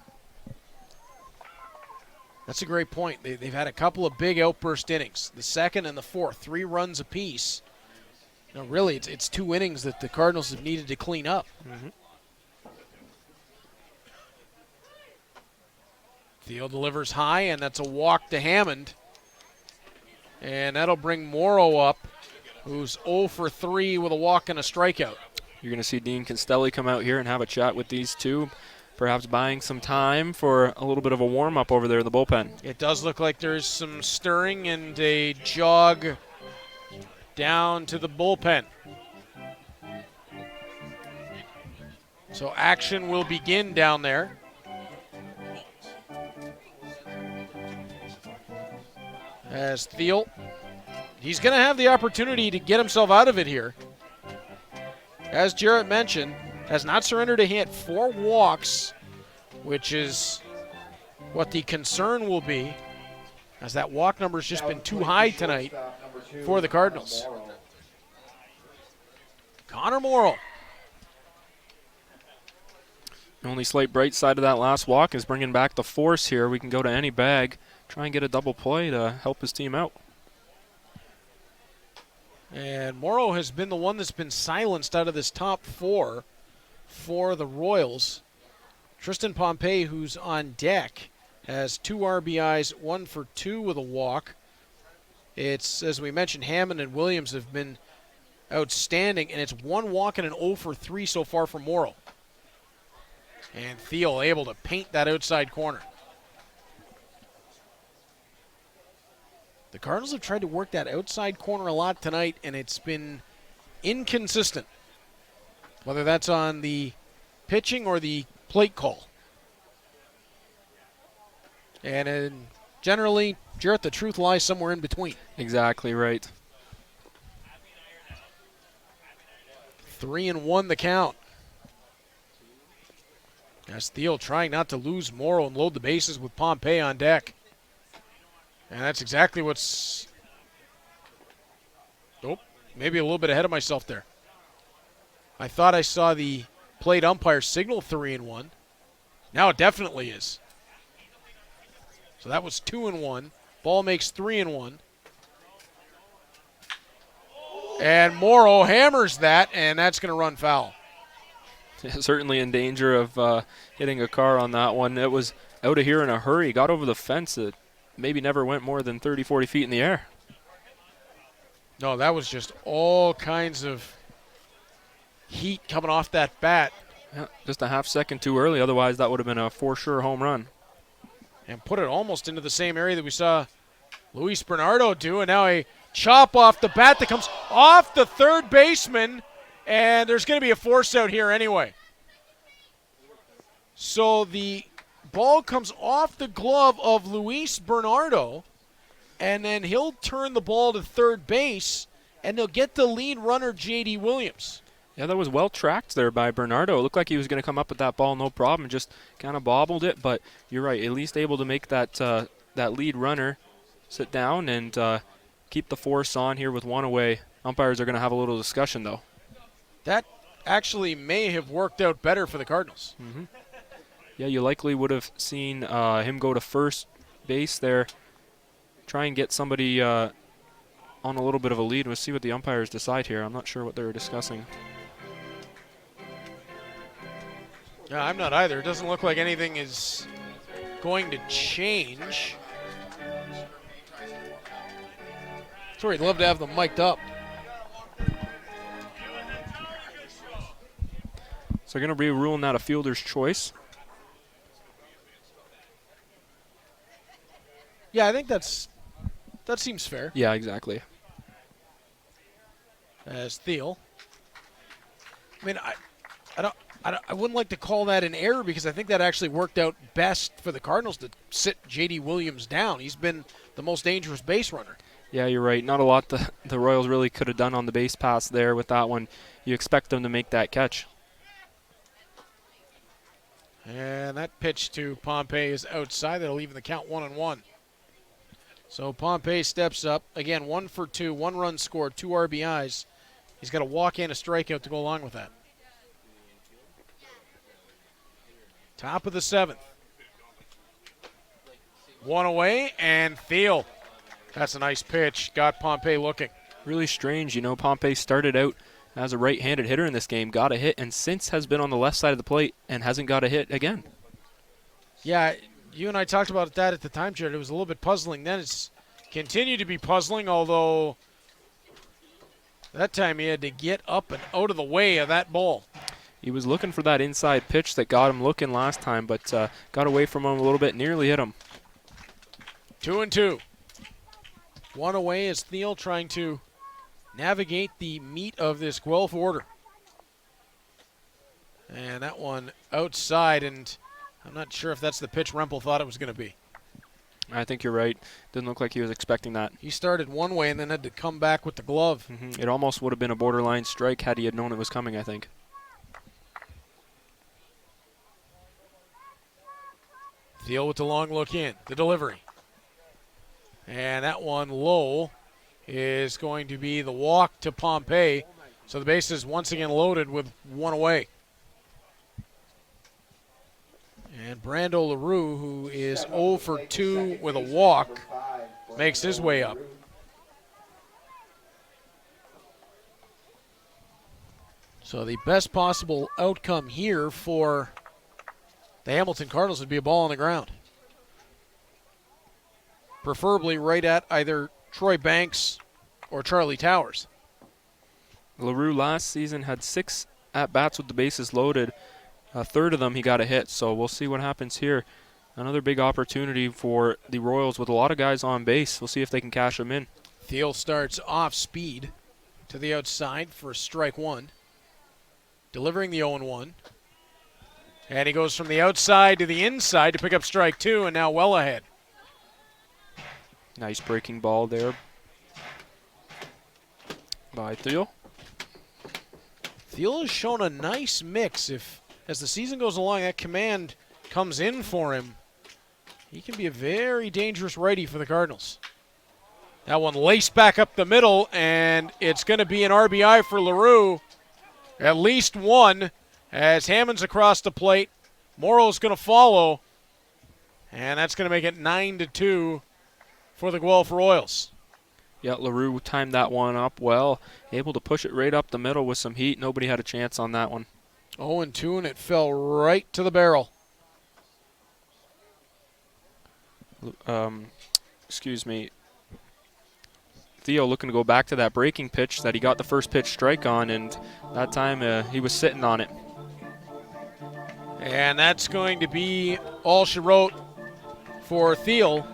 That's a great point. They've had a couple of big outburst innings, the 2nd and the 4th, 3 runs apiece. You know, really, it's 2 innings that the Cardinals have needed to clean up. Mm-hmm. Theo delivers high, and that's a walk to Hammond. And that'll bring Morrow up, who's 0 for 3 with a walk and a strikeout. You're going to see Dean Constelli come out here and have a chat with these two, perhaps buying some time for a little bit of a warm-up over there in the bullpen. It does look like there's some stirring and a jog down to the bullpen. So action will begin down there. As Thiel, he's going to have the opportunity to get himself out of it here. As Jarrett mentioned, has not surrendered a hit, 4 walks, which is what the concern will be, as that walk number has just been too high tonight for the Cardinals. Connor Morrow. The only slight bright side of that last walk is bringing back the force here. We can go to any bag, try and get a double play to help his team out. And Morrow has been the one that's been silenced out of this top 4 for the Royals. Tristan Pompey, who's on deck, has 2 RBIs, 1 for 2 with a walk. It's, as we mentioned, Hammond and Williams have been outstanding, and it's 1 walk and an 0 for 3 so far for Morrow. And Thiel able to paint that outside corner. The Cardinals have tried to work that outside corner a lot tonight, and it's been inconsistent. Whether that's on the pitching or the plate call. And generally, Jarrett, the truth lies somewhere in between. Exactly right. 3-1 the count. As Thiel trying not to lose Morrow and load the bases with Pompey on deck. And that's exactly what's... Oh, maybe a little bit ahead of myself there. I thought I saw the plate umpire signal 3-1. Now it definitely is. So that was 2-1. Ball makes 3-1. And Morrow hammers that, and that's going to run foul. Certainly in danger of hitting a car on that one. It was out of here in a hurry. Got over the fence. It maybe never went more than 30, 40 feet in the air. No, that was just all kinds of heat coming off that bat. Yeah, just a half second too early. Otherwise, that would have been a for sure home run. And put it almost into the same area that we saw Luis Bernardo do. And now a chop off the bat that comes off the third baseman. And there's going to be a force out here anyway. So the ball comes off the glove of Luis Bernardo. And then he'll turn the ball to third base. And they'll get the lead runner, J.D. Williams. Yeah, that was well tracked there by Bernardo. It looked like he was going to come up with that ball, no problem, just kind of bobbled it. But you're right, at least able to make that that lead runner sit down and keep the force on here with one away. Umpires are going to have a little discussion, though. That actually may have worked out better for the Cardinals. Mm-hmm. Yeah, you likely would have seen him go to first base there, try and get somebody on a little bit of a lead. We'll see what the umpires decide here. I'm not sure what they were discussing. Yeah, I'm not either. It doesn't look like anything is going to change. Sorry, I'd love to have them mic'd up. So they're going to be ruling that a fielder's choice. Yeah, I think that seems fair. Yeah, exactly. As Thiel. I mean, I wouldn't like to call that an error because I think that actually worked out best for the Cardinals to sit J.D. Williams down. He's been the most dangerous base runner. Yeah, you're right. Not a lot the Royals really could have done on the base pass there with that one. You expect them to make that catch. And that pitch to Pompey is outside. That'll even the count 1-1. So Pompey steps up. Again, 1 for 2, 1 run scored, 2 RBIs. He's got a walk and a strikeout to go along with that. Top of the 7th. 1 away, and Thiel. That's a nice pitch. Got Pompey looking. Really strange. You know, Pompey started out as a right-handed hitter in this game, got a hit, and since has been on the left side of the plate and hasn't got a hit again. Yeah, you and I talked about that at the time, Jared. It was a little bit puzzling then. It's continued to be puzzling, although that time he had to get up and out of the way of that ball. He was looking for that inside pitch that got him looking last time, but got away from him a little bit, nearly hit him. 2-2. 1 away as Thiel trying to navigate the meat of this Guelph order. And that one outside, and I'm not sure if that's the pitch Rempel thought it was going to be. I think you're right. Didn't look like he was expecting that. He started one way and then had to come back with the glove. Mm-hmm. It almost would have been a borderline strike had he had known it was coming, I think. Thiel with the long look in, the delivery. And that one low is going to be the walk to Pompey. So the base is once again loaded with 1 away. And Brando LaRue, who is 0 for 2 with a walk, makes his way up. So the best possible outcome here for the Hamilton Cardinals would be a ball on the ground. Preferably right at either Troy Banks or Charlie Towers. LaRue last season had 6 at-bats with the bases loaded. A third of them he got a hit, so we'll see what happens here. Another big opportunity for the Royals with a lot of guys on base. We'll see if they can cash them in. Thiel starts off speed to the outside for strike 1. Delivering the 0-1. And he goes from the outside to the inside to pick up strike 2, and now well ahead. Nice breaking ball there by Theo. Thiel has shown a nice mix. If, as the season goes along, that command comes in for him, he can be a very dangerous righty for the Cardinals. That one laced back up the middle, and it's going to be an RBI for LaRue. At least one, as Hammond's across the plate. Morrow's going to follow, and that's going to make it 9-2 for the Guelph Royals. Yeah, LaRue timed that one up well, able to push it right up the middle with some heat. Nobody had a chance on that one. 0-2, and it fell right to the barrel. Excuse me. Theo looking to go back to that breaking pitch that he got the first pitch strike on, and that time he was sitting on it. And that's going to be all she wrote for Thiel.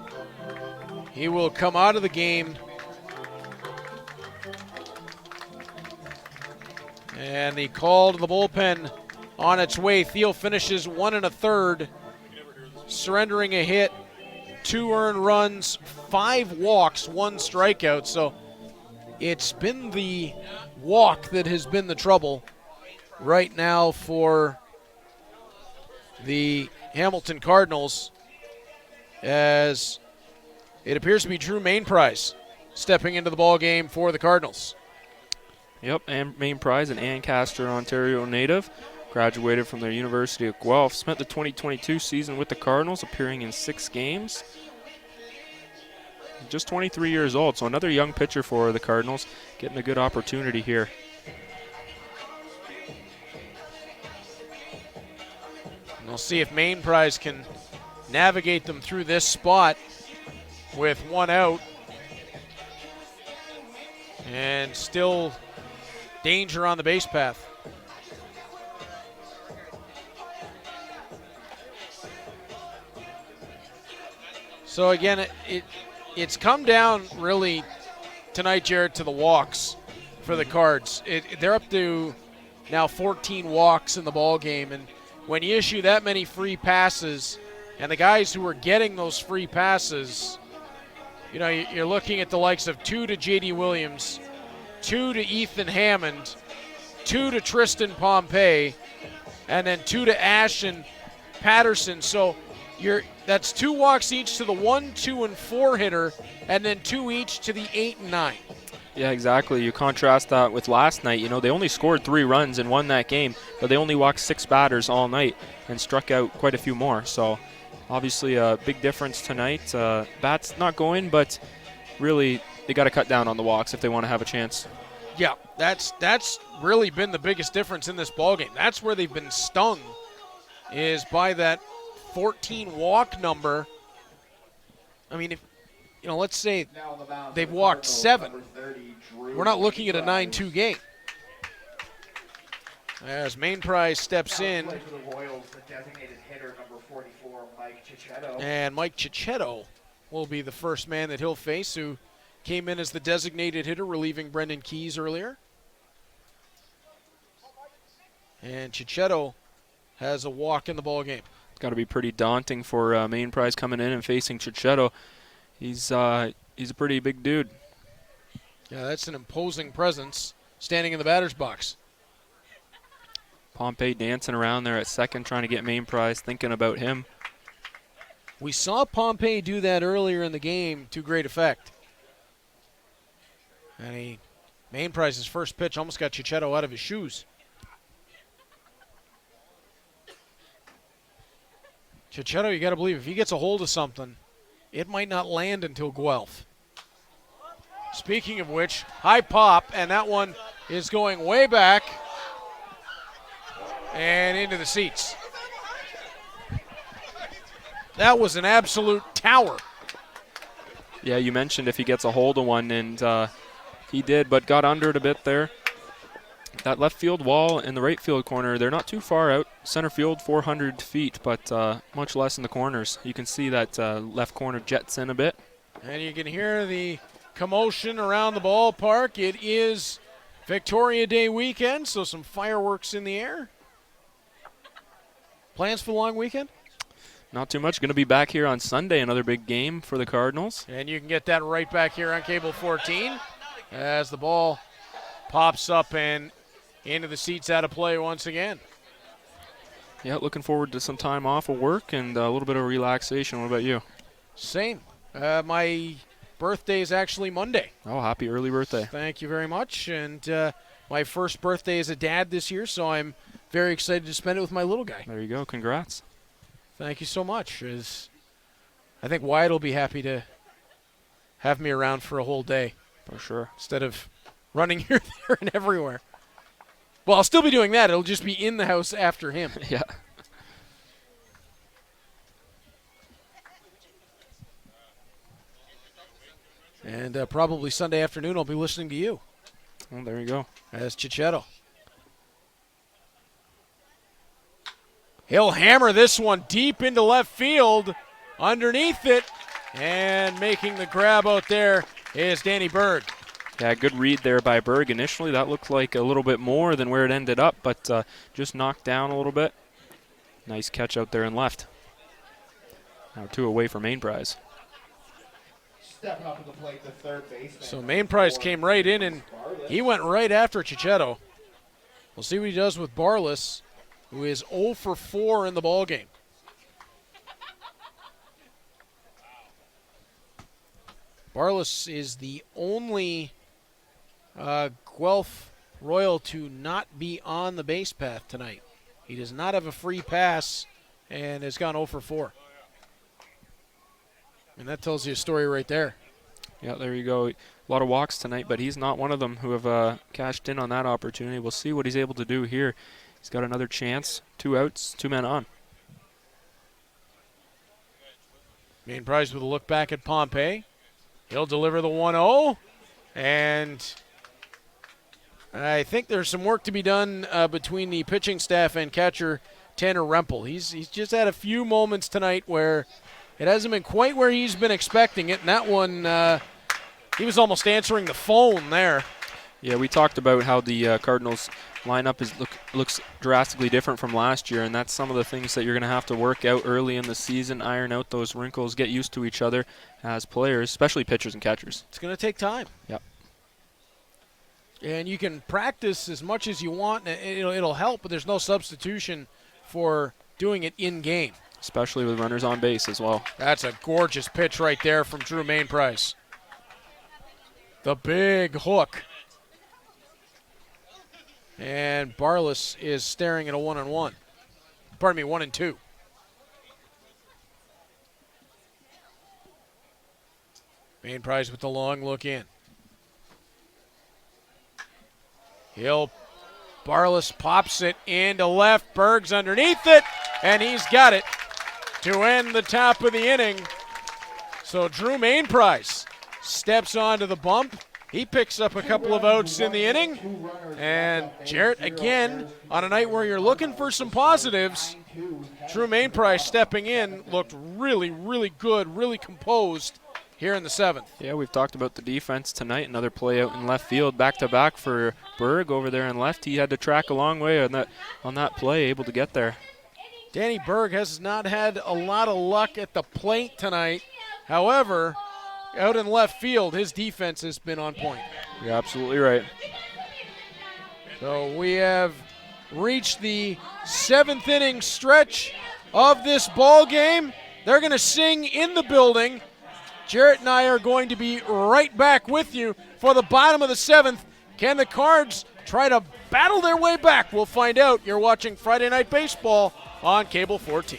He will come out of the game. And the call to the bullpen on its way. Thiel finishes 1 1/3, surrendering a hit, 2 earned runs, 5 walks, 1 strikeout. So it's been the walk that has been the trouble right now for the Hamilton Cardinals, as it appears to be Drew Mainprize stepping into the ball game for the Cardinals. Yep, and main prize, an Ancaster, Ontario native. Graduated from the University of Guelph. Spent the 2022 season with the Cardinals, appearing in 6 games. Just 23 years old, so another young pitcher for the Cardinals, getting a good opportunity here. And we'll see if Mainprize can navigate them through this spot with 1 out. And still danger on the base path. So again, it's come down really tonight, Jared, to the walks for the Cards. They're up to now 14 walks in the ball game, and when you issue that many free passes, and the guys who are getting those free passes, you know, you're looking at the likes of 2 to J.D. Williams, 2 to Ethan Hammond, 2 to Tristan Pompey, and then 2 to Ashton Patterson. So that's 2 walks each to the 1, 2, and 4 hitter, and then 2 each to the 8 and 9. Yeah, exactly. You contrast that with last night. You know, they only scored 3 runs and won that game, but they only walked 6 batters all night and struck out quite a few more. So obviously a big difference tonight. Bats not going, but really they got to cut down on the walks if they want to have a chance. Yeah, that's really been the biggest difference in this ballgame. That's where they've been stung, is by that 14 walk number. I mean, if you know, let's say they've walked 7. We're not looking at a 9-2 game. As Mainprize steps in, and Mike Cicchetto will be the first man that he'll face, who came in as the designated hitter, relieving Brendan Keys earlier. And Cicchetto has a walk in the ball game. It's got to be pretty daunting for Mainprize coming in and facing Cicchetto. He's a pretty big dude. Yeah, that's an imposing presence standing in the batter's box. Pompey dancing around there at second, trying to get Mainprize, thinking about him. We saw Pompey do that earlier in the game to great effect. And Mainprize's first pitch almost got Cicchetto out of his shoes. Cicchetto, you got to believe, if he gets a hold of something, it might not land until Guelph. Speaking of which, high pop, and that one is going way back and into the seats. That was an absolute tower. Yeah, you mentioned if he gets a hold of one, and he did, but got under it a bit there. That left field wall in the right field corner, they're not too far out. Center field, 400 feet, but much less in the corners. You can see that left corner jets in a bit. And you can hear the commotion around the ballpark. It is Victoria Day weekend, so some fireworks in the air. Plans for the long weekend? Not too much. Going to be back here on Sunday, another big game for the Cardinals. And you can get that right back here on Cable 14 as the ball pops up and into the seats out of play once again. Yeah, looking forward to some time off of work and a little bit of relaxation. What about you? Same. My birthday is actually Monday. Oh, happy early birthday. Thank you very much. And my first birthday as a dad this year, so I'm very excited to spend it with my little guy. There you go. Congrats. Thank you so much. I think Wyatt will be happy to have me around for a whole day. For sure. Instead of running here, there, and everywhere. Well, I'll still be doing that. It'll just be in the house after him. Yeah. And probably Sunday afternoon I'll be listening to you. Well, there you go. As Chichetto. He'll hammer this one deep into left field. Underneath it. And making the grab out there is Danny Berg. Yeah, good read there by Berg. Initially, that looked like a little bit more than where it ended up, but just knocked down a little bit. Nice catch out there and left. Now 2 away for main prize. Stepping up to the plate, the third baseman. So main prize came right in, and he went right after Chichetto. We'll see what he does with Barless, who is 0 for 4 in the ballgame. Barless is the only Guelph Royal to not be on the base path tonight. He does not have a free pass and has gone 0 for 4. And that tells you a story right there. Yeah, there you go. A lot of walks tonight, but he's not one of them who have cashed in on that opportunity. We'll see what he's able to do here. He's got another chance. 2 outs, 2 men on. Main prize with a look back at Pompey. He'll deliver the 1-0, and I think there's some work to be done between the pitching staff and catcher Tanner Rempel. He's just had a few moments tonight where it hasn't been quite where he's been expecting it, and that one, he was almost answering the phone there. Yeah, we talked about how the Cardinals lineup looks drastically different from last year, and that's some of the things that you're going to have to work out early in the season, iron out those wrinkles, get used to each other as players, especially pitchers and catchers. It's going to take time. Yep. And you can practice as much as you want, and it'll help, but there's no substitution for doing it in-game. Especially with runners on base as well. That's a gorgeous pitch right there from Drew Mainprice. The big hook. And Barless is staring at a 1-on-1. Pardon me, 1-2. Mainprice with the long look in. Barless pops it into left. Berg's underneath it, and he's got it to end the top of the inning. So Drew Mainprice steps onto the bump. He picks up a couple of outs in the inning. And Jarrett, again, on a night where you're looking for some positives, Drew Mainprice stepping in looked really, really good, really composed here in the 7th. Yeah, we've talked about the defense tonight. Another play out in left field, back-to-back for Berg over there in left. He had to track a long way on that play, able to get there. Danny Berg has not had a lot of luck at the plate tonight. However, out in left field, his defense has been on point. You're absolutely right. So we have reached the 7th inning stretch of this ball game. They're going to sing in the building. Jarrett and I are going to be right back with you for the bottom of the 7th. Can the Cards try to battle their way back? We'll find out. You're watching Friday Night Baseball on Cable 14.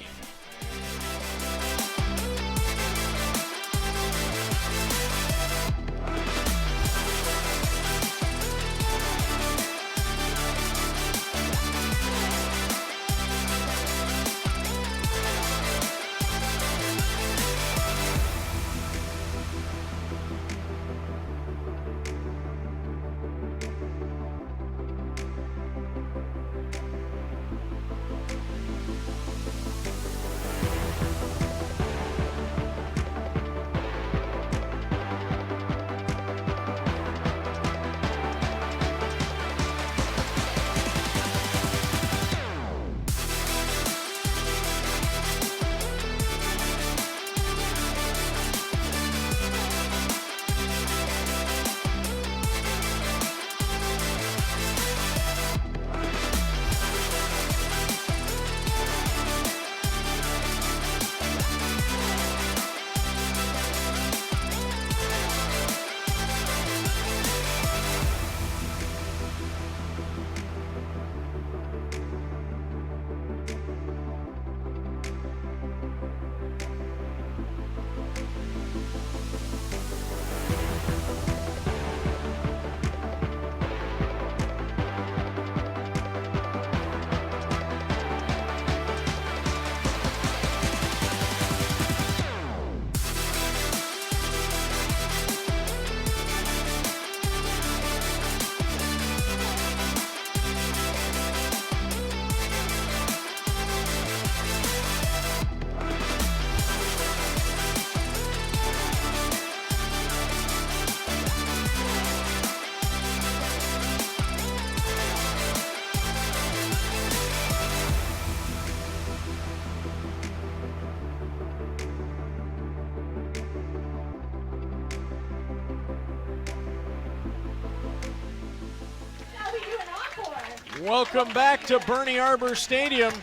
Welcome back to Bernie Arbor Stadium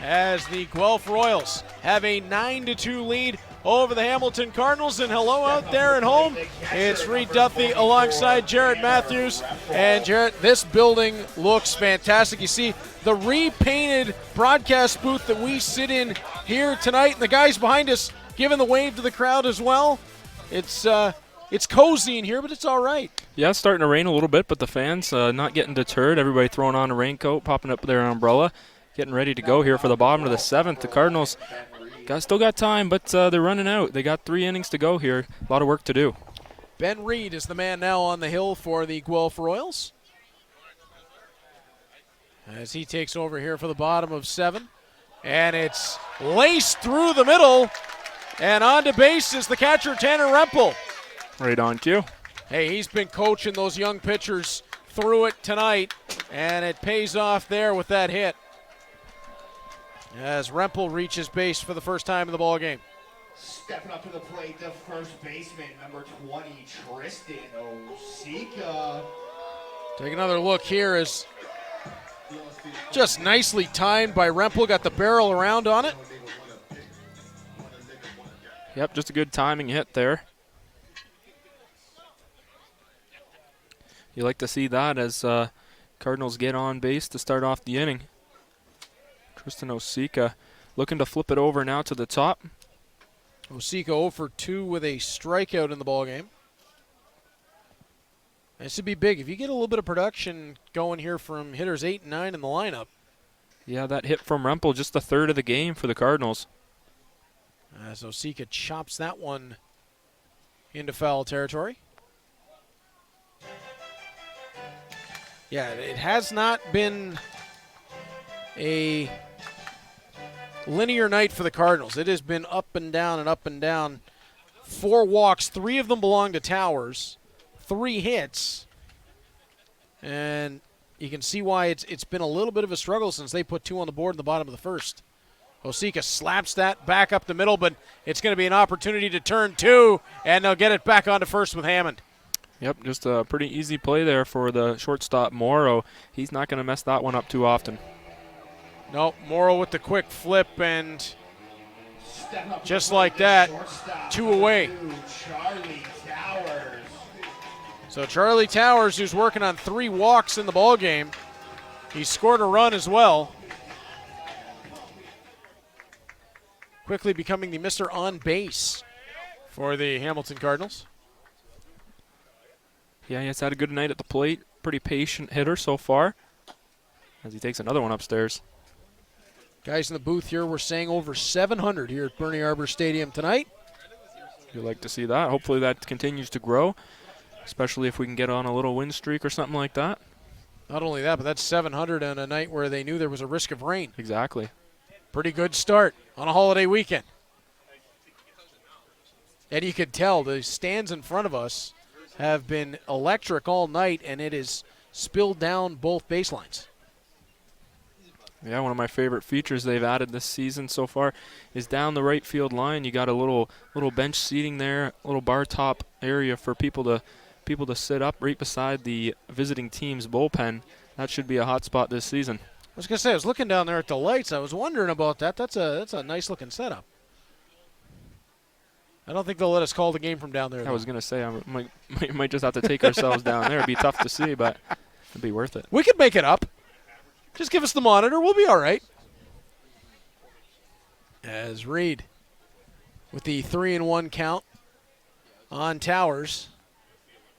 as the Guelph Royals have a 9-2 lead over the Hamilton Cardinals. And hello out there at home. It's Reed Duffy alongside Jarrett Matthews. And Jarrett, this building looks fantastic. You see the repainted broadcast booth that we sit in here tonight. And the guys behind us giving the wave to the crowd as well. It's cozy in here, but it's all right. Yeah, it's starting to rain a little bit, but the fans not getting deterred. Everybody throwing on a raincoat, popping up their umbrella, getting ready to go here for the bottom of the 7th. The Cardinals still got time, but they're running out. They got 3 innings to go here. A lot of work to do. Ben Reed is the man now on the hill for the Guelph Royals as he takes over here for the bottom of 7. And it's laced through the middle, and on to base is the catcher, Tanner Rempel. Right on cue. Hey, he's been coaching those young pitchers through it tonight, and it pays off there with that hit as Rempel reaches base for the first time in the ball game. Stepping up to the plate, the first baseman, number 20, Tristan Osika. Take another look here as just nicely timed by Rempel, got the barrel around on it. Yep, just a good timing hit there. You like to see that as Cardinals get on base to start off the inning. Tristan Osika looking to flip it over now to the top. Osika 0 for 2 with a strikeout in the ballgame. This would be big. If you get a little bit of production going here from hitters 8 and 9 in the lineup. Yeah, that hit from Rempel, just the third of the game for the Cardinals. As Osika chops that one into foul territory. Yeah, it has not been a linear night for the Cardinals. It has been up and down and up and down. 4 walks, 3 of them belong to Towers, 3 hits. And you can see why it's been a little bit of a struggle since they put 2 on the board in the bottom of the first. Osika slaps that back up the middle, but it's going to be an opportunity to turn 2, and they'll get it back onto first with Hammond. Yep, just a pretty easy play there for the shortstop Morrow. He's not going to mess that one up too often. Nope, Morrow with the quick flip, and just like that, 2 away. So Charlie Towers, who's working on 3 walks in the ballgame, he scored a run as well. Quickly becoming the Mr. On Base for the Hamilton Cardinals. Yeah, he's had a good night at the plate. Pretty patient hitter so far as he takes another one upstairs. Guys in the booth here, we're saying over 700 here at Bernie Arbor Stadium tonight. You'd like to see that. Hopefully that continues to grow, especially if we can get on a little win streak or something like that. Not only that, but that's 700 on a night where they knew there was a risk of rain. Exactly. Pretty good start on a holiday weekend. And you could tell the stands in front of us have been electric all night, and it is spilled down both baselines. Yeah, one of my favorite features they've added this season so far is down the right field line. You got a little bench seating there, a little bar top area for people to sit up right beside the visiting team's bullpen. That should be a hot spot this season. I was going to say, I was looking down there at the lights. I was wondering about that. That's a nice-looking setup. I don't think they'll let us call the game from down there. I was going to say, I might just have to take ourselves down there. It'd be tough to see, but it'd be worth it. We could make it up. Just give us the monitor. We'll be all right. As Reed with the 3-1 count on Towers.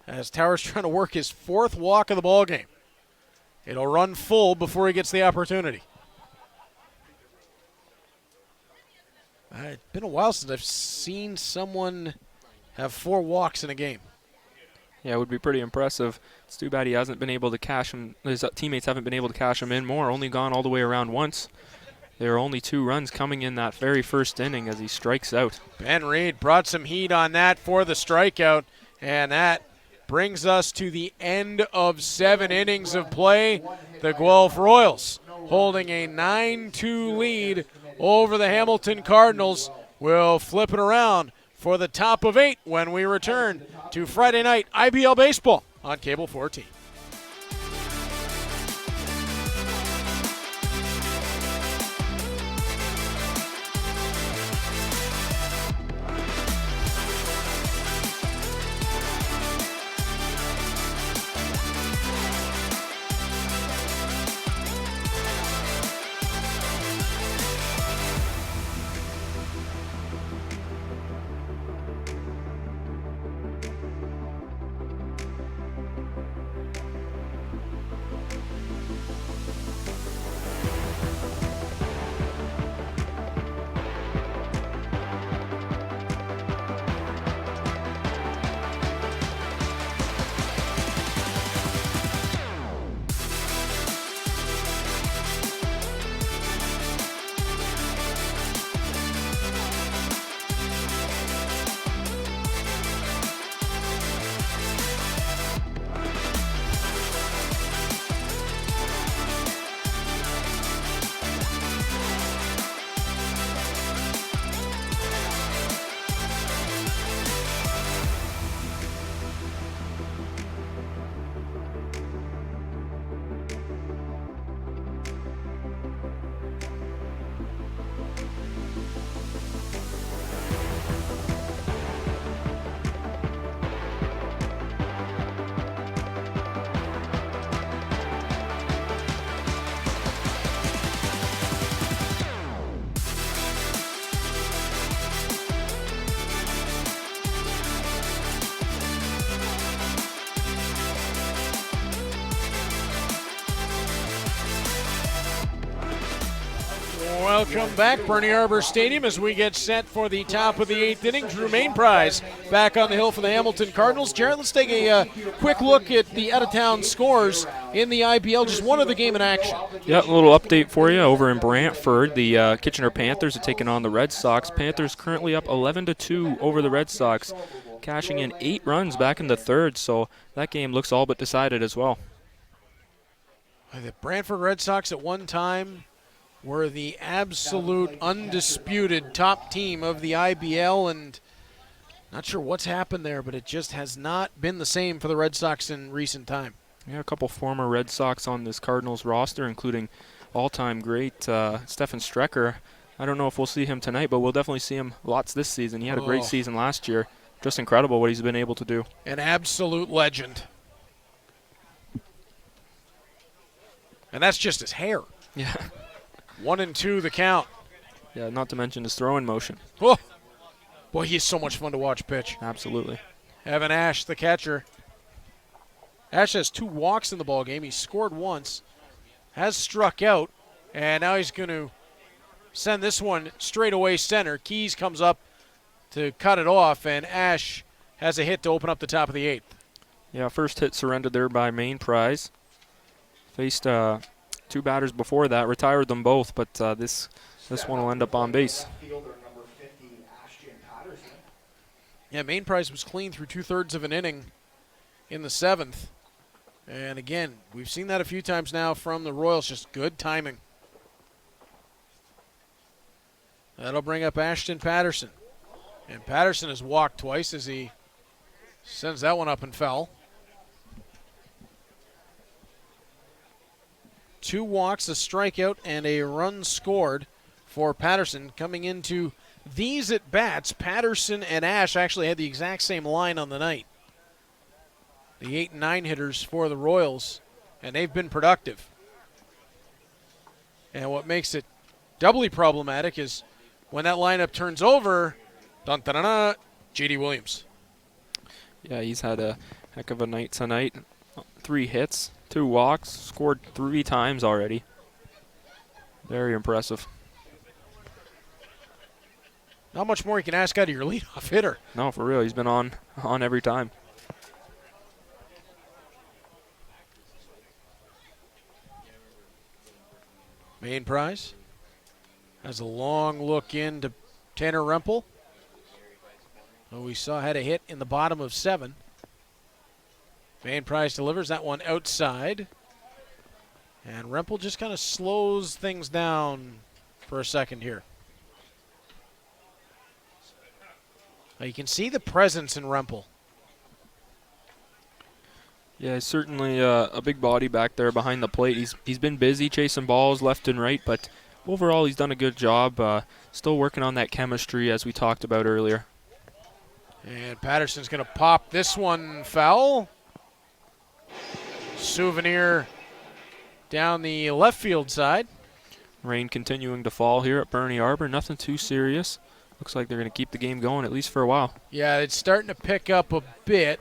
As Towers trying to work his 4th walk of the ball game. It'll run full before he gets the opportunity. It's been a while since I've seen someone have 4 walks in a game. Yeah, it would be pretty impressive. It's too bad he hasn't been able to cash him. His teammates haven't been able to cash him in more. Only gone all the way around once. There are only 2 runs coming in that very first inning as he strikes out. Ben Reed brought some heat on that for the strikeout, and that brings us to the end of 7 innings of play. The Guelph Royals holding a 9-2 lead over the Hamilton Cardinals. Will flip it around for the top of 8 when we return to Friday night IBL Baseball on Cable 14. Welcome back, Bernie Arbor Stadium, as we get set for the top of the 8th inning. Drew Main Prize back on the hill for the Hamilton Cardinals. Jared, let's take a quick look at the out-of-town scores in the IBL. Just one other game in action. Yeah, a little update for you over in Brantford. The Kitchener Panthers are taking on the Red Sox. Panthers currently up 11-2 over the Red Sox, cashing in 8 runs back in the third, so that game looks all but decided as well. The Brantford Red Sox at one time were the absolute undisputed top team of the IBL, and not sure what's happened there, but it just has not been the same for the Red Sox in recent time. Yeah, a couple former Red Sox on this Cardinals roster, including all-time great Stefan Strecker. I don't know if we'll see him tonight, but we'll definitely see him lots this season. He had a great season last year. Just incredible what he's been able to do. An absolute legend. And that's just his hair. Yeah. 1-2 the count. Yeah, not to mention his throwing motion. Oh, boy, he's so much fun to watch pitch. Absolutely. Evan Ash, the catcher. Ash has 2 walks in the ball game. He scored once, has struck out, and now he's going to send this one straight away center. Keys comes up to cut it off, and Ash has a hit to open up the top of the 8th. Yeah, first hit surrendered there by Main Prize. Faced 2 batters before that, retired them both, but this one will end up on base. Yeah, Main Prize was clean through 2/3 of an inning in the 7th. And again, we've seen that a few times now from the Royals, just good timing. That'll bring up Ashton Patterson. And Patterson has walked twice as he sends that one up and foul. 2 walks, a strikeout, and a run scored for Patterson. Coming into these at-bats, Patterson and Ash actually had the exact same line on the night. The 8 and 9 hitters for the Royals, and they've been productive. And what makes it doubly problematic is when that lineup turns over, dun-dun-dun-dun, J.D. Williams. Yeah, he's had a heck of a night tonight. 3 hits, 2 walks, scored 3 times already. Very impressive. Not much more you can ask out of your leadoff hitter. No, for real. He's been on every time. Main Prize has a long look into Tanner Rempel, who we saw had a hit in the bottom of 7. Main Prize delivers that one outside. And Rempel just kind of slows things down for a second here. Now you can see the presence in Rempel. Yeah, certainly a big body back there behind the plate. He's been busy chasing balls left and right, but overall he's done a good job. Still working on that chemistry as we talked about earlier. And Patterson's going to pop this one foul. Souvenir down the left field side. Rain continuing to fall here at Bernie Arbor. Nothing too serious. Looks like they're going to keep the game going at least for a while. Yeah, it's starting to pick up a bit,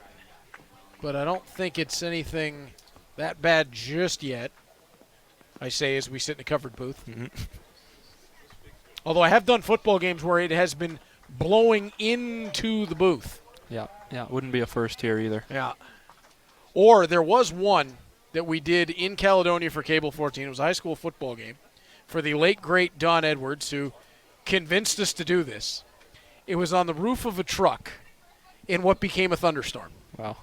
but I don't think it's anything that bad just yet, I say as we sit in the covered booth. Mm-hmm. Although I have done football games where it has been blowing into the booth. Yeah, it wouldn't be a first here either. Yeah. Or there was one that we did in Caledonia for Cable 14. It was a high school football game for the late, great Don Edwards, who convinced us to do this. It was on the roof of a truck in what became a thunderstorm. Wow.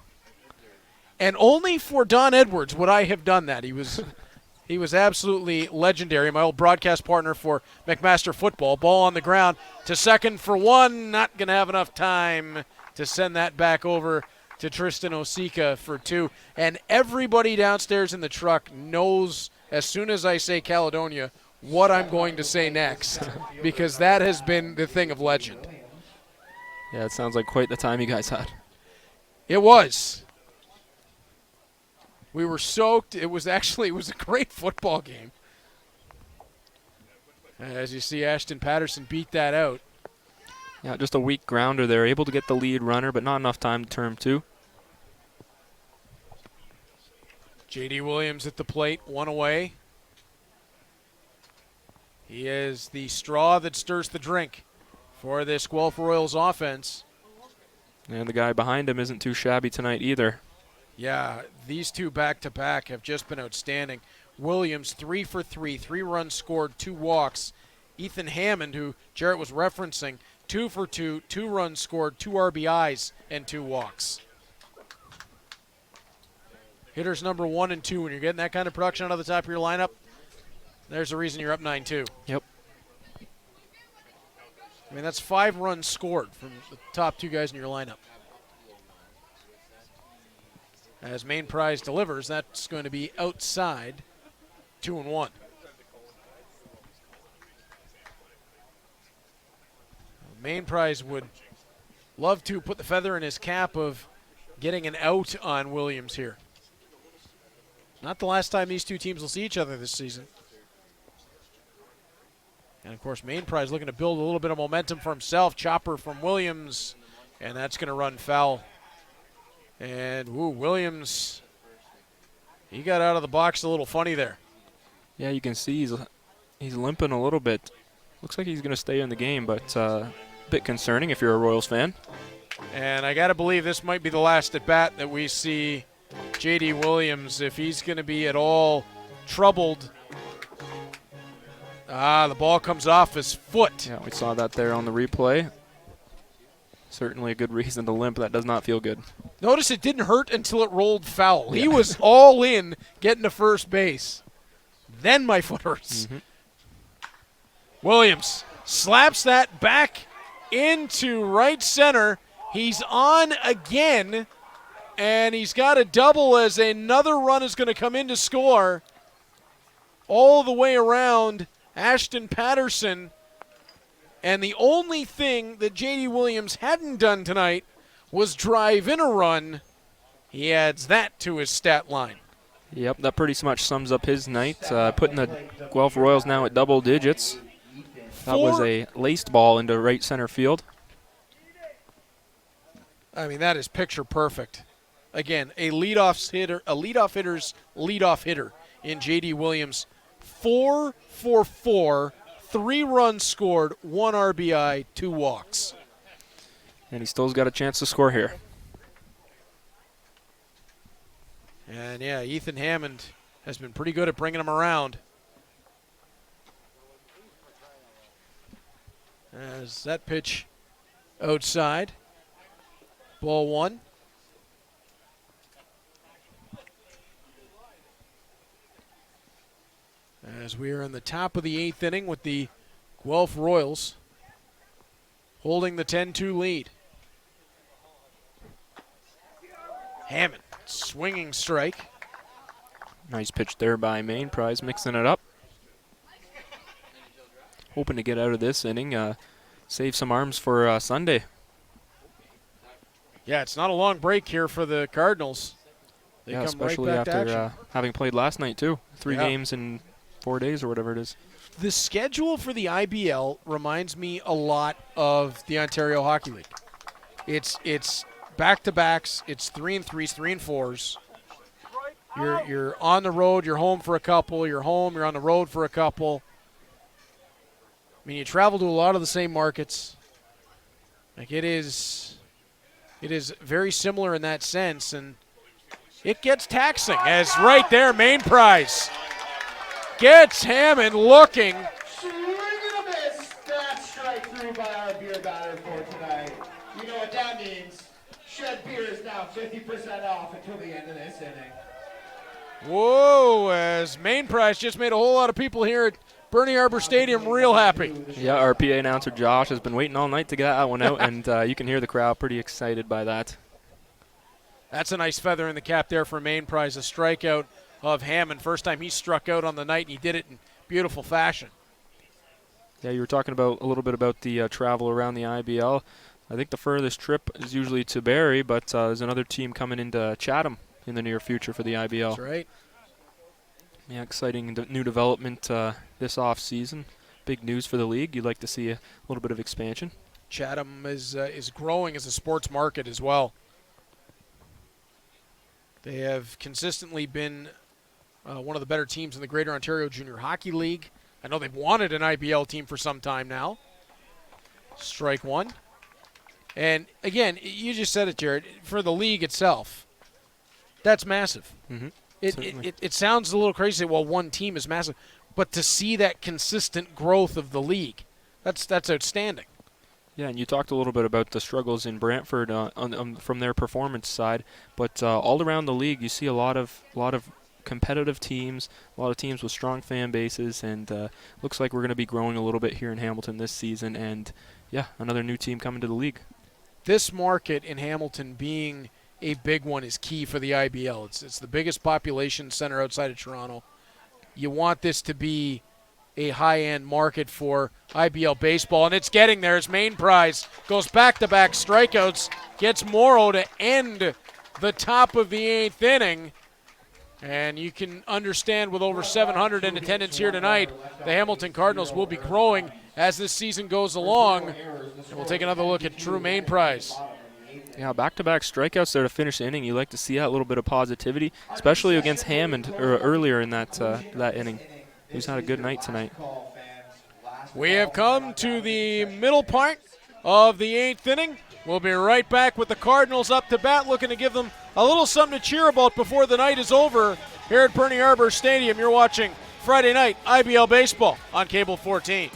And only for Don Edwards would I have done that. He was absolutely legendary. My old broadcast partner for McMaster football. Ball on the ground to second for 1. Not going to have enough time to send that back over to Tristan Osika for 2. And everybody downstairs in the truck knows as soon as I say Caledonia what I'm going to say next, because that has been the thing of legend. Yeah, it sounds like quite the time you guys had. It was. We were soaked. It was a great football game. As you see, Ashton Patterson beat that out. Yeah, just a weak grounder there. Able to get the lead runner, but not enough time to turn 2. J.D. Williams at the plate, 1 away. He is the straw that stirs the drink for this Guelph Royals offense. And the guy behind him isn't too shabby tonight either. Yeah, these two back-to-back have just been outstanding. Williams, 3 for 3, 3 runs scored, 2 walks. Ethan Hammond, who Jarrett was referencing, 2 for 2, 2 runs scored, 2 RBIs, and 2 walks. Hitters number 1 and 2, when you're getting that kind of production out of the top of your lineup, there's a reason you're up 9-2. Yep. I mean, that's 5 runs scored from the top 2 guys in your lineup. As Main Prize delivers, that's going to be outside 2-1. Main Prize would love to put the feather in his cap of getting an out on Williams here. Not the last time these two teams will see each other this season. And, of course, Main Prize looking to build a little bit of momentum for himself. Chopper from Williams, and that's going to run foul. And, Williams, he got out of the box a little funny there. Yeah, you can see he's limping a little bit. Looks like he's going to stay in the game, but a bit concerning if you're a Royals fan. And I got to believe this might be the last at bat that we see J.D. Williams, if he's going to be at all troubled. The ball comes off his foot. Yeah, we saw that there on the replay. Certainly a good reason to limp. That does not feel good. Notice it didn't hurt until it rolled foul. Yeah. He was all in getting to first base. Then my foot hurts. Mm-hmm. Williams slaps that back into right center. He's on again, and he's got a double as another run is going to come in to score. All the way around Ashton Patterson. And the only thing that J.D. Williams hadn't done tonight was drive in a run. He adds that to his stat line. Yep, that pretty much sums up his night, putting the Guelph Royals now at double digits. That was a laced ball into right center field. I mean, that is picture perfect. Again, a leadoff hitter's leadoff hitter in J.D. Williams. 4 for 4. 3 runs scored, 1 RBI, 2 walks. And he still's got a chance to score here. And, yeah, Ethan Hammond has been pretty good at bringing him around. As that pitch outside. Ball 1. As we are in the top of the 8th inning with the Guelph Royals holding the 10-2 lead. Hammond, swinging strike. Nice pitch there by Main Prize, mixing it up. Hoping to get out of this inning, save some arms for Sunday. Yeah, it's not a long break here for the Cardinals. They come especially right back to after action. having played last night, too. 3 games in 4 days or whatever it is. The schedule for the IBL reminds me a lot of the Ontario Hockey League. It's back-to-backs. It's 3 and 3s, 3 and 4s. You're on the road. You're home for a couple. You're home. You're on the road for a couple. I mean, you travel to a lot of the same markets. Like it is very similar in that sense, and it gets taxing. As right there, Main Prize gets Hammond looking. Swing and a miss. That's strike through by our beer batter for tonight. You know what that means. Shed Beer is now 50% off until the end of this inning. Whoa, as Main Prize just made a whole lot of people here at Bernie Arbor Stadium real happy. Yeah, our PA announcer Josh has been waiting all night to get that one out, and you can hear the crowd pretty excited by that. That's a nice feather in the cap there for Main Prize, a strikeout of Hammond. First time he struck out on the night, and he did it in beautiful fashion. Yeah, you were talking about a little bit about the travel around the IBL. I think the furthest trip is usually to Barrie, but there's another team coming into Chatham in the near future for the IBL. That's right. Yeah, exciting new development this off season. Big news for the league. You'd like to see a little bit of expansion. Chatham is growing as a sports market as well. They have consistently been one of the better teams in the Greater Ontario Junior Hockey League. I know they've wanted an IBL team for some time now. Strike one. And again, you just said it, Jared, for the league itself, that's massive. Mm-hmm. It sounds a little crazy, well, one team is massive, but to see that consistent growth of the league, that's outstanding. Yeah, and you talked a little bit about the struggles in Brantford from their performance side, but all around the league, you see a lot of competitive teams, a lot of teams with strong fan bases, and looks like we're going to be growing a little bit here in Hamilton this season. And yeah, another new team coming to the league. This market in Hamilton being a big one is key for the IBL. It's the biggest population center outside of Toronto. You want this to be a high-end market for IBL baseball, and it's getting there. His main prize goes back-to-back strikeouts, gets Morrow to end the top of the 8th inning, and you can understand with over 700 in attendance here tonight, the Hamilton Cardinals will be growing as this season goes along, and we'll take another look at Drew main prize. Yeah, back-to-back strikeouts there to finish the inning. You like to see that little bit of positivity, especially against Hammond earlier in that inning. He's had a good night tonight. We have come to the middle part of the 8th inning. We'll be right back with the Cardinals up to bat, looking to give them a little something to cheer about before the night is over. Here at Bernie Arbor Stadium, you're watching Friday Night IBL Baseball on Cable 14.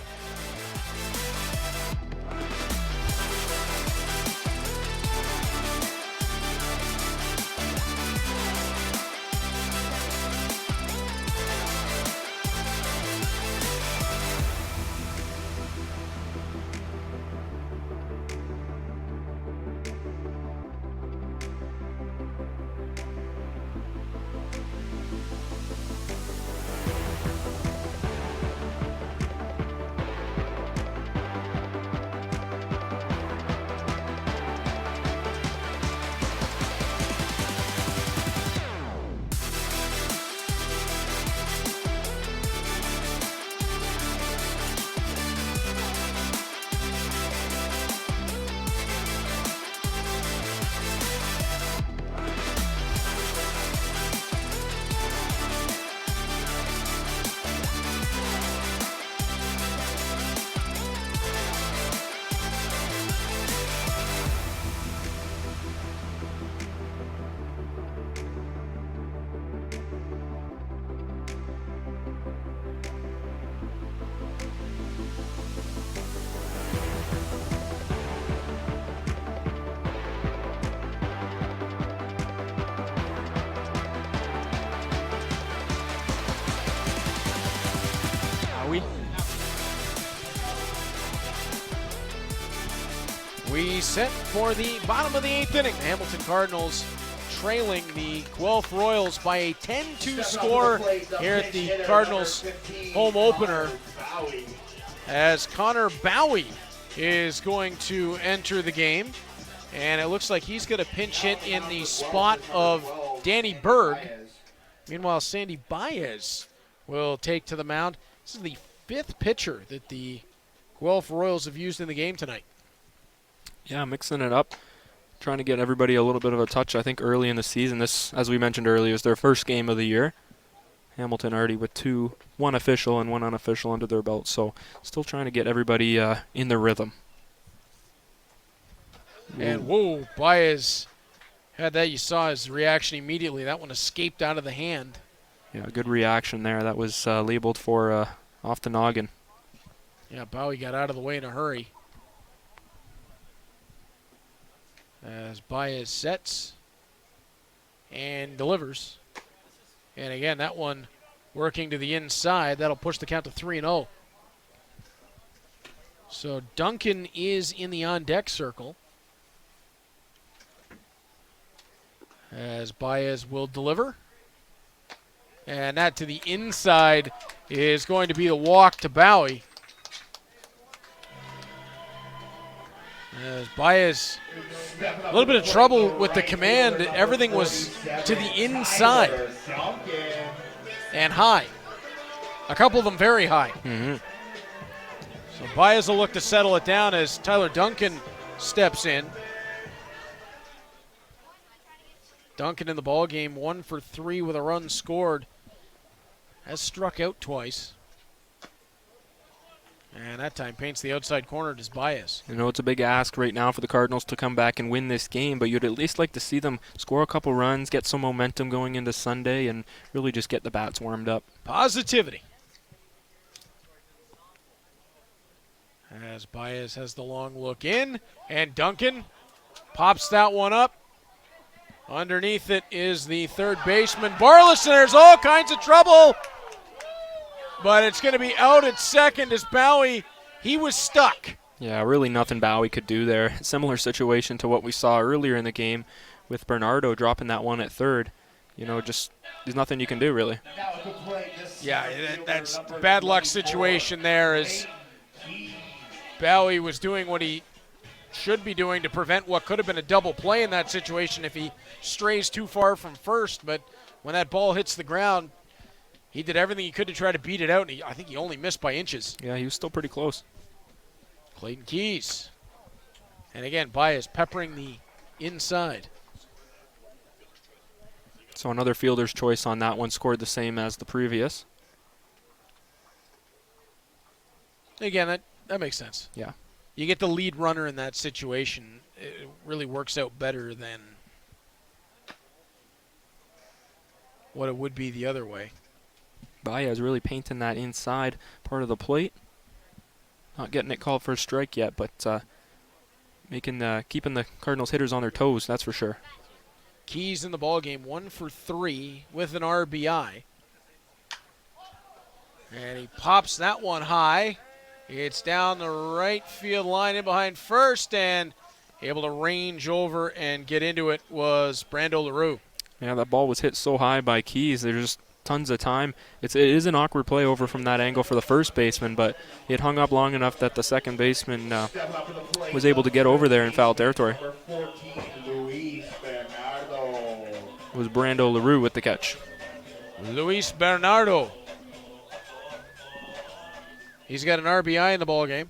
We set for the bottom of the 8th inning. The Hamilton Cardinals trailing the Guelph Royals by a 10-2 score here at the Cardinals home opener, as Connor Bowie is going to enter the game. And it looks like he's going to pinch hit in the spot of Danny Berg. Meanwhile, Sandy Baez will take to the mound. This is the 5th pitcher that the Guelph Royals have used in the game tonight. Yeah, mixing it up, trying to get everybody a little bit of a touch. I think early in the season, this, as we mentioned earlier, is their first game of the year. Hamilton already with one official and one unofficial under their belt, so still trying to get everybody in their rhythm. And whoa, Baez had that. You saw his reaction immediately. That one escaped out of the hand. Yeah, good reaction there. That was labeled for off the noggin. Yeah, Bowie got out of the way in a hurry. As Baez sets and delivers. And again, that one working to the inside. That'll push the count to 3-0. So Duncan is in the on-deck circle, as Baez will deliver. And that to the inside is going to be the walk to Bowie. As Baez, a little bit of trouble with the command. Everything was to the inside and high. A couple of them very high. Mm-hmm. So Baez will look to settle it down as Tyler Duncan steps in. Duncan in the ball game, 1 for 3 with a run scored. Has struck out twice. And that time paints the outside corner to Baez. I know it's a big ask right now for the Cardinals to come back and win this game, but you'd at least like to see them score a couple runs, get some momentum going into Sunday, and really just get the bats warmed up. Positivity. As Baez has the long look in, and Duncan pops that one up. Underneath it is the third baseman, Barlis, and there's all kinds of trouble. But it's going to be out at second as Bowie, he was stuck. Yeah, really nothing Bowie could do there. Similar situation to what we saw earlier in the game with Bernardo dropping that one at third. You know, just there's nothing you can do, really. Yeah, that's a bad luck situation there as Bowie was doing what he should be doing to prevent what could have been a double play in that situation if he strays too far from first. But when that ball hits the ground, he did everything he could to try to beat it out, and I think he only missed by inches. Yeah, he was still pretty close. Clayton Keys. And again, Baez peppering the inside. So another fielder's choice on that one, scored the same as the previous. Again, that makes sense. Yeah. You get the lead runner in that situation, it really works out better than what it would be the other way. Baez really painting that inside part of the plate. Not getting it called for a strike yet, but keeping the Cardinals hitters on their toes, that's for sure. Keys in the ballgame, 1 for 3 with an RBI. And he pops that one high. It's down the right field line in behind first, and able to range over and get into it was Brando LaRue. Yeah, that ball was hit so high by Keys. There's just tons of time. It is an awkward play over from that angle for the first baseman, but it hung up long enough that the second baseman was able to get over there in foul territory. It was Brando LaRue with the catch. Luis Bernardo. He's got an RBI in the ballgame.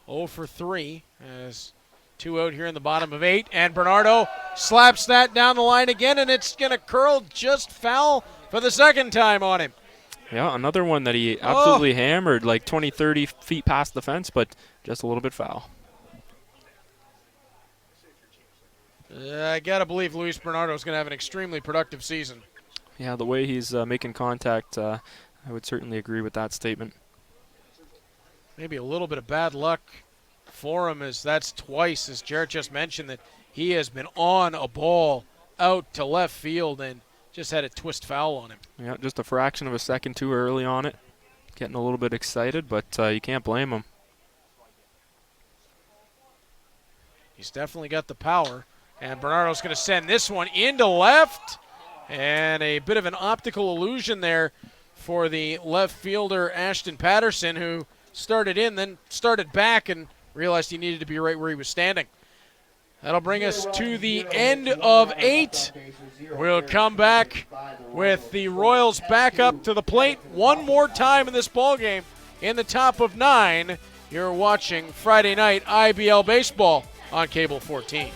0 for 3 as 2 out here in the bottom of 8. And Bernardo slaps that down the line again, and it's going to curl just foul for the second time on him. Yeah, another one that he absolutely hammered like 20, 30 feet past the fence, but just a little bit foul. I got to believe Luis Bernardo is going to have an extremely productive season. Yeah, the way he's making contact, I would certainly agree with that statement. Maybe a little bit of bad luck for him, as that's twice, as Jarrett just mentioned, that he has been on a ball out to left field and just had a twist foul on him. Yeah, just a fraction of a second too early on it. Getting a little bit excited, but you can't blame him. He's definitely got the power. And Bernardo's going to send this one into left. And a bit of an optical illusion there for the left fielder, Ashton Patterson, who started in, then started back and realized he needed to be right where he was standing. That'll bring us to the end of 8. We'll come back with the Royals back up to the plate one more time in this ballgame in the top of 9. You're watching Friday Night IBL Baseball on Cable 14.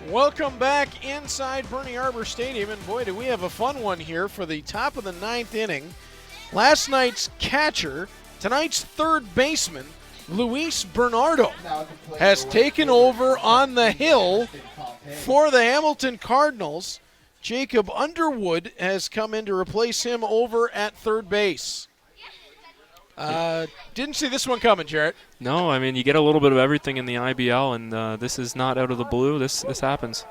Welcome back inside Bernie Arbor Stadium, and boy, do we have a fun one here for the top of the 9th inning. Last night's catcher, tonight's third baseman, Luis Bernardo, has taken over on the hill for the Hamilton Cardinals. Jacob Underwood has come in to replace him over at third base. Didn't see this one coming, Jarrett. No, I mean, you get a little bit of everything in the IBL, and this is not out of the blue. This happens.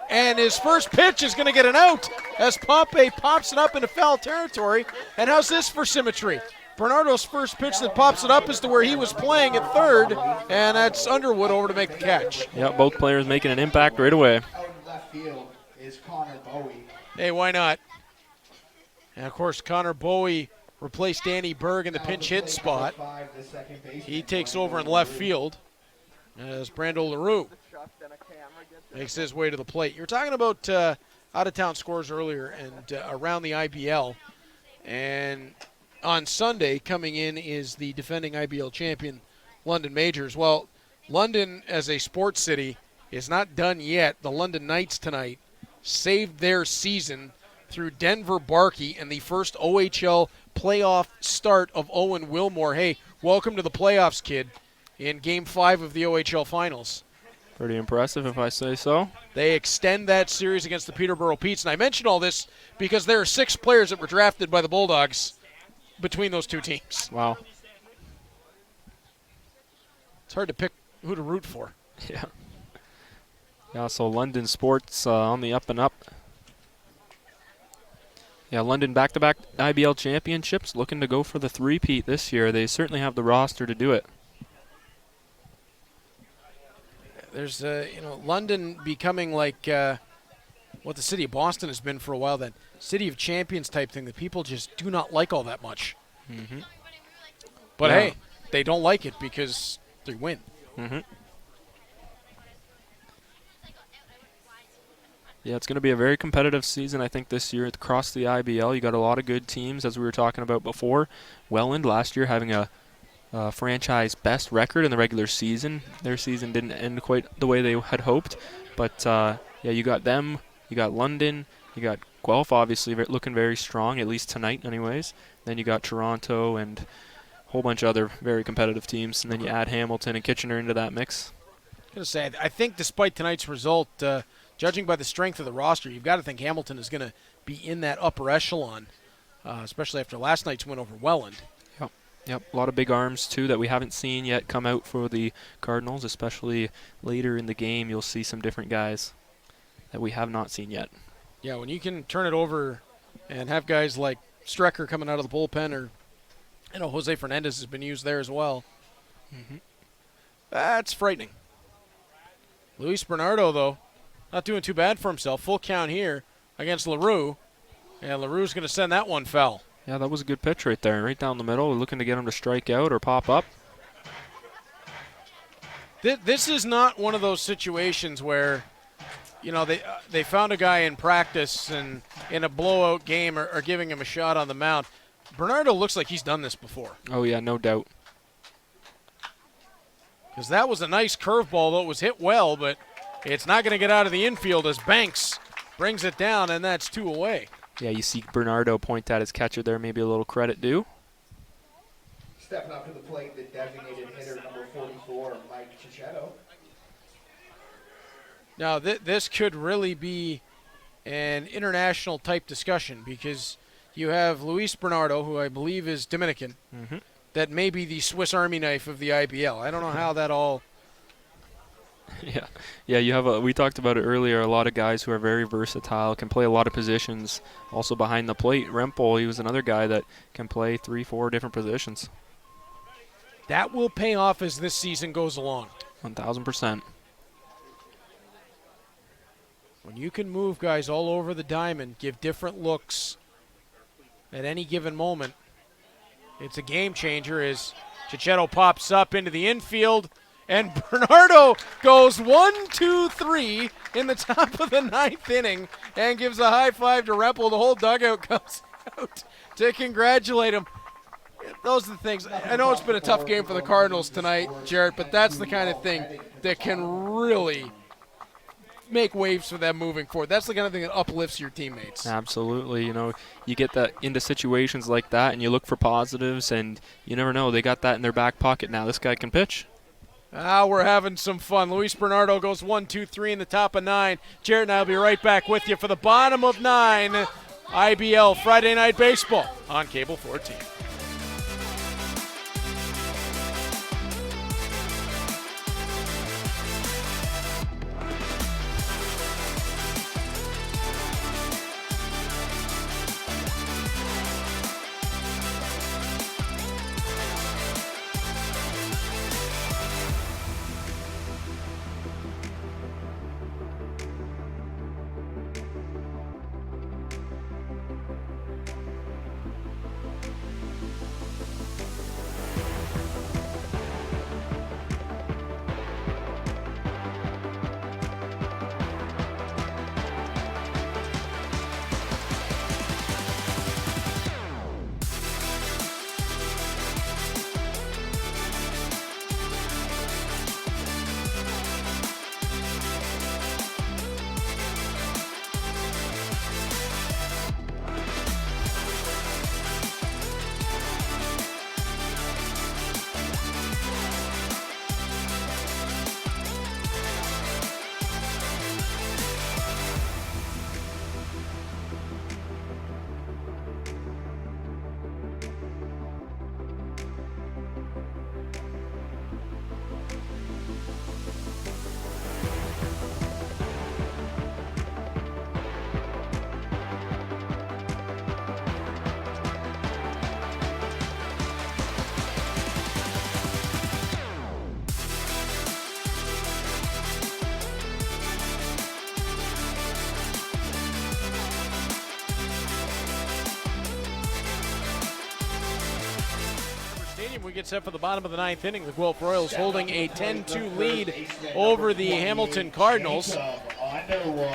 And his first pitch is going to get an out as Pompey pops it up into foul territory. And how's this for symmetry? Bernardo's first pitch that pops it up is to where he was playing at third, and that's Underwood over to make the catch. Yeah, both players making an impact right away. Out in left field is Connor Bowie. Hey, why not? And, of course, Connor Bowie replaced Danny Berg in the pinch hit spot. He takes over in left field as Brando LaRue makes his way to the plate. You were talking about out-of-town scores earlier and around the IBL. And on Sunday, coming in is the defending IBL champion, London Majors. Well, London, as a sports city, is not done yet. The London Knights tonight saved their season through Denver Barkey and the first OHL playoff start of Owen Wilmore. Hey, welcome to the playoffs, kid, in Game 5 of the OHL Finals. Pretty impressive, if I say so. They extend that series against the Peterborough Petes. And I mention all this because there are 6 players that were drafted by the Bulldogs between those two teams. Wow. It's hard to pick who to root for. Yeah. Yeah, so London sports on the up and up. Yeah, London back-to-back IBL championships, looking to go for the three-peat this year. They certainly have the roster to do it. There's, London becoming like what the city of Boston has been for a while, that city of champions type thing that people just do not like all that much. Mm-hmm. But yeah. hey, they don't like it because they win. Mm-hmm. Yeah, it's going to be a very competitive season, I think, this year across the IBL. You got a lot of good teams, as we were talking about before. Welland last year having a franchise best record in the regular season. Their season didn't end quite the way they had hoped. But, yeah, you got them. You got London. You got Guelph, obviously, looking very strong, at least tonight anyways. Then you got Toronto and a whole bunch of other very competitive teams. And then you add Hamilton and Kitchener into that mix. I'm going to say, I think despite tonight's result, judging by the strength of the roster, you've got to think Hamilton is going to be in that upper echelon, especially after last night's win over Welland. Yep, a lot of big arms, too, that we haven't seen yet come out for the Cardinals, especially later in the game. You'll see some different guys that we have not seen yet. Yeah, when you can turn it over and have guys like Strecker coming out of the bullpen, or Jose Fernandez has been used there as well. Mm-hmm. That's frightening. Luis Bernardo, though, not doing too bad for himself. Full count here against LaRue, and LaRue's going to send that one foul. Yeah, that was a good pitch right there, right down the middle. We're looking to get him to strike out or pop up. This is not one of those situations where, they found a guy in practice and in a blowout game are giving him a shot on the mound. Bernardo looks like he's done this before. Oh, yeah, no doubt. Because that was a nice curveball, though it was hit well, but it's not going to get out of the infield as Banks brings it down, and that's 2 away. Yeah, you see Bernardo point at his catcher there, maybe a little credit due. Stepping up to the plate, the designated hitter, number 44, Mike Cicchetto. Now, this could really be an international type discussion because you have Luis Bernardo, who I believe is Dominican, Mm-hmm. that may be the Swiss Army knife of the IBL. I don't know how that all... Yeah, you have we talked about it earlier, a lot of guys who are very versatile, can play a lot of positions, also behind the plate. Rempel, he was another guy that can play 3-4 different positions. That will pay off as this season goes along. 1,000%. When you can move guys all over the diamond, give different looks at any given moment, it's a game changer as Cicchetto pops up into the infield. And Bernardo goes 1-2-3 in the top of the 9th inning and gives a high five to Rempel. The whole dugout comes out to congratulate him. Those are the things. I know it's been a tough game for the Cardinals tonight, Jarrett, but that's the kind of thing that can really make waves for them moving forward. That's the kind of thing that uplifts your teammates. Absolutely. You get that into situations like that, and you look for positives, and you never know. They got that in their back pocket now. This guy can pitch. We're having some fun. Luis Bernardo goes 1, 2, 3 in the top of 9. Jared and I will be right back with you for the bottom of 9, IBL Friday Night Baseball on Cable 14. We get set for the bottom of the 9th inning. The Guelph Royals holding a 10-2 lead over the Hamilton Cardinals.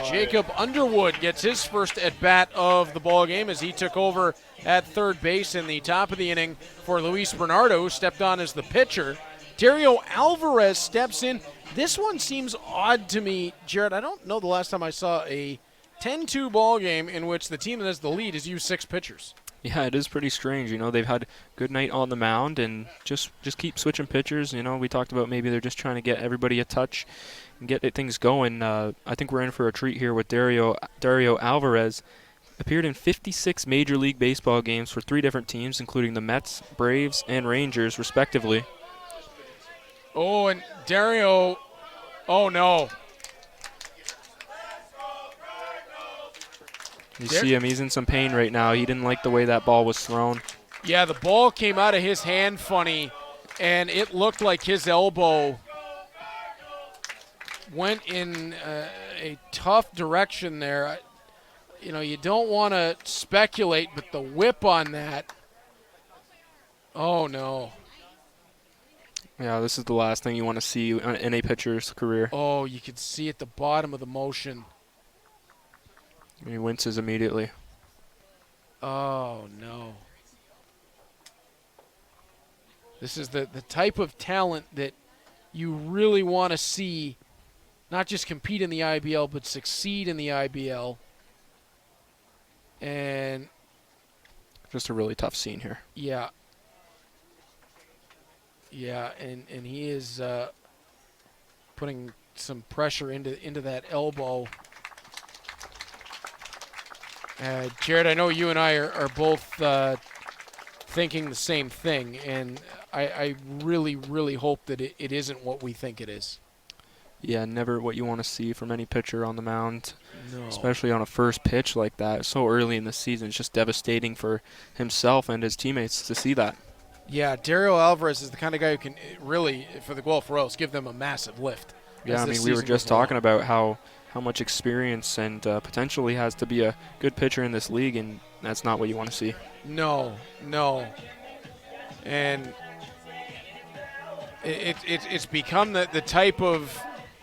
Jacob Underwood gets his first at-bat of the ball game as he took over at third base in the top of the inning for Luis Bernardo, who stepped on as the pitcher. Dario Alvarez steps in. This one seems odd to me, Jared. I don't know the last time I saw a 10-2 ball game in which the team that has the lead has used 6 pitchers. Yeah, it is pretty strange. They've had a good night on the mound and just keep switching pitchers. We talked about maybe they're just trying to get everybody a touch and get things going. I think we're in for a treat here with Dario Alvarez. Appeared in 56 Major League Baseball games for 3 different teams, including the Mets, Braves, and Rangers, respectively. Oh, and Dario, oh no. You see him, he's in some pain right now. He didn't like the way that ball was thrown. Yeah, the ball came out of his hand funny, and it looked like his elbow went in a tough direction there. You don't want to speculate, but the whip on that, oh no. Yeah, this is the last thing you want to see in a pitcher's career. Oh, you could see at the bottom of the motion. He winces immediately. Oh, no. This is the type of talent that you really want to see not just compete in the IBL, but succeed in the IBL. And just a really tough scene here. Yeah. Yeah, and he is putting some pressure into that elbow. Jared, I know you and I are both thinking the same thing, and I really, really hope that it isn't what we think it is. Yeah, never what you want to see from any pitcher on the mound, no. Especially on a first pitch like that so early in the season. It's just devastating for himself and his teammates to see that. Yeah, Dario Alvarez is the kind of guy who can really, for the Guelph Royals, give them a massive lift. Yeah, we were just talking about how much experience and potential he has to be a good pitcher in this league, and that's not what you want to see. No. And it's become the type of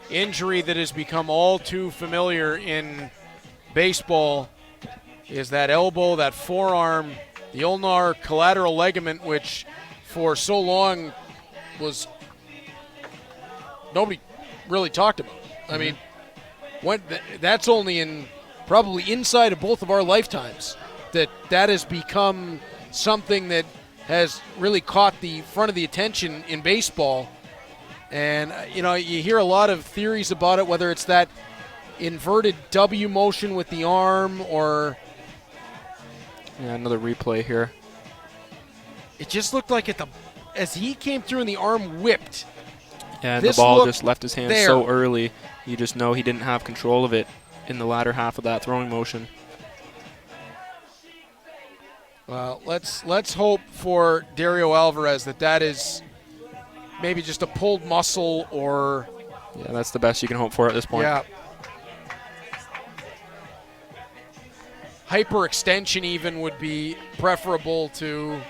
injury that has become all too familiar in baseball is that elbow, that forearm, the ulnar collateral ligament, which for so long was nobody really talked about. I mean, That's only in probably inside of both of our lifetimes that has become something that has really caught the front of the attention in baseball. And, you hear a lot of theories about it, whether it's that inverted W motion with the arm or... Yeah, another replay here. It just looked like as he came through and the arm whipped. Yeah, and the ball just left his hand so early. You just know he didn't have control of it in the latter half of that throwing motion. Well, let's hope for Dario Alvarez that is maybe just a pulled muscle or... Yeah, that's the best you can hope for at this point. Yeah. Hyperextension even would be preferable to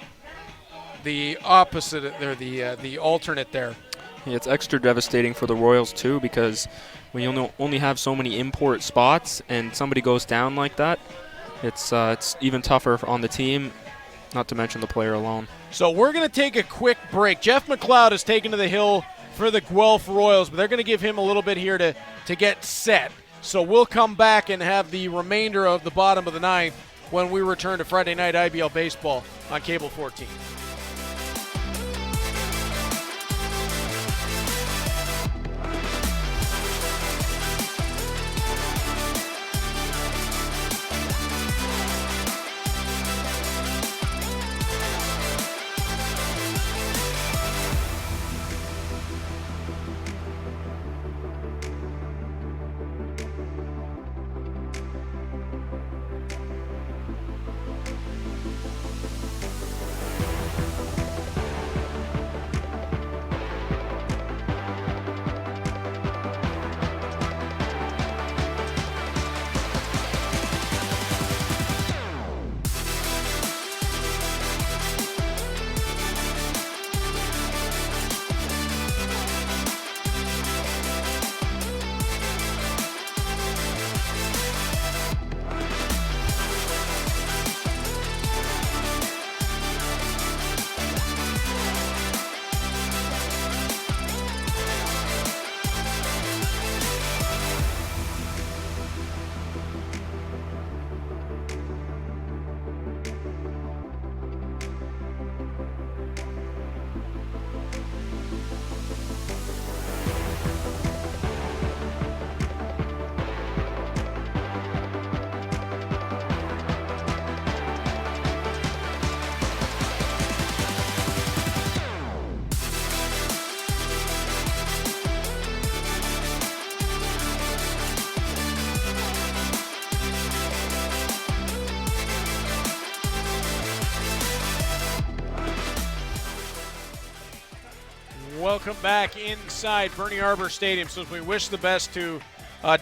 the opposite there, the alternate there. Yeah, it's extra devastating for the Royals too, because when you only have so many import spots and somebody goes down like that, it's even tougher on the team, not to mention the player alone. So we're going to take a quick break. Jeff McLeod has taken to the hill for the Guelph Royals, but they're going to give him a little bit here to get set. So we'll come back and have the remainder of the bottom of the ninth when we return to Friday Night IBL Baseball on Cable 14. Welcome back inside Bernie Arbor Stadium. So as we wish the best to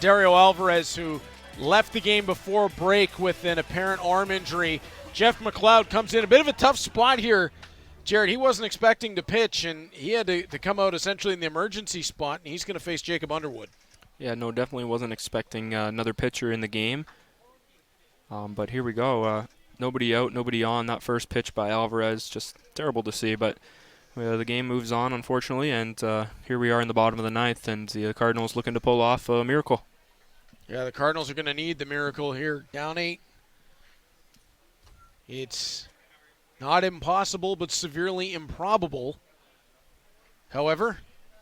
Dario Alvarez, who left the game before break with an apparent arm injury. Jeff McLeod comes in a bit of a tough spot here. Jared, he wasn't expecting to pitch, and he had to come out essentially in the emergency spot, and he's going to face Jacob Underwood. Yeah, no, definitely wasn't expecting another pitcher in the game. But here we go. Nobody out, nobody on. That first pitch by Alvarez, just terrible to see, but the game moves on, unfortunately, and here we are in the bottom of the ninth, and the Cardinals looking to pull off a miracle. Yeah, the Cardinals are going to need the miracle here. Down 8. It's not impossible, but severely improbable. However,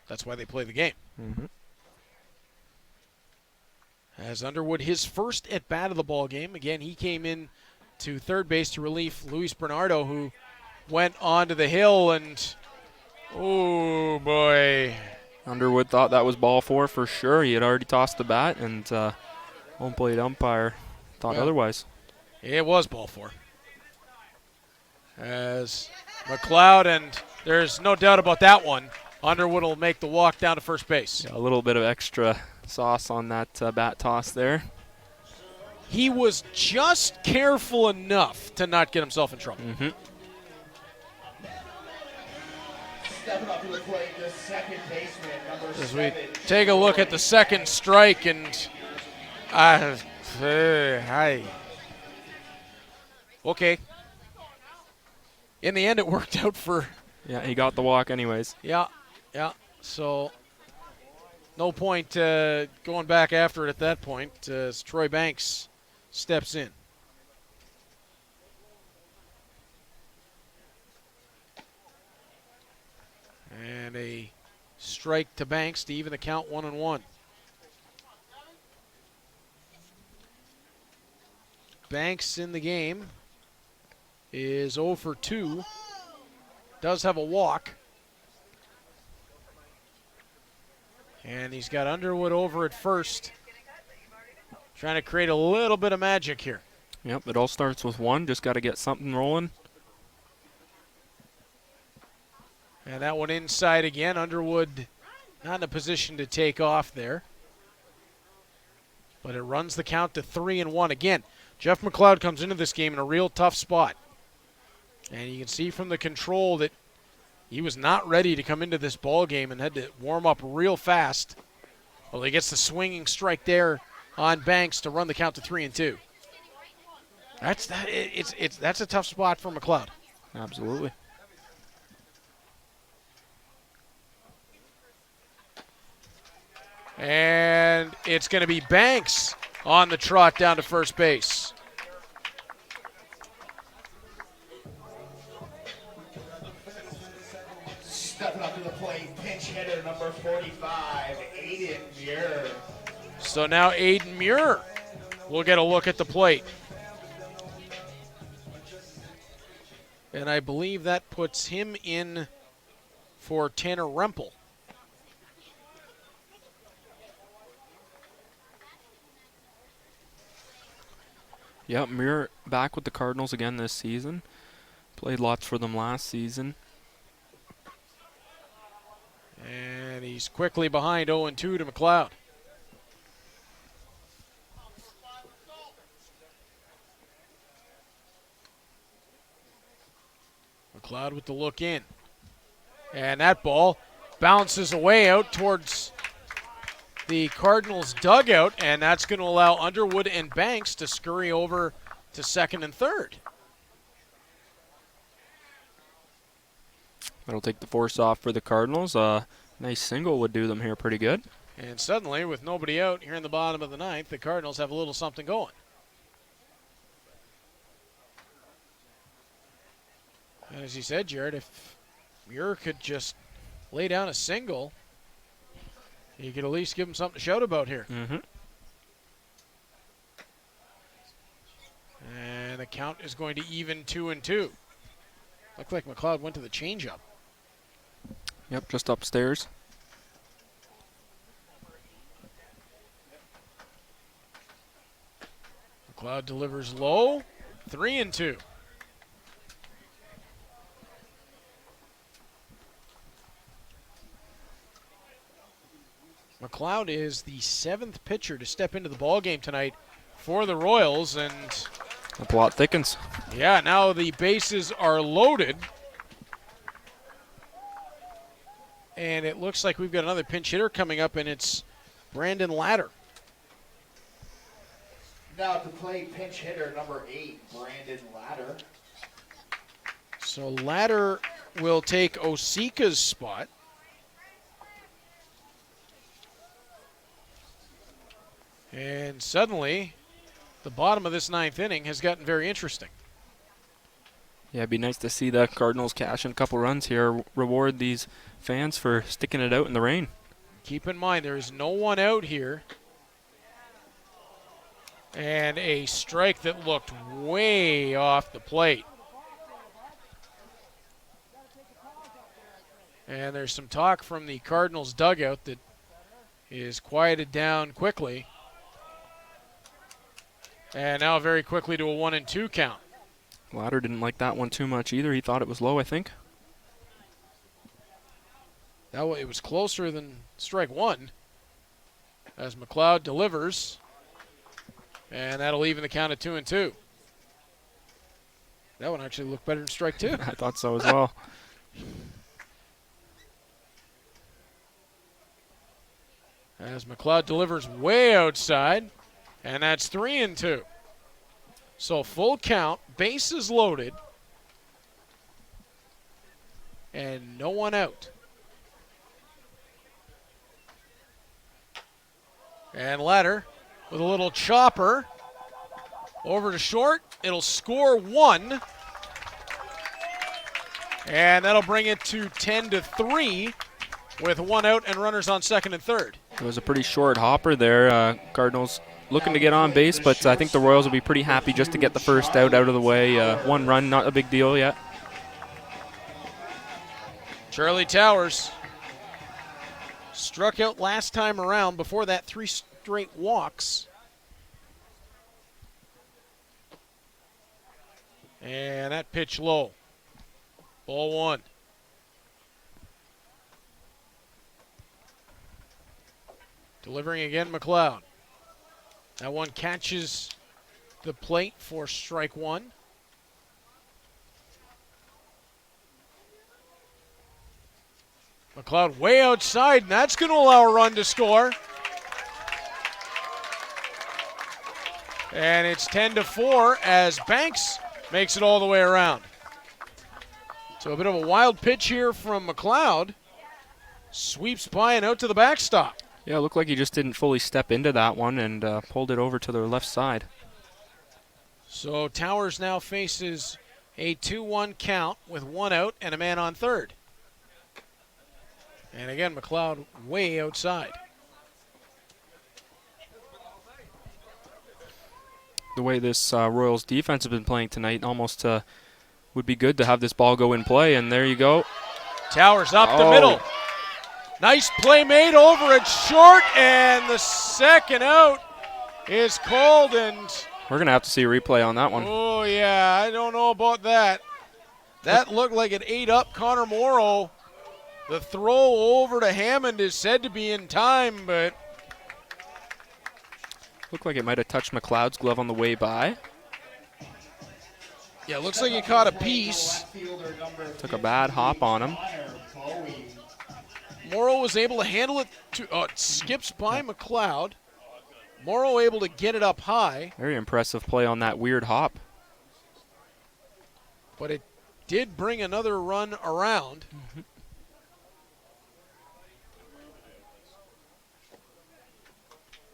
that's why they play the game. Mm-hmm. As Underwood, his first at-bat of the ball game. Again, he came in to third base to relief Luis Bernardo, who went onto the hill, and oh boy. Underwood thought that was ball 4 for sure. He had already tossed the bat, and home plate umpire thought otherwise. It was ball 4. As McLeod, and there's no doubt about that one, Underwood will make the walk down to first base. Yeah, a little bit of extra sauce on that bat toss there. He was just careful enough to not get himself in trouble. Mm-hmm. Stepping up to the plate, the second baseman, number As 7. we take a look at the second strike, and hi. Okay. In the end, it worked out for. Yeah, he got the walk anyways. Yeah. So no point going back after it at that point as Troy Banks steps in. And a strike to Banks to even the count 1-1. Banks in the game is 0 for 2. Does have a walk. And he's got Underwood over at first. Trying to create a little bit of magic here. Yep, it all starts with one. Just got to get something rolling. And that one inside again. Underwood not in a position to take off there. But it runs the count to 3-1. Again, Jeff McLeod comes into this game in a real tough spot. And you can see from the control that he was not ready to come into this ball game and had to warm up real fast. Well, he gets the swinging strike there on Banks to run the count to 3-2. That's a tough spot for McLeod. Absolutely. And it's going to be Banks on the trot down to first base. Stepping up to the plate, pinch hitter number 45, Aiden Muir. So now Aiden Muir will get a look at the plate. And I believe that puts him in for Tanner Rempel. Yep, Muir back with the Cardinals again this season. Played lots for them last season. And he's quickly behind 0-2 to McLeod. McLeod with the look in. And that ball bounces away out towards the Cardinals dugout, and that's going to allow Underwood and Banks to scurry over to second and third. That'll take the force off for the Cardinals. Nice single would do them here pretty good. And suddenly, with nobody out here in the bottom of the ninth, the Cardinals have a little something going. And as you said, Jared, if Muir could just lay down a single, you could at least give him something to shout about here. Mm-hmm. And the count is going to even 2-2. Looked like McLeod went to the changeup. Yep, just upstairs. McLeod delivers low, 3-2. McLeod is the 7th pitcher to step into the ballgame tonight for the Royals, and The plot thickens. yeah, now the bases are loaded. And it looks like we've got another pinch hitter coming up, and it's Brandon Latter. Now to play pinch hitter number 8, Brandon Latter. So Latter will take Osika's spot. And suddenly, the bottom of this 9th inning has gotten very interesting. Yeah, it'd be nice to see the Cardinals cash in a couple runs here, reward these fans for sticking it out in the rain. Keep in mind, there is no one out here. And a strike that looked way off the plate. And there's some talk from the Cardinals dugout that is quieted down quickly. And now very quickly to a 1-2 count. Latter didn't like that one too much either. He thought it was low, I think. It was closer than strike one as McLeod delivers. And that'll even the count at 2-2. That one actually looked better than strike two. I thought so as well. As McLeod delivers way outside, and that's 3-2. So full count, bases loaded, and no one out. And Letter with a little chopper over to short. It'll score 1. And that'll bring it to 10-3 with 1 out and runners on second and third. It was a pretty short hopper there. Cardinals looking to get on base, but I think the Royals will be pretty happy just to get the first out of the way. 1 run, not a big deal yet. Charlie Towers struck out last time around. Before that, 3 straight walks. And that pitch low. Ball 1. Delivering again, McLeod. That one catches the plate for strike 1. McLeod way outside, and that's going to allow a run to score. And it's 10-4 as Banks makes it all the way around. So a bit of a wild pitch here from McLeod. Sweeps by and out to the backstop. Yeah, it looked like he just didn't fully step into that one and pulled it over to the left side. So Towers now faces a 2-1 count with 1 out and a man on third. And again, McLeod way outside. The way this Royals defense has been playing tonight, almost would be good to have this ball go in play, and there you go. Towers up the middle. Nice play made over at short, and the second out is called, and We're going to have to see a replay on that one. oh yeah, I don't know about that. That looked like it ate up Connor Morrow. The throw over to Hammond is said to be in time, but Looked like it might have touched McLeod's glove on the way by. yeah, it looks like he caught a piece. Took a bad hop on him. Morrow was able to handle it. It skips by McLeod. Morrow able to get it up high, Very impressive play on that weird hop. but it did bring another run around.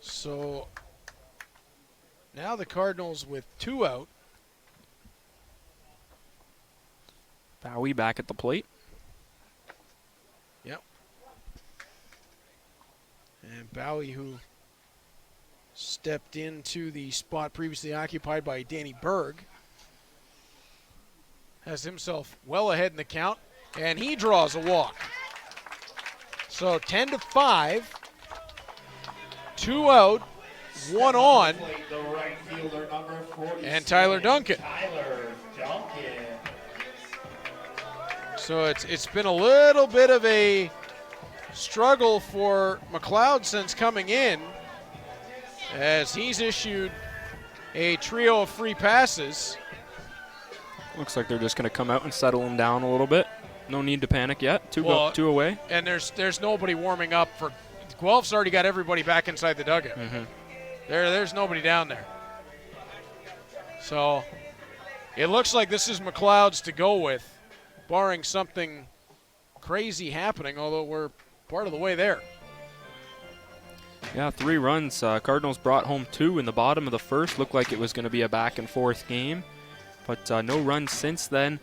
So now the Cardinals with 2 out. Bowie back at the plate. Yep. And Bowie, who stepped into the spot previously occupied by Danny Berg, has himself well ahead in the count, and he draws a walk. So 10-5, 2 out, 1 on, and Tyler Duncan. So it's been a little bit of a struggle for McLeod since coming in, as he's issued a trio of free passes. Looks like they're just going to come out and settle him down a little bit. No need to panic yet. Two away. And there's nobody warming up for Guelph's already got everybody back inside the dugout. There's nobody down there. So it looks like this is McLeod's to go with, barring something crazy happening, although we're part of the way there. Yeah, 3 runs. Cardinals brought home 2 in the bottom of the first. Looked like it was going to be a back and forth game, but no runs since then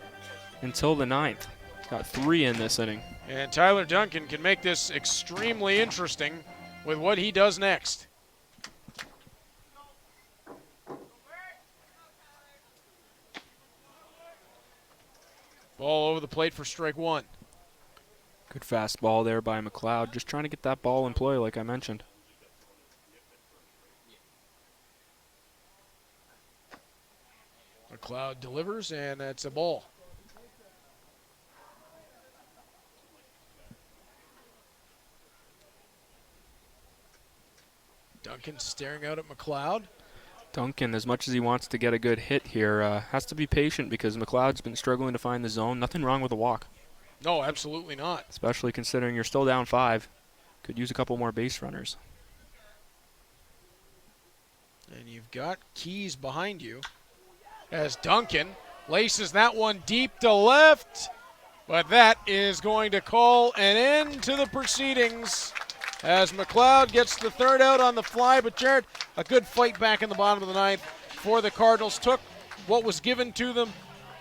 until the 9th. Got 3 in this inning. And Tyler Duncan can make this extremely interesting with what he does next. Ball over the plate for strike 1. Good fastball there by McLeod. Just trying to get that ball in play, like I mentioned. McLeod delivers, and that's a ball. Duncan staring out at McLeod. Duncan, as much as he wants to get a good hit here, has to be patient because McLeod's been struggling to find the zone. Nothing wrong with a walk. No, absolutely not. Especially considering you're still down 5. Could use a couple more base runners. And you've got Keys behind you as Duncan laces that one deep to left. But that is going to call an end to the proceedings as McLeod gets the third out on the fly. But Jared, a good fight back in the bottom of the ninth for the Cardinals. Took what was given to them,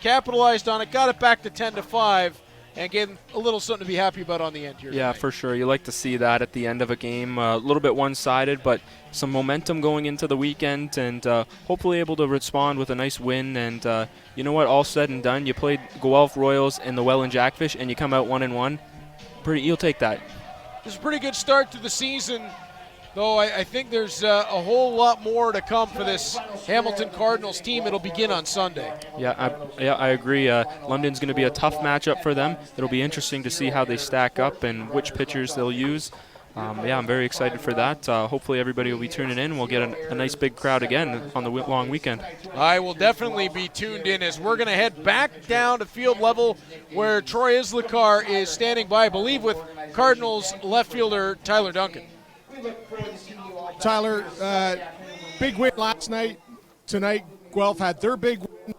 capitalized on it, got it back to 10-5, and gave them a little something to be happy about on the end here. Yeah, tonight. for sure. You like to see that at the end of a game. A little bit one-sided, but some momentum going into the weekend, and hopefully able to respond with a nice win. And you know what? All said and done, you played Guelph Royals and the Welland Jackfish, and you come out 1-1. You'll take that. This is a pretty good start to the season, though I think there's a whole lot more to come for this Hamilton Cardinals team. It'll begin on Sunday. Yeah, I agree. London's going to be a tough matchup for them. It'll be interesting to see how they stack up and which pitchers they'll use. Yeah, I'm very excited for that. Hopefully everybody will be tuning in. We'll get a nice big crowd again on the long weekend. I will definitely be tuned in as we're going to head back down to field level where Troy Islikar is standing by, I believe, with Cardinals left fielder Tyler Duncan. Tyler, big win last night. Tonight, Guelph had their big win.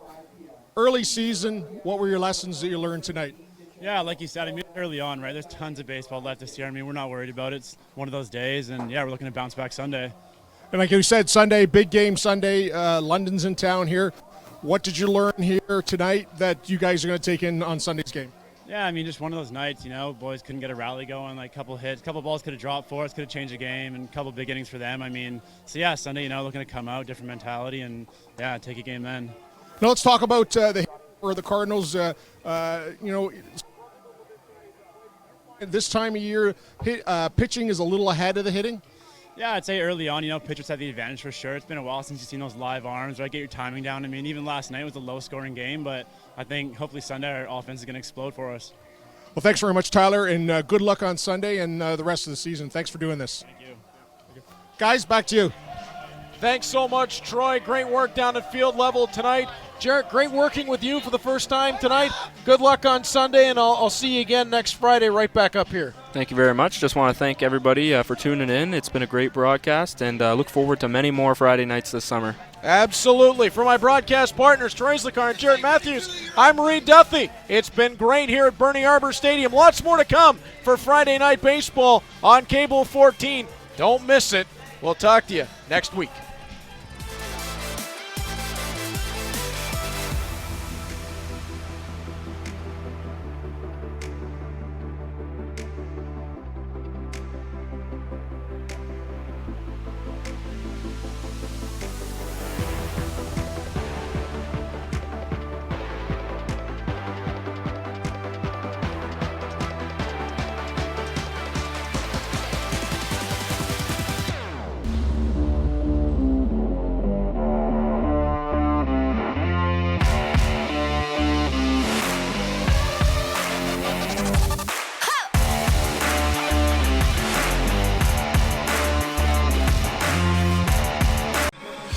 Early season, what were your lessons that you learned tonight? Yeah, like you said, I mean, early on, right? There's tons of baseball left this year. I mean, we're not worried about it. It's one of those days, and yeah, we're looking to bounce back Sunday. And like you said, Sunday, big game Sunday. London's in town here. What did you learn here tonight that you guys are going to take in on Sunday's game? Yeah, I mean, just one of those nights, you know, boys couldn't get a rally going, like a couple hits, a couple balls could have dropped for us, could have changed the game, and a couple big innings for them. I mean, so yeah, Sunday, you know, looking to come out, different mentality, and yeah, take a game then. Now let's talk about the Cardinals. You know, this time of year, pitching is a little ahead of the hitting. Yeah, I'd say early on, you know, pitchers have the advantage for sure. It's been a while since you've seen those live arms, right? Get your timing down. I mean, even last night was a low-scoring game, but I think hopefully Sunday our offense is going to explode for us. Well, thanks very much, Tyler, and good luck on Sunday and the rest of the season. Thanks for doing this. Thank you. Guys, back to you. Thanks so much, Troy. Great work down at field level tonight. Jarrett, great working with you for the first time tonight. Good luck on Sunday, and I'll see you again next Friday right back up here. Thank you very much. Just want to thank everybody for tuning in. It's been a great broadcast, and look forward to many more Friday nights this summer. Absolutely. For my broadcast partners, Troy Islikar and Jarrett Matthews, I'm Reed Duthie. It's been great here at Bernie Arbor Stadium. Lots more to come for Friday Night Baseball on Cable 14. Don't miss it. We'll talk to you next week.